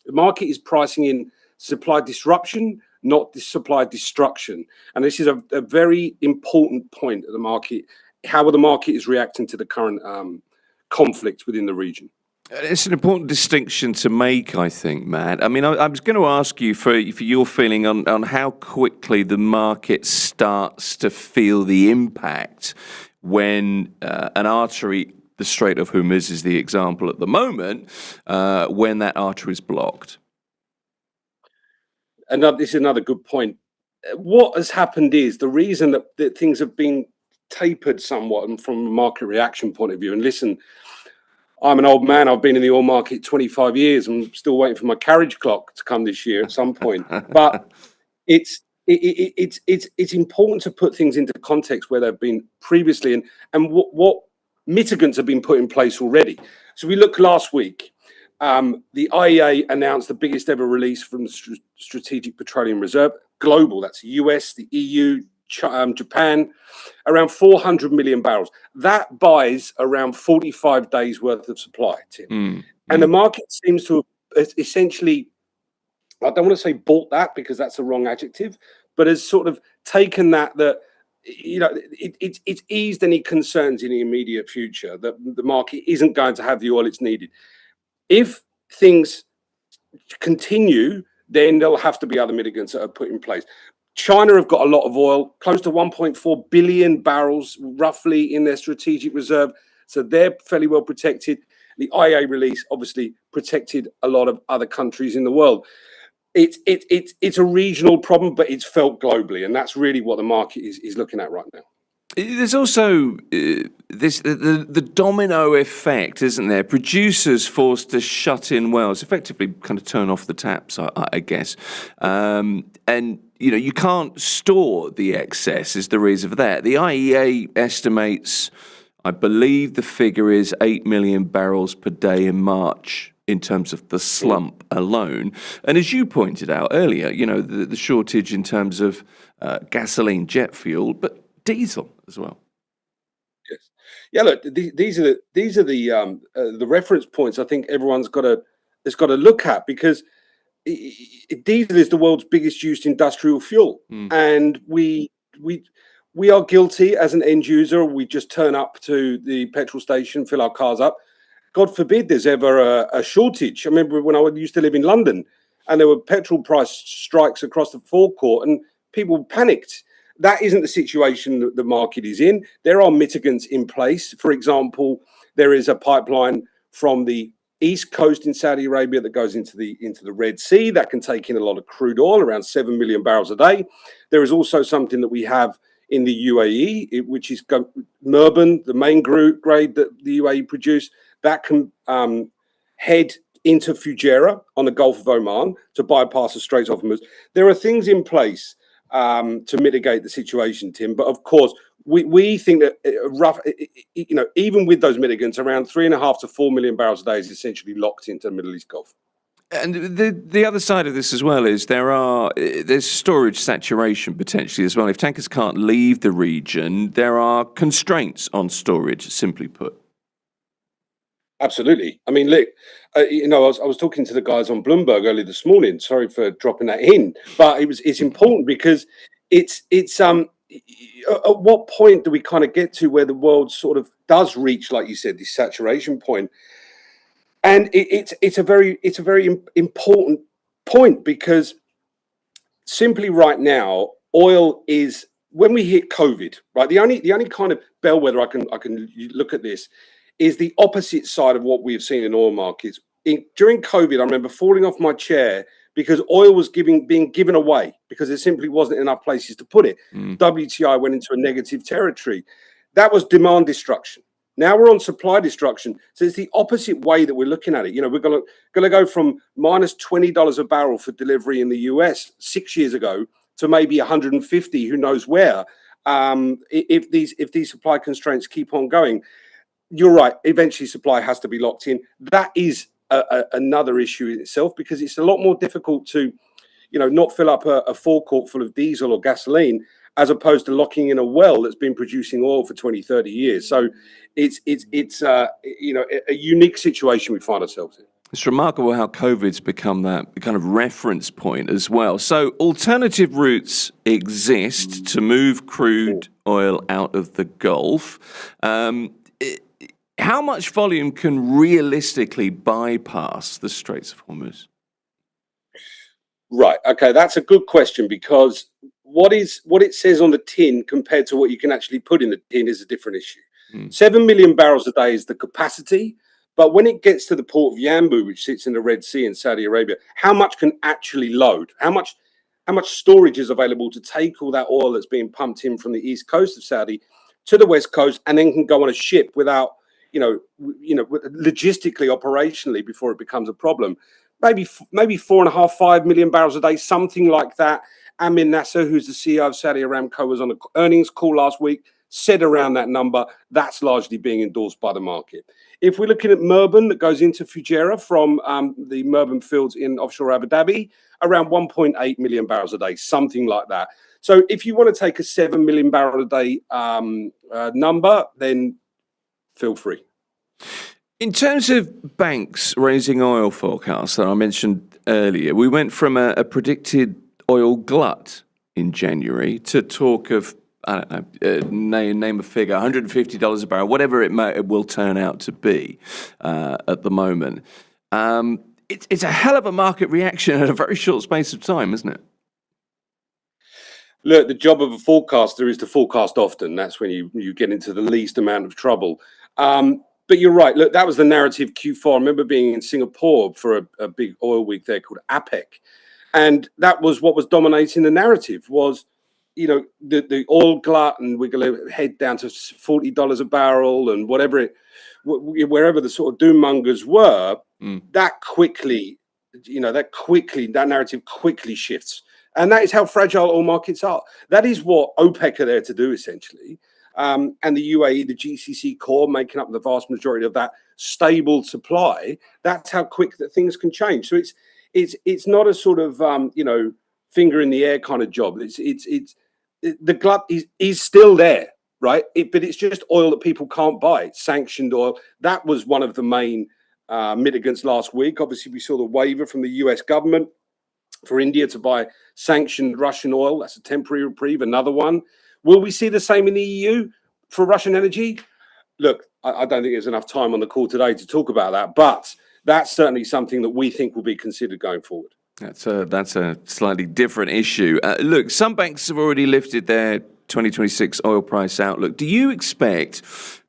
the market is pricing in supply disruption, not supply destruction. And this is a very important point of the market, how the market is reacting to the current conflict within the region. It's an important distinction to make, I think, Matt. I mean, I was going to ask you for your feeling on how quickly the market starts to feel the impact when an artery, the Strait of Hormuz is the example at the moment, when that artery is blocked. And this is another good point. What has happened is the reason that things have been tapered somewhat and from a market reaction point of view, and listen, I'm an old man. I've been in the oil market 25 years. I'm still waiting for my carriage clock to come this year at some point. But it's important to put things into context where they've been previously and what mitigants have been put in place already. So we look last week. The IEA announced the biggest ever release from the Strategic Petroleum Reserve, global. That's US, the EU, Japan, around 400 million barrels. That buys around 45 days worth of supply, Tim. And the market seems to have essentially, I don't want to say bought that because that's a wrong adjective, but has sort of taken that it's eased any concerns in the immediate future that the market isn't going to have the oil it's needed. If things continue, then there'll have to be other mitigants that are put in place. China have got a lot of oil, close to 1.4 billion barrels roughly in their strategic reserve. So they're fairly well protected. The IEA release obviously protected a lot of other countries in the world. It's a regional problem, but it's felt globally. And that's really what the market is looking at right now. There's also the domino effect, isn't there? Producers forced to shut in wells, effectively kind of turn off the taps, I guess. And you can't store the excess is the reason for that. The IEA estimates, I believe the figure is 8 million barrels per day in March in terms of the slump alone. And as you pointed out earlier, the shortage in terms of gasoline, jet fuel, but diesel as well. Yes. Yeah, look, these are the reference points I think everyone's got to has got to look at, because diesel is the world's biggest used industrial fuel, and we are guilty as an end user. We just turn up to the petrol station, fill our cars up. God forbid there's ever a shortage. I remember when I used to live in London, and there were petrol price strikes across the forecourt, and people panicked. That isn't the situation that the market is in. There are mitigants in place. For example, there is a pipeline from the east coast in Saudi Arabia that goes into the Red Sea that can take in a lot of crude oil, around 7 million barrels a day. There is also something that we have in the UAE, which is Murban, the main grade that the UAE produce, that can head into Fujairah on the Gulf of Oman to bypass the Straits of Hormuz. There are things in place to mitigate the situation, Tim. But of course, we think that even with those mitigants, around 3.5 to 4 million barrels a day is essentially locked into the Middle East Gulf. And the other side of this as well is there's storage saturation potentially as well. If tankers can't leave the region, there are constraints on storage, simply put. Absolutely. I mean, look, I was talking to the guys on Bloomberg earlier this morning. Sorry for dropping that in, but it's important because it's at what point do we kind of get to where the world sort of does reach, like you said, this saturation point? And it's a very important point, because simply right now, oil is, when we hit COVID, right? The only kind of bellwether I can look at this is the opposite side of what we have seen in oil markets. During COVID, I remember falling off my chair because oil was being given away because there simply wasn't enough places to put it. WTI went into a negative territory. That was demand destruction. Now we're on supply destruction. So it's the opposite way that we're looking at it. We're going to go from minus $20 a barrel for delivery in the US 6 years ago to maybe 150, who knows where, if these supply constraints keep on going. You're right. Eventually, supply has to be locked in. That is another issue in itself, because it's a lot more difficult to, not fill up a forecourt full of diesel or gasoline, as opposed to locking in a well that's been producing oil for 20, 30 years. So it's a unique situation we find ourselves in. It's remarkable how COVID's become that kind of reference point as well. So alternative routes exist to move crude oil out of the Gulf. How much volume can realistically bypass the Straits of Hormuz? Right. Okay, that's a good question, because what it says on the tin compared to what you can actually put in the tin is a different issue. 7 million barrels a day is the capacity, but when it gets to the port of Yanbu, which sits in the Red Sea in Saudi Arabia, how much can actually load? How much storage is available to take all that oil that's being pumped in from the east coast of Saudi to the west coast, and then can go on a ship without, logistically, operationally, before it becomes a problem? Maybe 4.5, 5 million barrels a day, something like that. Amin Nasser, who's the CEO of Saudi Aramco, was on an earnings call last week, said around that number. That's largely being endorsed by the market. If we're looking at Murban, that goes into Fujairah from the Murban fields in offshore Abu Dhabi, around 1.8 million barrels a day, something like that. So if you want to take a 7 million barrel a day number, then feel free. In terms of banks raising oil forecasts that I mentioned earlier, we went from a predicted oil glut in January to talk of, I don't know, name a figure, $150 a barrel, whatever it will turn out to be at the moment. It's a hell of a market reaction in a very short space of time, isn't it? Look, the job of a forecaster is to forecast often. That's when you get into the least amount of trouble. But you're right. Look, that was the narrative Q4. I remember being in Singapore for a big oil week there called APEC. And that was what was dominating the narrative was, the oil glut, and we're going to head down to $40 a barrel and wherever the sort of doom mongers were, that narrative quickly shifts. And that is how fragile oil markets are. That is what OPEC are there to do, essentially. And the UAE, the GCC core, making up the vast majority of that stable supply. That's how quick that things can change. So it's not a sort of finger in the air kind of job. The glut is still there, right? But it's just oil that people can't buy. It's sanctioned oil. That was one of the main mitigants last week. Obviously, we saw the waiver from the US government for India to buy sanctioned Russian oil. That's a temporary reprieve, another one. Will we see the same in the EU for Russian energy? Look, I don't think there's enough time on the call today to talk about that, but that's certainly something that we think will be considered going forward. That's a slightly different issue. Look, some banks have already lifted their 2026 oil price outlook. Do you expect,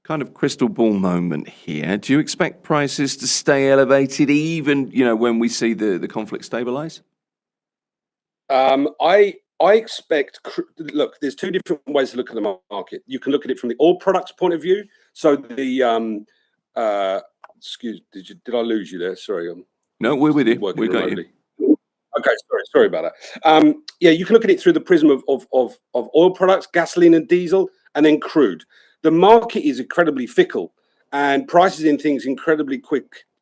kind of crystal ball moment here, do you expect prices to stay elevated even, when we see the conflict stabilize? I expect, look, there's two different ways to look at the market. You can look at it from the oil products point of view. So did I lose you there? Sorry. No, we're with you. We got you. Okay, sorry about that. Yeah, you can look at it through the prism of oil products, gasoline and diesel, and then crude. The market is incredibly fickle and prices in things incredibly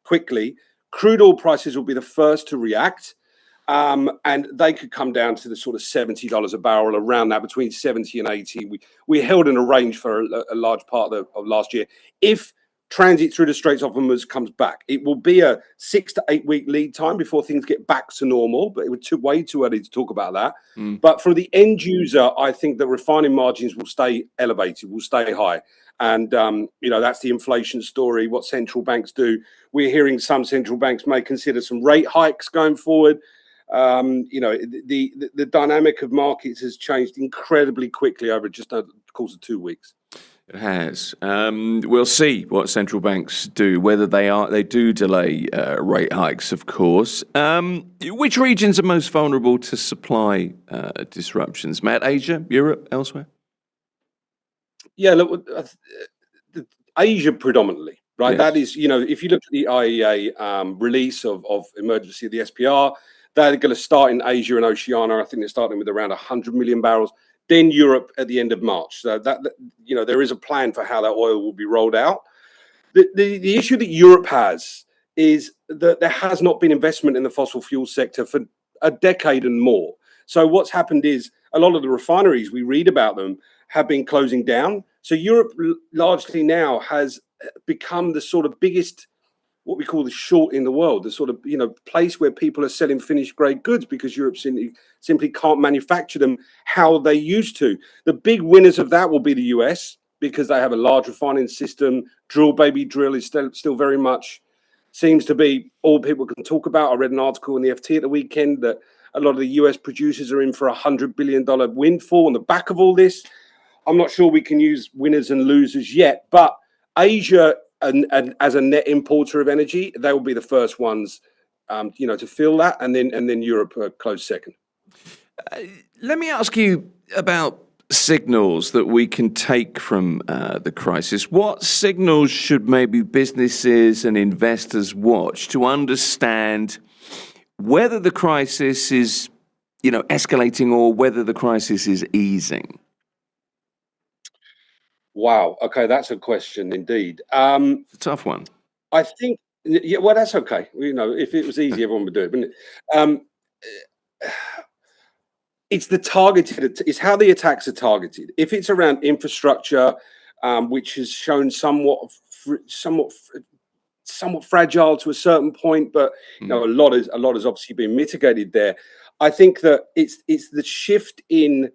quickly. Crude oil prices will be the first to react. And they could come down to the sort of $70 a barrel, around that, between 70 and 80. We held in a range for a large part of last year. If transit through the Straits of Hormuz comes back, it will be a 6 to 8 week lead time before things get back to normal, but it was way too early to talk about that. But for the end user, I think that refining margins will stay elevated, will stay high. And, that's the inflation story, what central banks do. We're hearing some central banks may consider some rate hikes going forward. The dynamic of markets has changed incredibly quickly over just the course of 2 weeks. It has. We'll see what central banks do, whether they do delay rate hikes, of course. Which regions are most vulnerable to supply disruptions? Matt, Asia, Europe, elsewhere? Yeah, look, Asia predominantly, right? Yes. That is, if you look at the IEA release of emergency of the SPR, they're going to start in Asia and Oceania. I think they're starting with around 100 million barrels. Then Europe at the end of March. So that there is a plan for how that oil will be rolled out. The issue that Europe has is that there has not been investment in the fossil fuel sector for a decade and more. So what's happened is a lot of the refineries, we read about them, have been closing down. So Europe largely now has become the sort of biggest, what we call the short in the world, the sort of place where people are selling finished grade goods because Europe simply can't manufacture them how they used to. The big winners of that will be the US because they have a large refining system. Drill baby drill is still very much seems to be all people can talk about. I read an article in the FT at the weekend that a lot of the US producers are in for $100 billion windfall on the back of all this. I'm not sure we can use winners and losers yet, but Asia, and as a net importer of energy, they will be the first ones, to feel that, and then Europe close second. Let me ask you about signals that we can take from the crisis. What signals should maybe businesses and investors watch to understand whether the crisis is, escalating or whether the crisis is easing? Wow. Okay, that's a question indeed. It's a tough one. I think, yeah, well, that's okay. If it was easy, everyone would do it, wouldn't it? It's the targeted. It's how the attacks are targeted. If it's around infrastructure, which has shown somewhat fragile to a certain point, but a lot has obviously been mitigated there. I think that it's the shift in.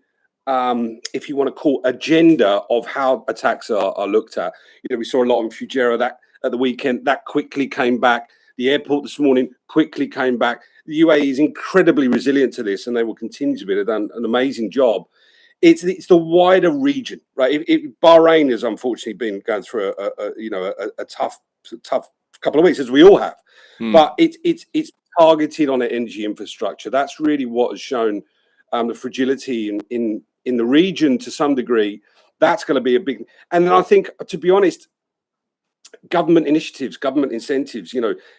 If you want to call agenda of how attacks are looked at. We saw a lot in Fujairah that at the weekend that quickly came back. The airport this morning quickly came back. The UAE is incredibly resilient to this, and they will continue to be. They've done an amazing job. It's the wider region, right? Bahrain has unfortunately been going through a tough couple of weeks, as we all have. But it's targeted on the energy infrastructure. That's really what has shown the fragility in the region to some degree. That's going to be a big, and then I think, to be honest, government initiatives, government incentives.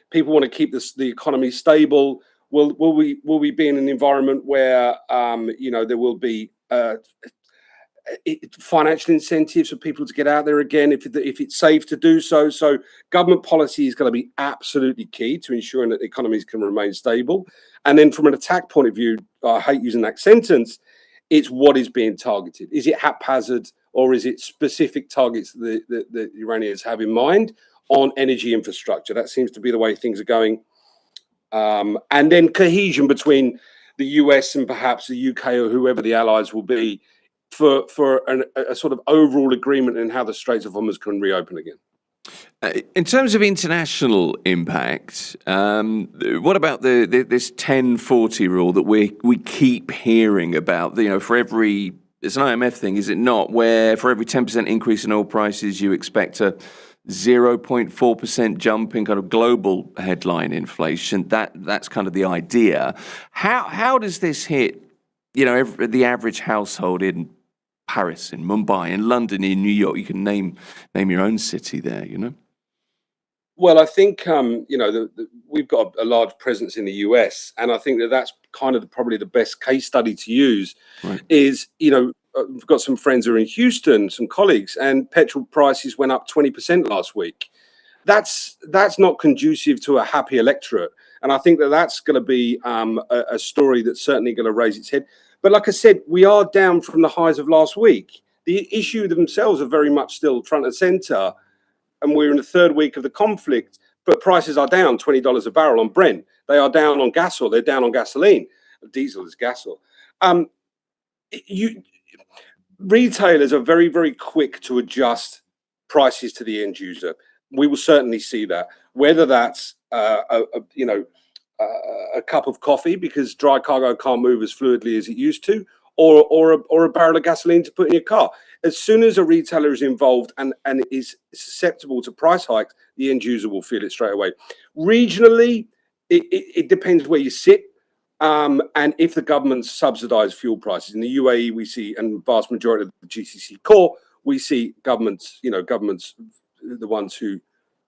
People want to keep the economy stable. Will we be in an environment where there will be financial incentives for people to get out there again if it's safe to do so? So government policy is going to be absolutely key to ensuring that economies can remain stable. And then from an attack point of view, I hate using that sentence, it's what is being targeted. Is it haphazard, or is it specific targets that the Iranians have in mind? on energy infrastructure. That seems to be the way things are going. And then cohesion between the US and perhaps the UK or whoever the allies will be for a sort of overall agreement in how the Straits of Hormuz can reopen again. In terms of international impact, what about this 10-40 rule that we keep hearing about? You know, for every, it's an IMF thing, is it not? Where for every 10% increase in oil prices, you expect a 0.4% jump in kind of global headline inflation. That's kind of the idea. How does this hit, you know, the average household in Paris, in Mumbai, in London, in New York? You can name your own city there, you know. Well, I think you know, we've got a large presence in the US, and I think that's kind of probably the best case study to use. Right. Is, you know, we've got some friends who are in Houston, some colleagues, and petrol prices went up 20% last week. That's not conducive to a happy electorate, and I think that's going to be a story that's certainly going to raise its head. But like I said, we are down from the highs of last week. The issue themselves are very much still front and center, and we're in the third week of the conflict, but prices are down $20 a barrel on Brent. They are down on gas oil. They're down on gasoline. Diesel is gas oil. Retailers are very, very quick to adjust prices to the end user. We will certainly see that, whether that's a cup of coffee because dry cargo can't move as fluidly as it used to, or a barrel of gasoline to put in your car. As soon as a retailer is involved and is susceptible to price hikes, the end user will feel it straight away. Regionally, it depends where you sit, and if the governments subsidise fuel prices. In the UAE, we see, and vast majority of the GCC core, we see governments, the ones who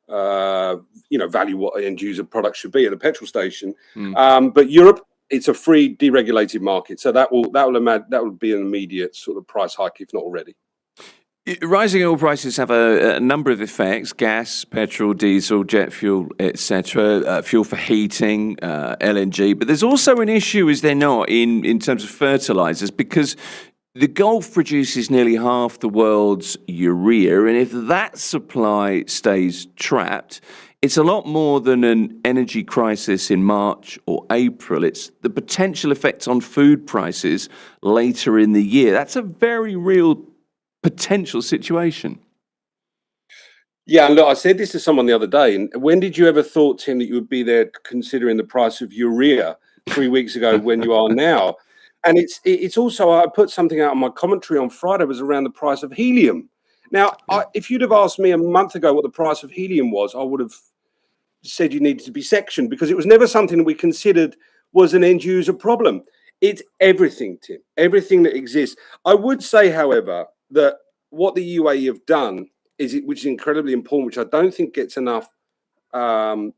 value what end user products should be at the petrol station. But Europe, it's a free, deregulated market, so that will be an immediate sort of price hike, if not already. Rising oil prices have a number of effects: gas, petrol, diesel, jet fuel, etc. Fuel for heating, LNG. But there's also an issue, is there not, in terms of fertilizers, because the Gulf produces nearly half the world's urea, and if that supply stays trapped, it's a lot more than an energy crisis in March or April. It's the potential effects on food prices later in the year. That's a very real potential situation. Yeah, and look, I said this to someone the other day. And when did you ever thought, Tim, that you would be there considering the price of urea 3 weeks ago when you are now? And it's also, I put something out on my commentary on Friday, was around the price of helium. Now, if you'd have asked me a month ago what the price of helium was, I would have said you needed to be sectioned, because it was never something that we considered was an end user problem. It's everything, Tim, everything that exists. I would say, however, that what the UAE have done which is incredibly important, which I don't think gets enough airtime,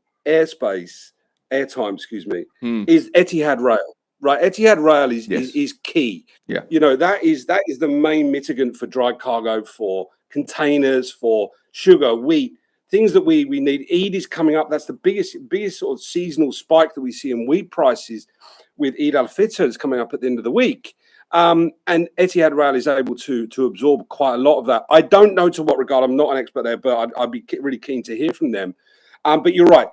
is Etihad Rail. Right, Etihad Rail is key. Yeah, you know, that is the main mitigant for dry cargo, for containers, for sugar, wheat, things that we need. Eid is coming up. That's the biggest sort of seasonal spike that we see in wheat prices with Eid al-Fitr. It's coming up at the end of the week. And Etihad Rail is able to absorb quite a lot of that. I don't know to what regard. I'm not an expert there, but I'd be really keen to hear from them. But you're right.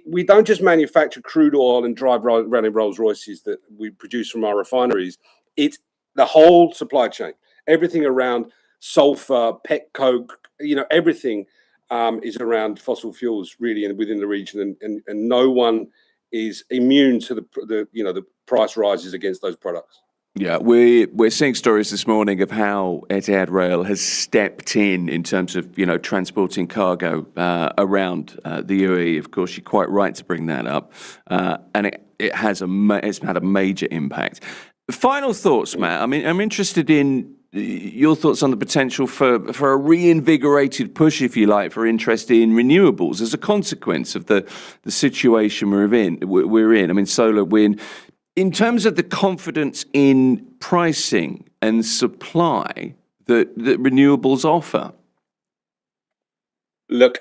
We don't just manufacture crude oil and drive around in Rolls Royces that we produce from our refineries. It's the whole supply chain. Everything around sulfur, pet coke, everything is around fossil fuels really within the region, and no one is immune to the price rises against those products. Yeah, we're seeing stories this morning of how Etihad Rail has stepped in terms of transporting cargo around the UAE. Of course, you're quite right to bring that up, and it's had a major impact. Final thoughts, Matt. I mean, I'm interested in your thoughts on the potential for a reinvigorated push, if you like, for interest in renewables as a consequence of the situation we're in. I mean, solar, wind. In terms of the confidence in pricing and supply that renewables offer? Look,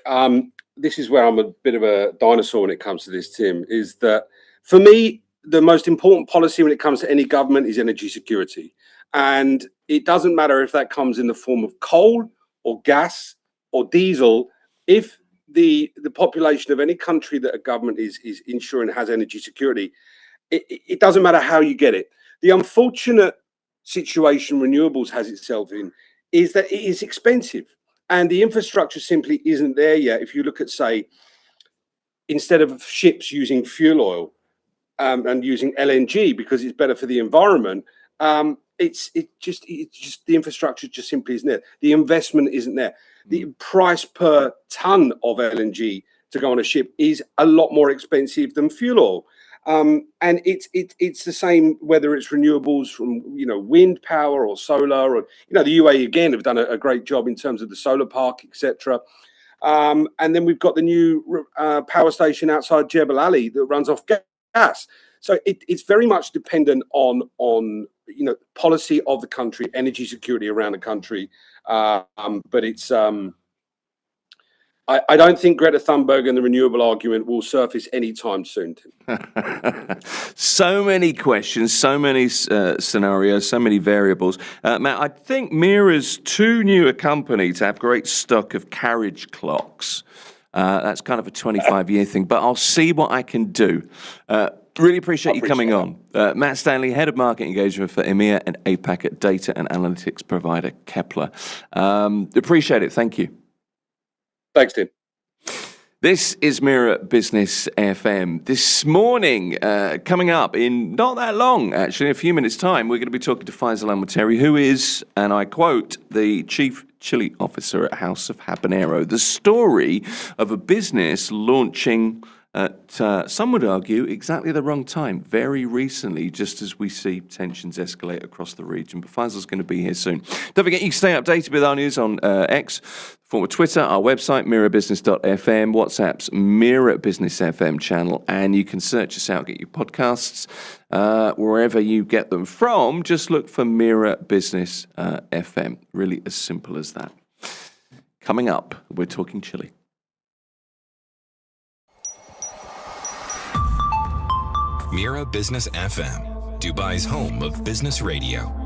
this is where I'm a bit of a dinosaur when it comes to this, Tim, is that for me, the most important policy when it comes to any government is energy security. And it doesn't matter if that comes in the form of coal or gas or diesel. If the population of any country that a government is ensuring has energy security, it doesn't matter how you get it. The unfortunate situation renewables has itself in is that it is expensive, and the infrastructure simply isn't there yet. If you look at, say, instead of ships using fuel oil and using LNG because it's better for the environment, it's just the infrastructure just simply isn't there. The investment isn't there. The price per ton of LNG to go on a ship is a lot more expensive than fuel oil. And it's the same whether it's renewables from wind power or solar, or the UAE again have done a great job in terms of the solar park, etc. And then we've got the new power station outside Jebel Ali that runs off gas. So it's very much dependent on policy of the country, energy security around the country. But it's I don't think Greta Thunberg and the renewable argument will surface anytime soon. So many questions, so many scenarios, so many variables. Matt, I think Mira's too new a company to have great stock of carriage clocks. That's kind of a 25-year thing, but I'll see what I can do. Really appreciate you coming on. Matt Stanley, Head of Market Engagement for EMEA and APAC at data and analytics provider Kepler. Appreciate it. Thank you. Thanks, Tim. This is Mira Business FM. This morning, coming up in not that long, actually, a few minutes' time, we're going to be talking to Faisal Al-Muttari, who is, and I quote, the Chief Chili Officer at House of Habanero. The story of a business launching at, some would argue, exactly the wrong time, very recently, just as we see tensions escalate across the region. But Faisal's going to be here soon. Don't forget, you can stay updated with our news on X, former Twitter, our website, mirabusiness.fm, WhatsApp's Mira Business FM channel, and you can search us out, get your podcasts, wherever you get them from. Just look for Mira Business FM. Really as simple as that. Coming up, we're talking chili. Mira Business FM, Dubai's home of business radio.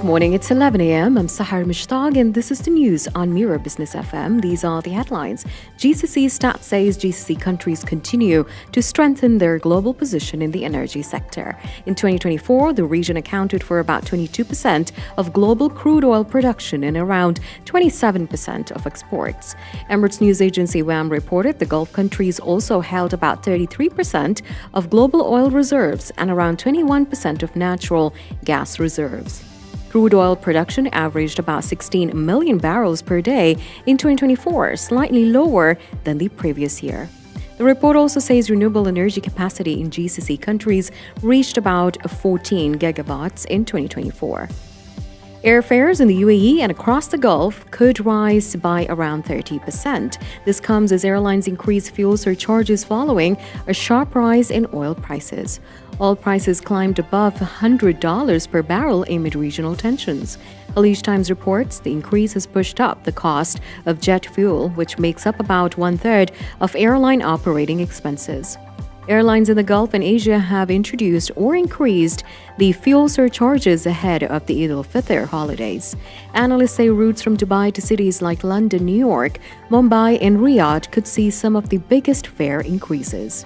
Good morning. It's 11 a.m. I'm Sahar Mushtaq, and this is the news on Mira Business FM. These are the headlines. GCC stat says GCC countries continue to strengthen their global position in the energy sector. In 2024, the region accounted for about 22% of global crude oil production and around 27% of exports. Emirates news agency WAM reported the Gulf countries also held about 33% of global oil reserves and around 21% of natural gas reserves. Crude oil production averaged about 16 million barrels per day in 2024, slightly lower than the previous year. The report also says renewable energy capacity in GCC countries reached about 14 gigawatts in 2024. Airfares in the UAE and across the Gulf could rise by around 30%. This comes as airlines increase fuel surcharges following a sharp rise in oil prices. Oil prices climbed above $100 per barrel amid regional tensions. Khaleej Times reports the increase has pushed up the cost of jet fuel, which makes up about one-third of airline operating expenses. Airlines in the Gulf and Asia have introduced or increased the fuel surcharges ahead of the Eid al-Fitr holidays. Analysts say routes from Dubai to cities like London, New York, Mumbai, and Riyadh could see some of the biggest fare increases.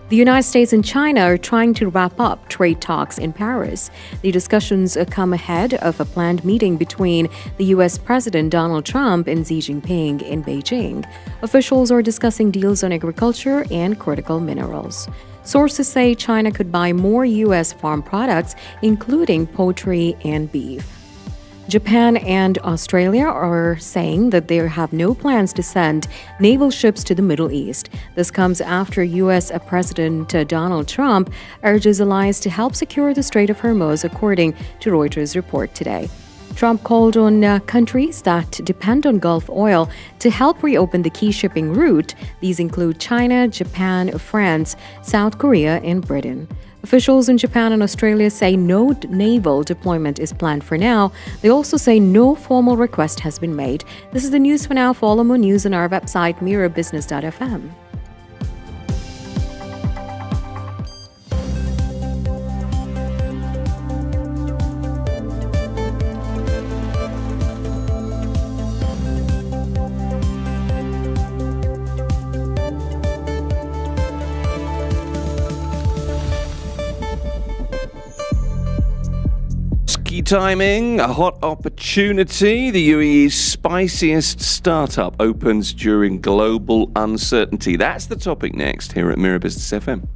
The United States and China are trying to wrap up trade talks in Paris. The discussions come ahead of a planned meeting between the U.S. President Donald Trump and Xi Jinping in Beijing. Officials are discussing deals on agriculture and critical minerals. Sources say China could buy more U.S. farm products, including poultry and beef. Japan and Australia are saying that they have no plans to send naval ships to the Middle East. This comes after U.S. President Donald Trump urges allies to help secure the Strait of Hormuz, according to Reuters' report today. Trump called on countries that depend on Gulf oil to help reopen the key shipping route. These include China, Japan, France, South Korea, and Britain. Officials in Japan and Australia say no naval deployment is planned for now. They also say no formal request has been made. This is the news for now. Follow more news on our website, mirabusiness.fm. Timing, a hot opportunity. The UAE's spiciest startup opens during global uncertainty. That's the topic next here at Mira Business FM.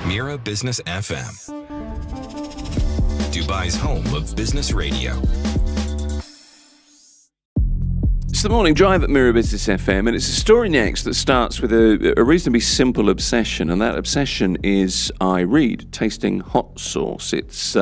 Mira Business FM, Dubai's home of business radio. It's the morning drive at Mira Business FM, and it's a story next that starts with a reasonably simple obsession, and that obsession is, I read, tasting hot sauce. It's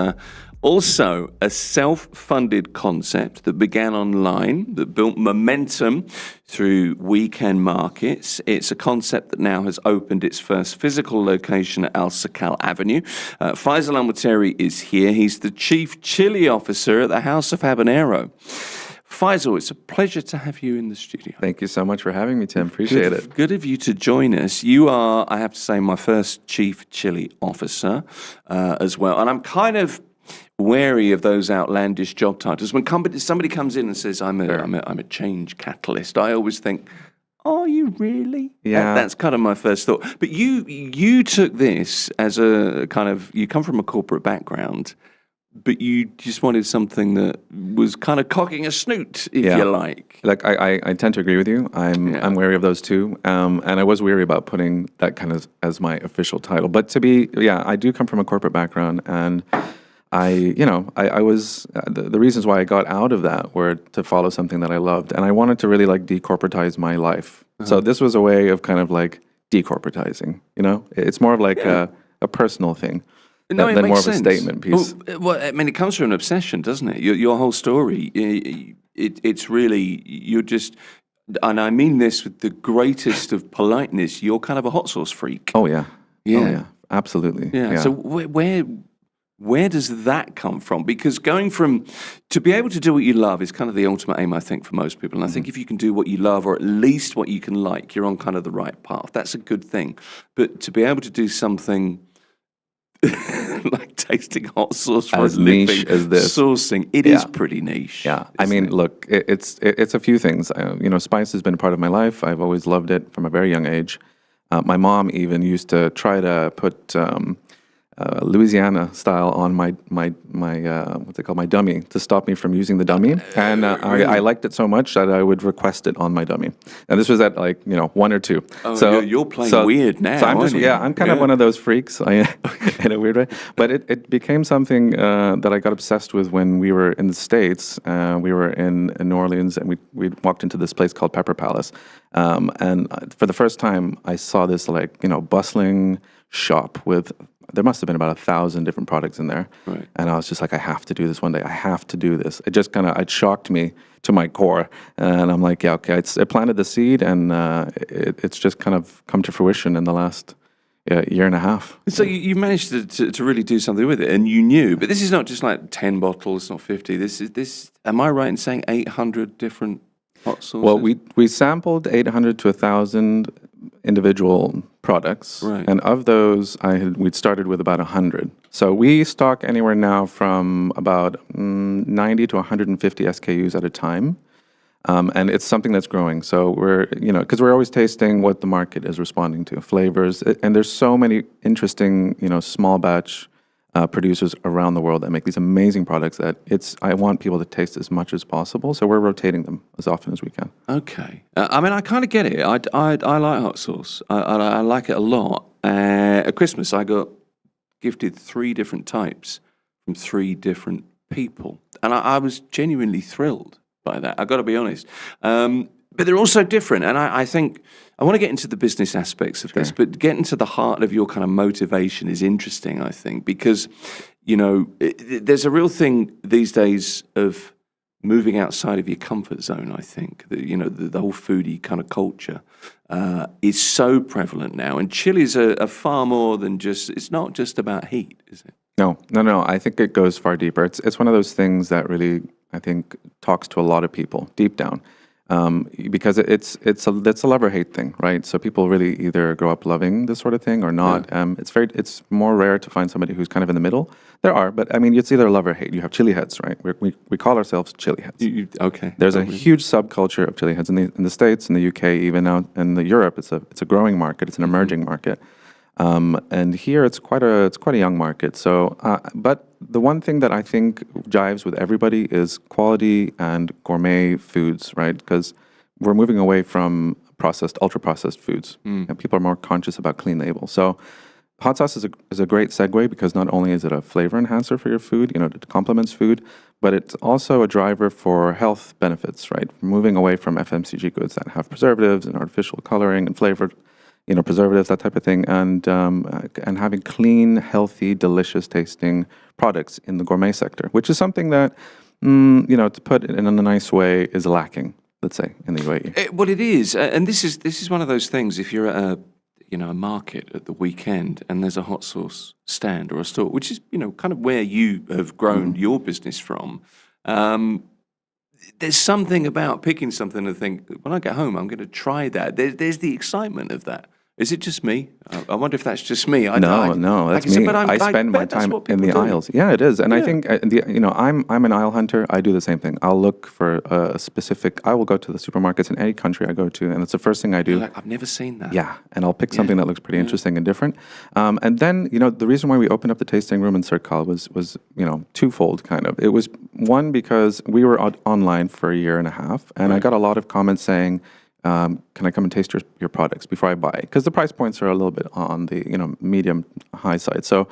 also a self-funded concept that began online, that built momentum through weekend markets. It's a concept that now has opened its first physical location at Al Sakal Avenue. Faisal Al-Muteri is here. He's the Chief Chili Officer at the House of Habanero. Faisal, it's a pleasure to have you in the studio. Thank you so much for having me, Tim. Appreciate it. Good of you to join us. You are, I have to say, my first Chief Chili Officer as well. And I'm kind of wary of those outlandish job titles. When somebody comes in and says, I'm a change catalyst, I always think, are you really? Yeah. That's kind of my first thought. But you took this as a kind of, you come from a corporate background, but you just wanted something that was kind of cocking a snoot, if you like. Like I tend to agree with you. I'm wary of those too, and I was wary about putting that kind of as my official title. But I do come from a corporate background, and I was the reasons why I got out of that were to follow something that I loved, and I wanted to really like decorporatize my life. So this was a way of kind of like decorporatizing. It's more of like a personal thing. No, than more sense. Of a statement piece. Well, I mean, it comes from an obsession, doesn't it? Your whole story, it's really, you're just, and I mean this with the greatest of politeness, you're kind of a hot sauce freak. Oh, yeah. Yeah. Oh, yeah. Absolutely. Yeah. So where does that come from? Because to be able to do what you love is kind of the ultimate aim, I think, for most people. And I think if you can do what you love, or at least what you can like, you're on kind of the right path. That's a good thing. But to be able to do something like tasting hot sauce for as a living, niche as this sourcing, it is pretty niche. Yeah, I mean, look, it's a few things. Spice has been a part of my life. I've always loved it from a very young age. My mom even used to try to put Louisiana style on my what's it called, my dummy, to stop me from using the dummy. And really? I liked it so much that I would request it on my dummy. And this was at 1 or 2. Oh, so you're playing weird now. So I'm kind of one of those freaks in a weird way. But it became something that I got obsessed with when we were in the States. We were in New Orleans, and we walked into this place called Pepper Palace. And for the first time, I saw this bustling shop with, there must have been about 1,000 different products in there. Right. And I was just like, I have to do this one day. I have to do this. It just it shocked me to my core. And I'm like, yeah, okay. It planted the seed, and it's just kind of come to fruition in the last year and a half. So you managed to really do something with it, and you knew. But this is not just like 10 bottles, not 50. This. Am I right in saying 800 different hot sauces? Well, we sampled 800 to 1,000 individual products, right. And of those, we'd started with about 100. So we stock anywhere now from about 90 to 150 SKUs at a time, and it's something that's growing. So we're, because we're always tasting what the market is responding to, flavors, and there's so many interesting, small batch producers around the world that make these amazing products that I want people to taste as much as possible. So we're rotating them as often as we can. Okay. I mean, I kind of get it. I like hot sauce. I like it a lot. At Christmas, I got gifted 3 different types from 3 different people. And I was genuinely thrilled by that. I've got to be honest. But they're also different. And I think I want to get into the business aspects of this, but getting to the heart of your kind of motivation is interesting, I think, because, there's a real thing these days of moving outside of your comfort zone, I think. The whole foodie kind of culture is so prevalent now. And chilies are far more than it's not just about heat, is it? No. I think it goes far deeper. It's one of those things that really, I think, talks to a lot of people deep down. Because it's a love or hate thing, right? So people really either grow up loving this sort of thing or not. Yeah. It's more rare to find somebody who's kind of in the middle. There are, but I mean, it's either love or hate. You have chili heads, right? We call ourselves chili heads. Okay. There's a huge subculture of chili heads in the States, in the UK, even now in Europe. It's a growing market. It's an emerging market. And here it's quite a young market. So, but the one thing that I think jives with everybody is quality and gourmet foods, right? Because we're moving away from ultra processed foods, and people are more conscious about clean label. So, hot sauce is a great segue because not only is it a flavor enhancer for your food, it complements food, but it's also a driver for health benefits, right? Moving away from FMCG goods that have preservatives and artificial coloring and flavored, preservatives, that type of thing, and having clean, healthy, delicious tasting products in the gourmet sector, which is something that, to put it in a nice way, is lacking, let's say, in the UAE. Well, it is, and this is one of those things. If you're at a market at the weekend and there's a hot sauce stand or a store, which is kind of where you have grown your business from. There's something about picking something and think, when I get home, I'm going to try that. There's the excitement of that. Is it just me? I wonder if that's just me. No, that's me. I spend my time in the aisles. Yeah, it is. And I think, I'm an aisle hunter. I do the same thing. I'll look for a specific, I will go to the supermarkets in any country I go to, and it's the first thing I do. I've never seen that. Yeah, and I'll pick something that looks pretty interesting and different. And then, the reason why we opened up the tasting room in Circle was twofold, kind of. It was one, because we were online for a year and a half, and I got a lot of comments saying, can I come and taste your products before I buy? Because the price points are a little bit on the medium high side. So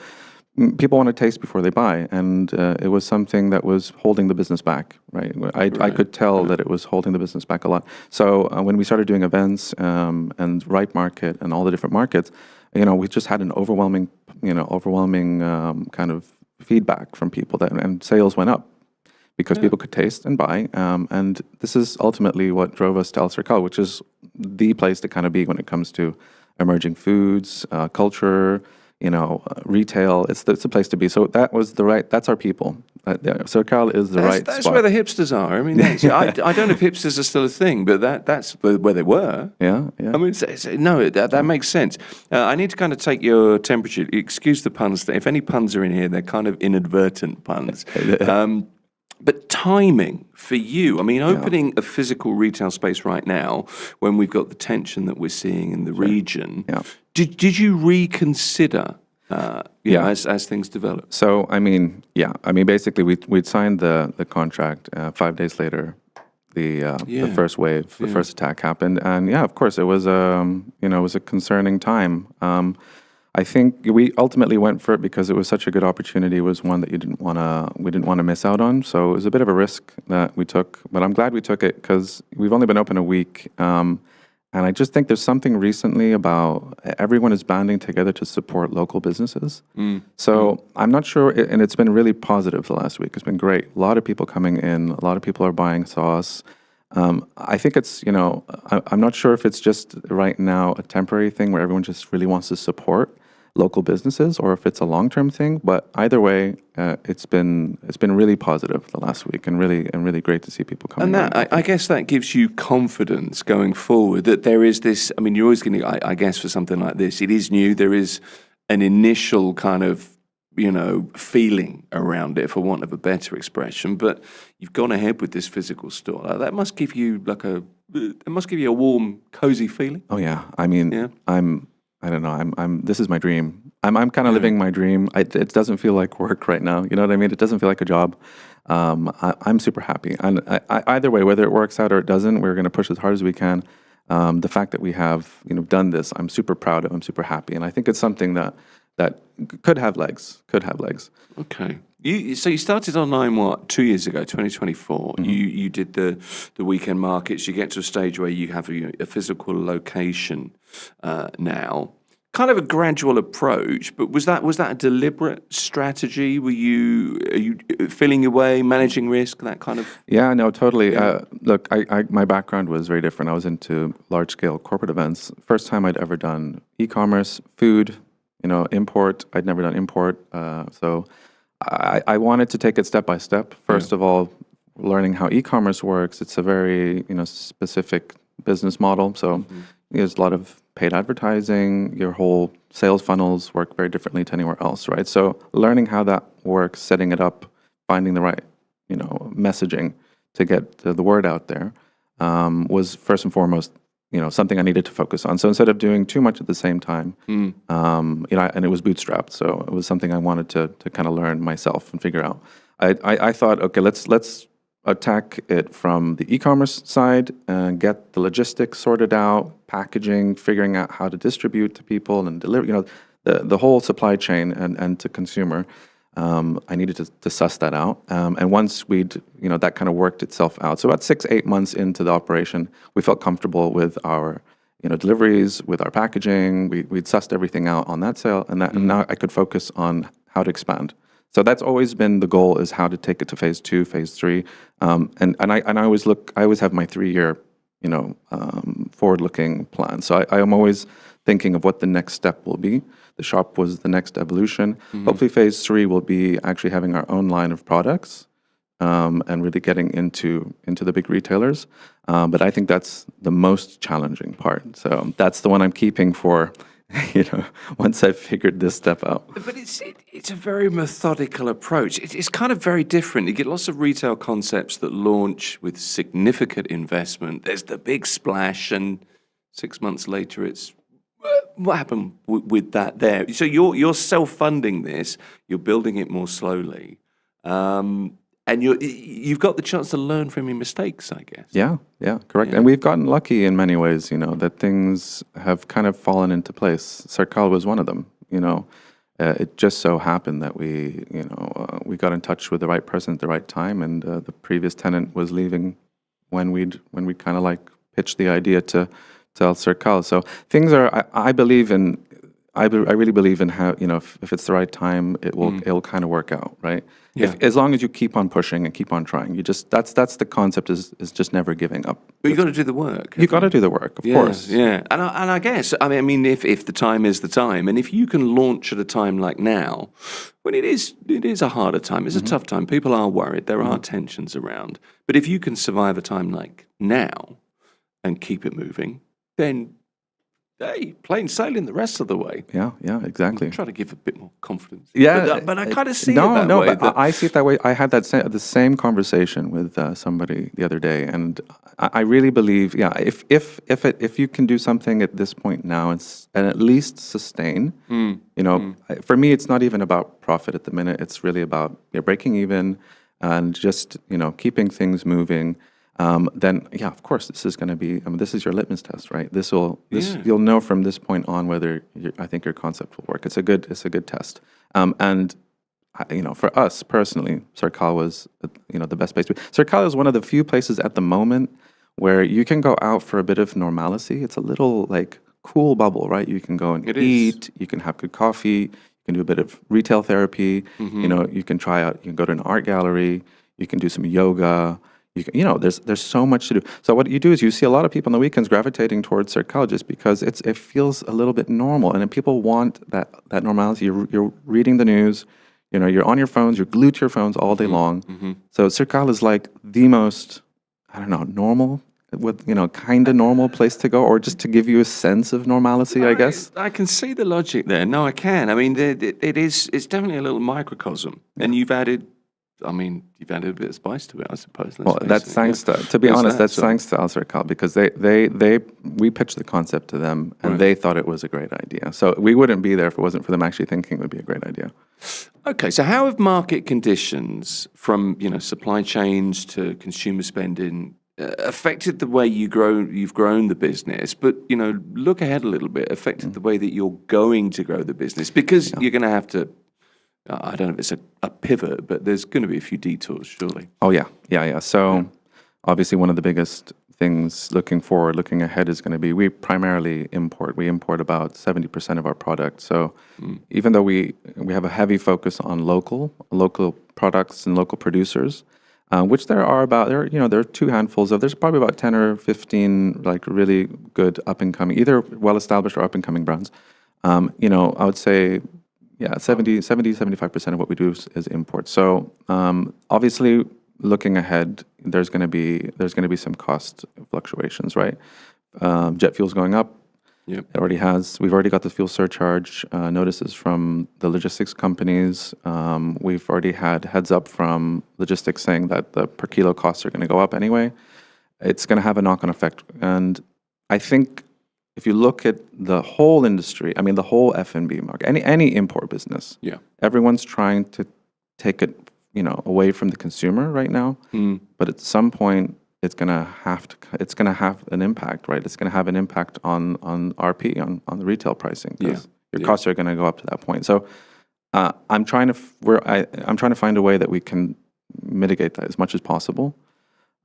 people want to taste before they buy, and it was something that was holding the business back. Right, I could tell that it was holding the business back a lot. So when we started doing events and Ripe Market and all the different markets, we just had an overwhelming kind of feedback from people and sales went up. Because people could taste and buy. And this is ultimately what drove us to Al Circle, which is the place to kind of be when it comes to emerging foods, culture, retail. It's the place to be. So that's our people. Circle is the right spot. That's where the hipsters are. I mean, I don't know if hipsters are still a thing, but that's where they were. Yeah. I mean, that makes sense. I need to kind of take your temperature. Excuse the puns. If any puns are in here, they're kind of inadvertent puns. But timing for you, I mean, opening a physical retail space right now, when we've got the tension that we're seeing in the region, did you reconsider, as things develop? So, basically, we'd signed the contract. 5 days later, the first wave, the first attack happened, and of course, it was it was a concerning time. I think we ultimately went for it because it was such a good opportunity. It was one that we didn't want to miss out on. So it was a bit of a risk that we took, but I'm glad we took it because we've only been open a week. And I just think there's something recently about everyone is banding together to support local businesses. So I'm not sure, and it's been really positive the last week. It's been great. A lot of people coming in. A lot of people are buying sauce. I think it's, I'm not sure if it's just right now a temporary thing where everyone just really wants to support local businesses, or if it's a long-term thing. But either way, it's been really positive the last week, and really great to see people coming. And that I guess that gives you confidence going forward that there is this. I mean, you're always going to. I guess for something like this, it is new. There is an initial kind of feeling around it, for want of a better expression. But you've gone ahead with this physical store. That must give you a warm, cozy feeling. Oh yeah, I mean, I don't know. This is my dream. I'm kind of living my dream. It doesn't feel like work right now. You know what I mean? It doesn't feel like a job. I'm super happy. And either way, whether it works out or it doesn't, we're going to push as hard as we can. The fact that we have done this, I'm super proud of. I'm super happy, and I think it's something that could have legs. Okay. So you started online 2 years ago, 2024. You did the weekend markets. You get to a stage where you have a physical location now. Kind of a gradual approach, but was that a deliberate strategy? Are you feeling your way, managing risk, that kind of? Yeah, no, totally. Look, my background was very different. I was into large scale corporate events. First time I'd ever done e-commerce, food, import. I'd never done import, so I wanted to take it step by step. First of all, learning how e-commerce works. It's a very specific business model. So there's a lot of paid advertising. Your whole sales funnels work very differently to anywhere else, right? So learning how that works, setting it up, finding the right messaging to get the word out there was first and foremost something I needed to focus on. So instead of doing too much at the same time, and it was bootstrapped, so it was something I wanted to kind of learn myself and figure out. I thought, okay, let's attack it from the e-commerce side and get the logistics sorted out, packaging, figuring out how to distribute to people and deliver. the whole supply chain and to consumer. I needed to suss that out. And once that kind of worked itself out. So about 6-8 months into the operation, we felt comfortable with our, deliveries, with our packaging. We'd sussed everything out on that sale, and now I could focus on how to expand. So that's always been the goal, is how to take it to phase 2, phase 3. And I always have my 3-year, forward-looking plan. So I am always thinking of what the next step will be. The shop was the next evolution. Hopefully phase 3 will be actually having our own line of products, and really getting into the big retailers. But I think that's the most challenging part. So that's the one I'm keeping for, once I've figured this step out. But it's a very methodical approach. It's kind of very different. You get lots of retail concepts that launch with significant investment. There's the big splash, and 6 months later, it's what happened with that there. So you're self-funding this. You're building it more slowly. And you've got the chance to learn from your mistakes, I guess. Yeah, correct. Yeah. And we've gotten lucky in many ways, that things have kind of fallen into place. Circal was one of them, It just so happened that we got in touch with the right person at the right time, and the previous tenant was leaving when we kind of pitched the idea to El Circal. So things are, I really believe in how, if it's the right time, it'll kind of work out, right? Yeah. As long as you keep on pushing and keep on trying, that's the concept, is just never giving up. But you got to do the work. You got to do the work, of course. Yeah, and I guess, if the time is the time, and if you can launch at a time like now, when it is a harder time, it's a tough time. People are worried. There are tensions around. But if you can survive a time like now and keep it moving, then plain sailing the rest of the way. Yeah, exactly. Try to give a bit more confidence. Yeah, but I kind of see it that way. But I see it that way. I had the same conversation with somebody the other day, and I really believe, if you can do something at this point now and at least sustain, for me, it's not even about profit at the minute. It's really about breaking even and just keeping things moving. Then of course, this is going to be. This is your litmus test, right? You'll know from this point on whether I think your concept will work. It's a good test. And for us personally, Circal was the best place. Circal is one of the few places at the moment where you can go out for a bit of normalcy. It's a little cool bubble, right? You can go and eat. You can have good coffee. You can do a bit of retail therapy. You can try out. You can go to an art gallery. You can do some yoga. There's so much to do. So what you do is you see a lot of people on the weekends gravitating towards Circal just because it feels a little bit normal, and then people want that normality. You're reading the news, you're on your phones, you're glued to your phones all day long. So Circal is the most, normal, kind of normal place to go, or just to give you a sense of normalcy, I guess. I can see the logic there. No, I can. It's definitely a little microcosm, and you've added a bit of spice to it, I suppose. Well, that's thanks to be honest, that's thanks to El Circal, because we pitched the concept to them, and they thought it was a great idea. So we wouldn't be there if it wasn't for them actually thinking it would be a great idea. Okay, so how have market conditions, from supply chains to consumer spending, affected the way you've grown the business? But look ahead a little bit, affected the way that you're going to grow the business, because you're going to have to. I don't know if it's a pivot, but there's going to be a few detours, surely. Oh, yeah. So obviously one of the biggest things looking ahead is going to be, we primarily import. We import about 70% of our product. So even though we have a heavy focus on local products and local producers, which there are 2 handfuls of, there's probably about 10 or 15 really good up-and-coming, either well-established or up-and-coming brands. I would say, 75% of what we do is import. So obviously, looking ahead, there's going to be some cost fluctuations, right? Jet fuel's going up. Yep. We've already got the fuel surcharge notices from the logistics companies. We've already had heads up from logistics saying that the per kilo costs are going to go up anyway. It's going to have a knock-on effect, and I think, if you look at the whole industry, the whole F&B market, any import business, everyone's trying to take it, away from the consumer right now. But at some point, it's going to have an impact, right? It's going to have an impact on RP, on the retail pricing. Your costs are going to go up to that point. So I'm trying to find a way that we can mitigate that as much as possible.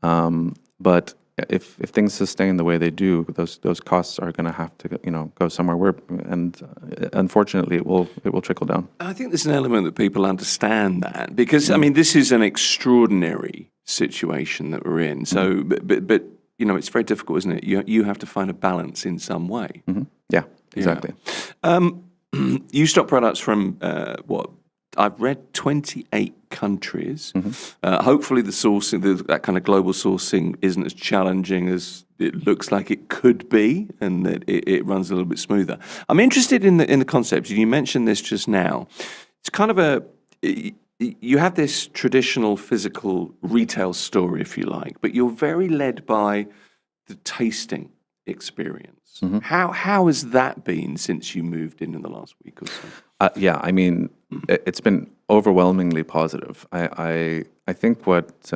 But if things sustain the way they do, those costs are going to have to go somewhere. And unfortunately, it will trickle down. I think there's an element that people understand that because I mean this is an extraordinary situation that we're in. So, but it's very difficult, isn't it? You have to find a balance in some way. Mm-hmm. Yeah, exactly. Yeah. You stock products from what? I've read 28 countries. Hopefully the sourcing, that kind of global sourcing isn't as challenging as it looks like it could be, and that it runs a little bit smoother. I'm interested in the concept. You mentioned this just now. It's kind of you have this traditional physical retail store, if you like, but you're very led by the tasting experience. How has that been since you moved in the last week or so? Yeah, I mean, it's been overwhelmingly positive. I think what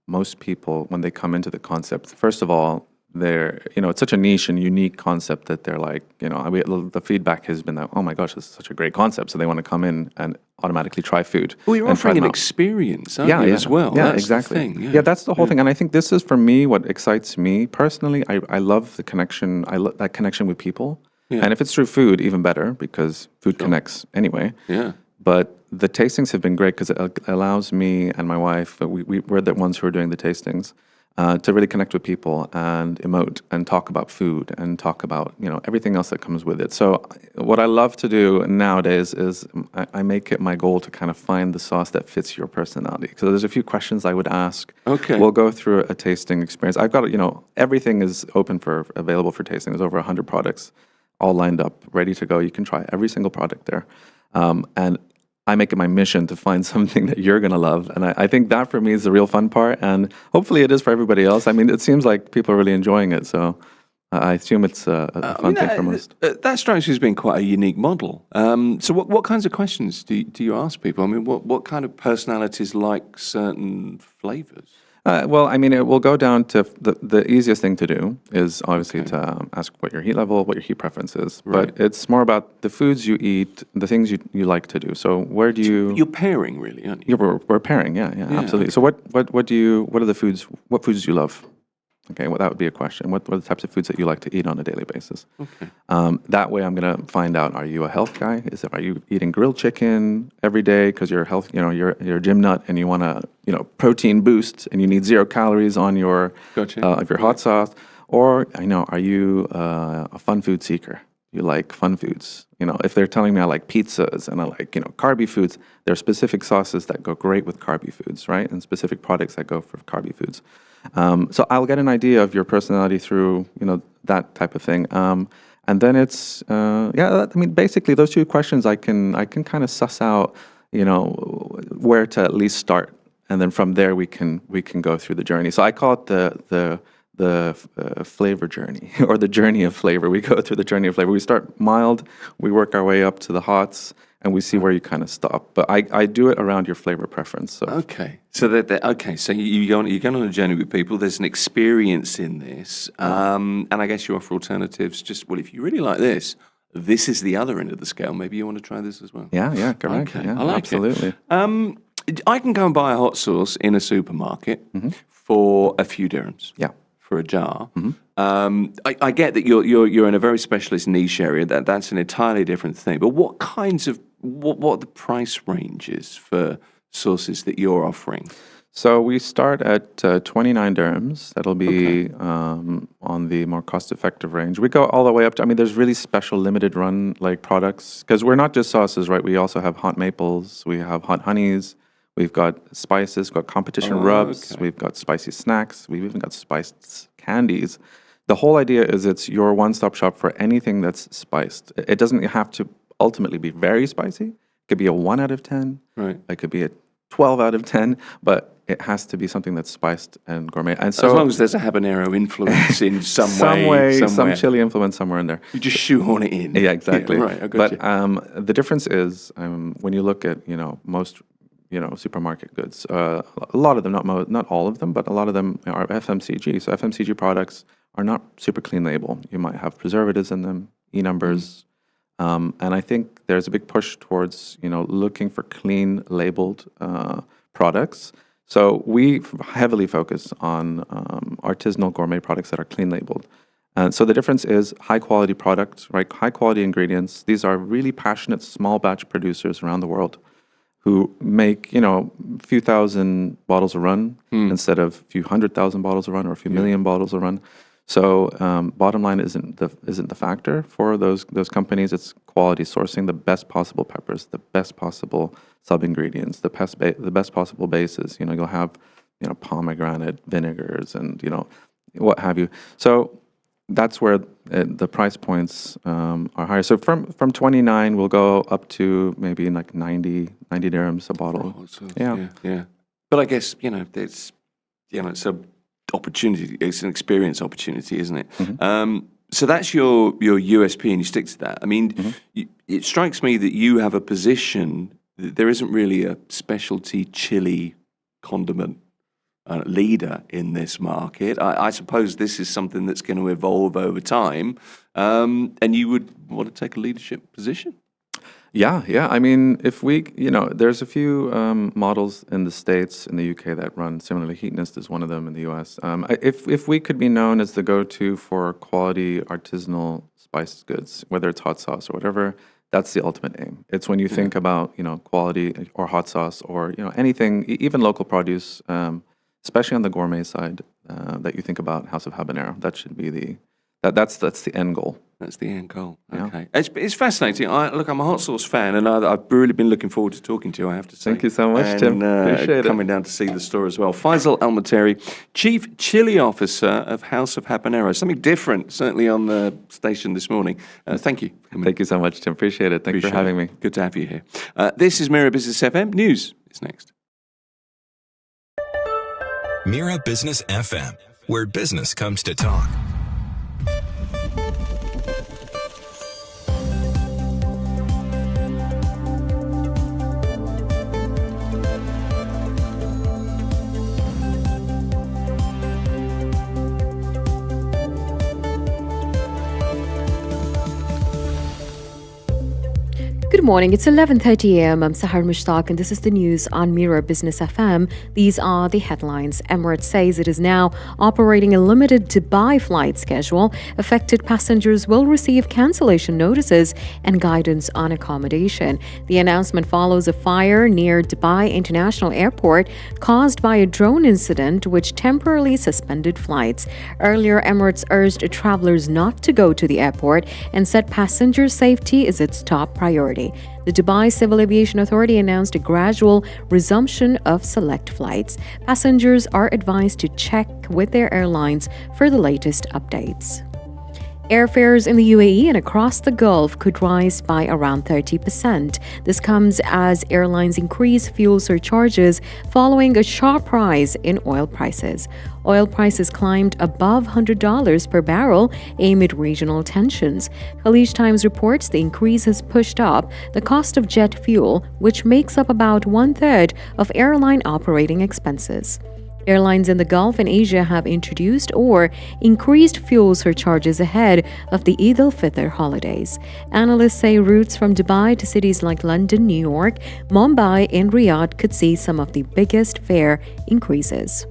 most people, when they come into the concept, first of all, it's such a niche and unique concept that they're like, the feedback has been that, oh my gosh, this is such a great concept. So they want to come in and automatically try food. Well, you're offering an experience, aren't you, as well? Yeah, that's exactly. The thing, yeah, that's the whole thing. And I think this is, for me, what excites me personally. I love the connection. I love that connection with people. Yeah. And if it's through food, even better, because food connects anyway. Yeah. But the tastings have been great because it allows me and my wife, we're the ones who are doing the tastings, to really connect with people and emote and talk about food and talk about, everything else that comes with it. So what I love to do nowadays is I make it my goal to kind of find the sauce that fits your personality. So there's a few questions I would ask. Okay. We'll go through a tasting experience. I've got, everything is available for tasting. There's over 100 products all lined up, ready to go. You can try every single product there. And I make it my mission to find something that you're going to love. And I think that for me is the real fun part. And hopefully it is for everybody else. I mean, it seems like people are really enjoying it. So I assume it's a fun thing for most. That strikes me as being quite a unique model. So what kinds of questions do you ask people? I mean, what kind of personalities like certain flavors? Well, I mean, it will go down to the easiest thing to do is obviously to ask what your heat level, what your heat preference is. Right. But it's more about the foods you eat, the things you like to do. So where do you... You're pairing, really, aren't you? Yeah, we're pairing, yeah, absolutely. Okay. So what are the foods, what foods do you love? Okay, well, that would be a question. What are the types of foods that you like to eat on a daily basis? Okay. That way I'm going to find out, are you a health guy? Are you eating grilled chicken every day because you're health, you're a gym nut and you want a, protein boost and you need 0 calories on your of your hot sauce? Or, are you a fun food seeker? You like fun foods. If they're telling me I like pizzas and I like, carby foods, there are specific sauces that go great with carby foods, right? And specific products that go for carby foods. So I'll get an idea of your personality through, that type of thing. And then it's, basically those 2 questions I can kind of suss out, where to at least start. And then from there we can go through the journey. So I call it the flavor journey or the journey of flavor. We go through the journey of flavor. We start mild, we work our way up to the hots, and we see where you kind of stop. But I do it around your flavor preference. So. Okay. So so you're going on a journey with people. There's an experience in this, and I guess you offer alternatives. If you really like this is the other end of the scale. Maybe you want to try this as well. Yeah, correct. Okay, yeah, I like absolutely. It. I can go and buy a hot sauce in a supermarket for a few dirhams. Yeah. For a jar. I get that you're in a very specialist niche area. That's an entirely different thing. But what kinds of what are the price ranges for sauces that you're offering? So we start at 29 dirhams. That'll be on the more cost-effective range. We go all the way up to, there's really special limited run products because we're not just sauces, right? We also have hot maples, we have hot honeys, we've got spices, we've got competition rubs, we've got spicy snacks, we've even got spiced candies. The whole idea is it's your one-stop shop for anything that's spiced. It doesn't have to ultimately be very spicy. It could be a 1 out of 10. Right. It could be a 12 out of 10, but it has to be something that's spiced and gourmet. And so, as long as there's a habanero influence in some some chili influence somewhere in there. You just shoehorn it in. Yeah, exactly. Yeah, right, I got you. The difference is when you look at most supermarket goods. A lot of them, not all of them, but a lot of them are FMCG. So FMCG products are not super clean label. You might have preservatives in them, E numbers, And I think there's a big push towards, looking for clean labeled products. So we heavily focus on artisanal gourmet products that are clean labeled. And so the difference is high quality product, right? High quality ingredients. These are really passionate small batch producers around the world who make, a few thousand bottles a run instead of a few 100,000 bottles a run or a few million bottles a run. So bottom line isn't the factor for those companies. It's quality sourcing, the best possible peppers, the best possible sub ingredients, the best possible bases. You'll have pomegranate vinegars and what have you. So that's where the price points are higher. So from 29, we'll go up to maybe like 90 dirhams a bottle. Oh, so, yeah. But I guess it's it's a opportunity. It's an experience opportunity, isn't it? Mm-hmm. So that's your USP, and you stick to that. I mean, it strikes me that you have a position that there isn't really a specialty chili condiment leader in this market. I suppose this is something that's going to evolve over time, and you would want to take a leadership position. Yeah. I mean, if we, there's a few models in the States, in the UK that run similarly. Heatonist is one of them in the US. If we could be known as the go-to for quality artisanal spiced goods, whether it's hot sauce or whatever, that's the ultimate aim. It's when you think about, quality or hot sauce or, anything, even local produce, especially on the gourmet side, that you think about House of Habanero. That should be that's the end goal. That's the end goal. Yeah. Okay. It's fascinating. I'm a hot sauce fan, and I've really been looking forward to talking to you, I have to say. Thank you so much, Tim. Appreciate it. Coming down to see the store as well. Faisal Al-Materi, Chief Chili Officer of House of Habanero. Something different, certainly on the station this morning. Thank you. Thank you so much, Tim. Appreciate it. Thanks for having me. Good to have you here. This is Mira Business FM. News is next. Mira Business FM, where business comes to talk. Good morning. It's 11:30 a.m. I'm Sahar Mushtaq, and this is the news on Mira Business FM. These are the headlines. Emirates says it is now operating a limited Dubai flight schedule. Affected passengers will receive cancellation notices and guidance on accommodation. The announcement follows a fire near Dubai International Airport caused by a drone incident which temporarily suspended flights. Earlier, Emirates urged travelers not to go to the airport and said passenger safety is its top priority. The Dubai Civil Aviation Authority announced a gradual resumption of select flights. Passengers are advised to check with their airlines for the latest updates. Airfares in the UAE and across the Gulf could rise by around 30%. This comes as airlines increase fuel surcharges following a sharp rise in oil prices. Oil prices climbed above $100 per barrel amid regional tensions. Khalij Times reports the increase has pushed up the cost of jet fuel, which makes up about 1/3 of airline operating expenses. Airlines in the Gulf and Asia have introduced or increased fuel surcharges ahead of the Eid al-Fitr holidays. Analysts say routes from Dubai to cities like London, New York, Mumbai, and Riyadh could see some of the biggest fare increases.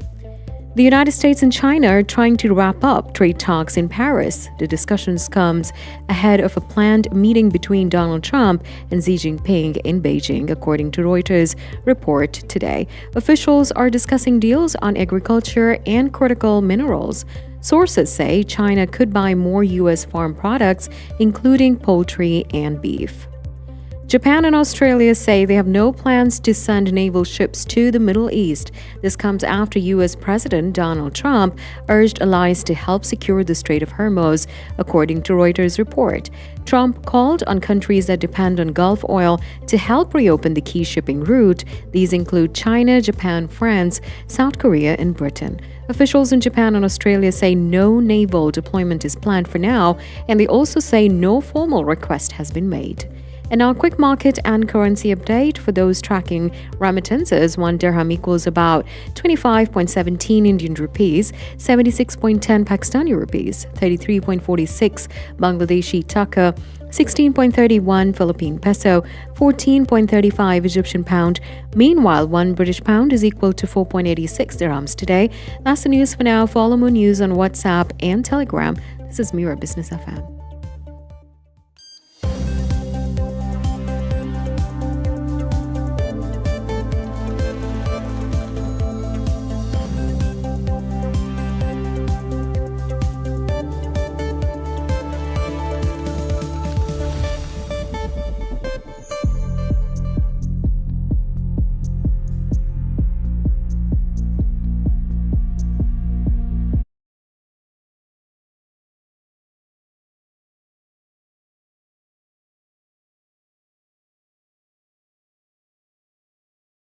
The United States and China are trying to wrap up trade talks in Paris. The discussions comes ahead of a planned meeting between Donald Trump and Xi Jinping in Beijing, according to Reuters' report today. Officials are discussing deals on agriculture and critical minerals. Sources say China could buy more U.S. farm products, including poultry and beef. Japan and Australia say they have no plans to send naval ships to the Middle East. This comes after U.S. President Donald Trump urged allies to help secure the Strait of Hormuz, according to Reuters' report. Trump called on countries that depend on Gulf oil to help reopen the key shipping route. These include China, Japan, France, South Korea, and Britain. Officials in Japan and Australia say no naval deployment is planned for now, and they also say no formal request has been made. And now, a quick market and currency update for those tracking remittances. 1 dirham equals about 25.17 Indian rupees, 76.10 Pakistani rupees, 33.46 Bangladeshi taka, 16.31 Philippine peso, 14.35 Egyptian pound. Meanwhile, 1 British pound is equal to 4.86 dirhams today. That's the news for now. Follow more news on WhatsApp and Telegram. This is Mira Business FM.